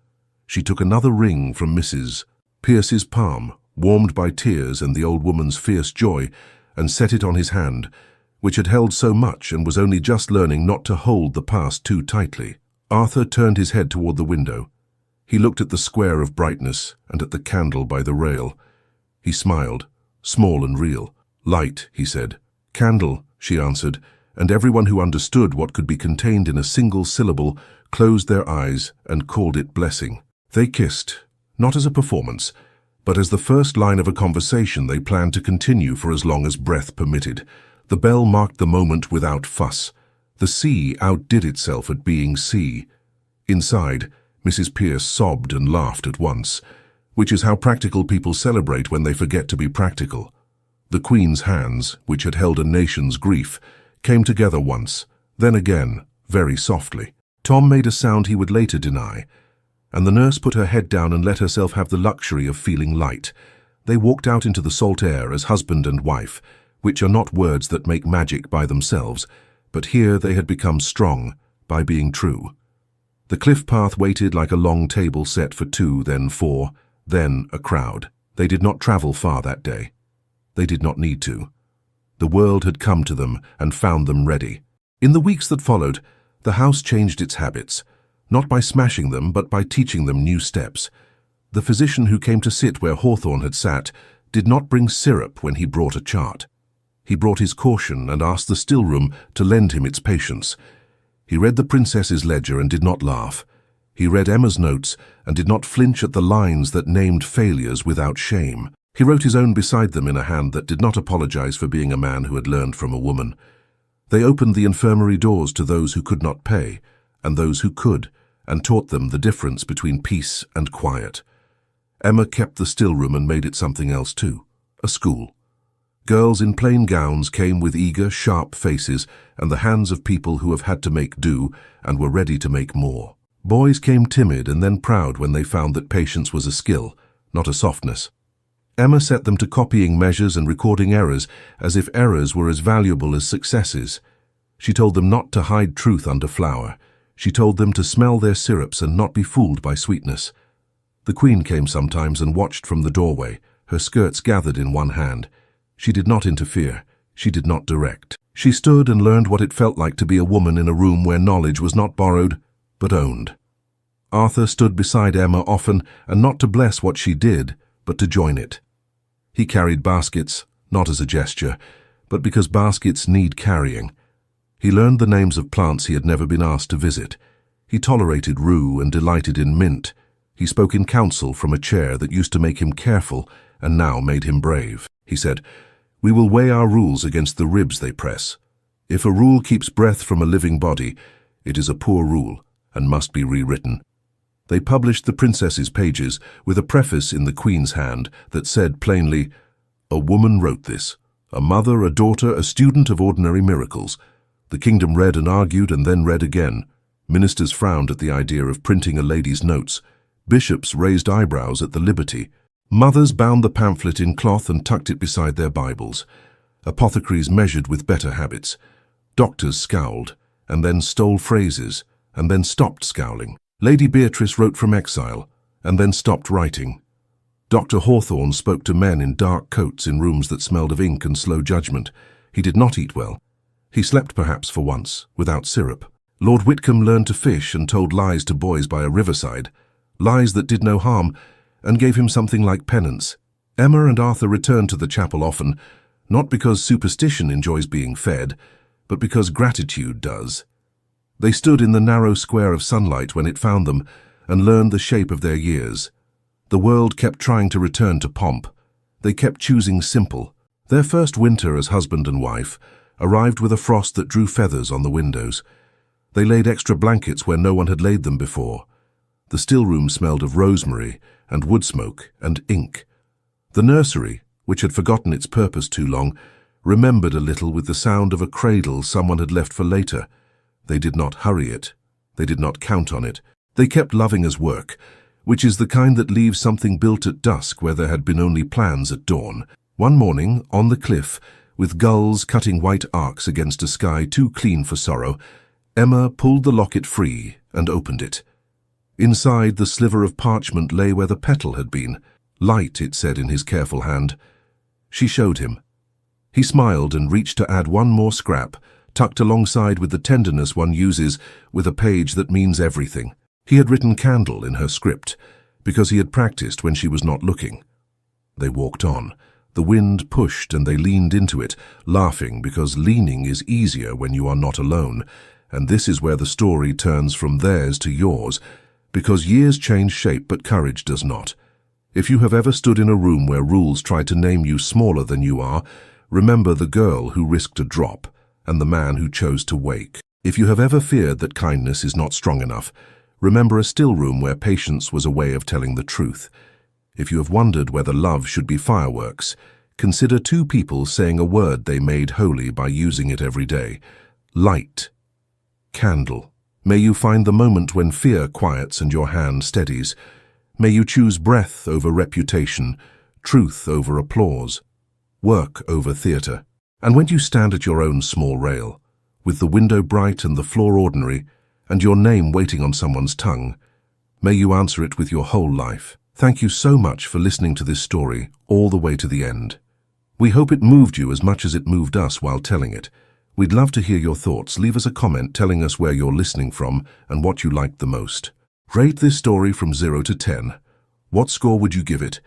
She took another ring from Mrs. Pierce's palm, warmed by tears and the old woman's fierce joy, and set it on his hand, which had held so much and was only just learning not to hold the past too tightly. Arthur turned his head toward the window. He looked at the square of brightness and at the candle by the rail. He smiled, small and real. Light, he said. Candle, she answered, and everyone who understood what could be contained in a single syllable closed their eyes and called it blessing. They kissed, not as a performance, but as the first line of a conversation they planned to continue for as long as breath permitted. The bell marked the moment without fuss. The sea outdid itself at being sea. Inside, Mrs. Pierce sobbed and laughed at once, which is how practical people celebrate when they forget to be practical. The Queen's hands, which had held a nation's grief, came together once, then again, very softly. Tom made a sound he would later deny, and the nurse put her head down and let herself have the luxury of feeling light. They walked out into the salt air as husband and wife, which are not words that make magic by themselves, but here they had become strong by being true. The cliff path waited like a long table set for two, then four, then a crowd. They did not travel far that day. They did not need to. The world had come to them and found them ready. In the weeks that followed, the house changed its habits, not by smashing them, but by teaching them new steps. The physician who came to sit where Hawthorne had sat did not bring syrup when he brought a chart. He brought his caution and asked the still room to lend him its patience. He read the princess's ledger and did not laugh. He read Emma's notes and did not flinch at the lines that named failures without shame. He wrote his own beside them in a hand that did not apologize for being a man who had learned from a woman. They opened the infirmary doors to those who could not pay, and those who could, and taught them the difference between peace and quiet. Emma kept the still room and made it something else too, a school. Girls in plain gowns came with eager, sharp faces and the hands of people who have had to make do and were ready to make more. Boys came timid and then proud when they found that patience was a skill, not a softness. Emma set them to copying measures and recording errors as if errors were as valuable as successes. She told them not to hide truth under flour. She told them to smell their syrups and not be fooled by sweetness. The Queen came sometimes and watched from the doorway, her skirts gathered in one hand. She did not interfere. She did not direct. She stood and learned what it felt like to be a woman in a room where knowledge was not borrowed, but owned. Arthur stood beside Emma often, and not to bless what she did, but to join it. He carried baskets, not as a gesture, but because baskets need carrying. He learned the names of plants he had never been asked to visit. He tolerated rue and delighted in mint. He spoke in counsel from a chair that used to make him careful and now made him brave. He said, "We will weigh our rules against the ribs they press. If a rule keeps breath from a living body, it is a poor rule and must be rewritten." They published the princess's pages with a preface in the Queen's hand that said plainly, "A woman wrote this, a mother, a daughter, a student of ordinary miracles." The kingdom read and argued and then read again. Ministers frowned at the idea of printing a lady's notes. Bishops raised eyebrows at the liberty. Mothers bound the pamphlet in cloth and tucked it beside their Bibles. Apothecaries measured with better habits. Doctors scowled. and then stole phrases, and then stopped scowling. Lady Beatrice wrote from exile, and then stopped writing. Dr. Hawthorne spoke to men in dark coats in rooms that smelled of ink and slow judgment. He did not eat well. He slept perhaps for once, without syrup. Lord Whitcomb learned to fish and told lies to boys by a riverside, lies that did no harm, and gave him something like penance. Emma and Arthur returned to the chapel often, not because superstition enjoys being fed, but because gratitude does. They stood in the narrow square of sunlight when it found them, and learned the shape of their years. The world kept trying to return to pomp. They kept choosing simple. Their first winter as husband and wife arrived with a frost that drew feathers on the windows. They laid extra blankets where no one had laid them before. The still room smelled of rosemary and wood smoke and ink. The nursery, which had forgotten its purpose too long, remembered a little with the sound of a cradle someone had left for later. They did not hurry it. They did not count on it. They kept loving as work, which is the kind that leaves something built at dusk where there had been only plans at dawn. One morning, on the cliff, with gulls cutting white arcs against a sky too clean for sorrow, Emma pulled the locket free and opened it. Inside, the sliver of parchment lay where the petal had been. Light, it said in his careful hand. She showed him. He smiled and reached to add one more scrap, tucked alongside with the tenderness one uses with a page that means everything. He had written candle in her script, because he had practiced when she was not looking. They walked on. The wind pushed and they leaned into it, laughing because leaning is easier when you are not alone. And this is where the story turns from theirs to yours, because years change shape but courage does not. If you have ever stood in a room where rules try to name you smaller than you are, remember the girl who risked a drop and the man who chose to wake. If you have ever feared that kindness is not strong enough, remember a still room where patience was a way of telling the truth. If you have wondered whether love should be fireworks, consider two people saying a word they made holy by using it every day. Light. Candle. May you find the moment when fear quiets and your hand steadies. May you choose breath over reputation, truth over applause, work over theatre. And when you stand at your own small rail, with the window bright and the floor ordinary, and your name waiting on someone's tongue, may you answer it with your whole life. Thank you so much for listening to this story all the way to the end. We hope it moved you as much as it moved us while telling it. We'd love to hear your thoughts. Leave us a comment telling us where you're listening from and what you liked the most. Rate this story from 0 to 10. What score would you give it?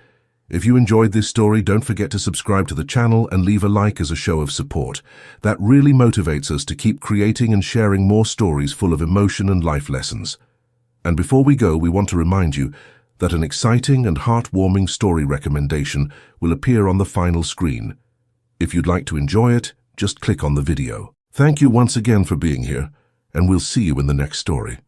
If you enjoyed this story, don't forget to subscribe to the channel and leave a like as a show of support. That really motivates us to keep creating and sharing more stories full of emotion and life lessons. And before we go, we want to remind you that an exciting and heartwarming story recommendation will appear on the final screen. If you'd like to enjoy it, just click on the video. Thank you once again for being here, and we'll see you in the next story.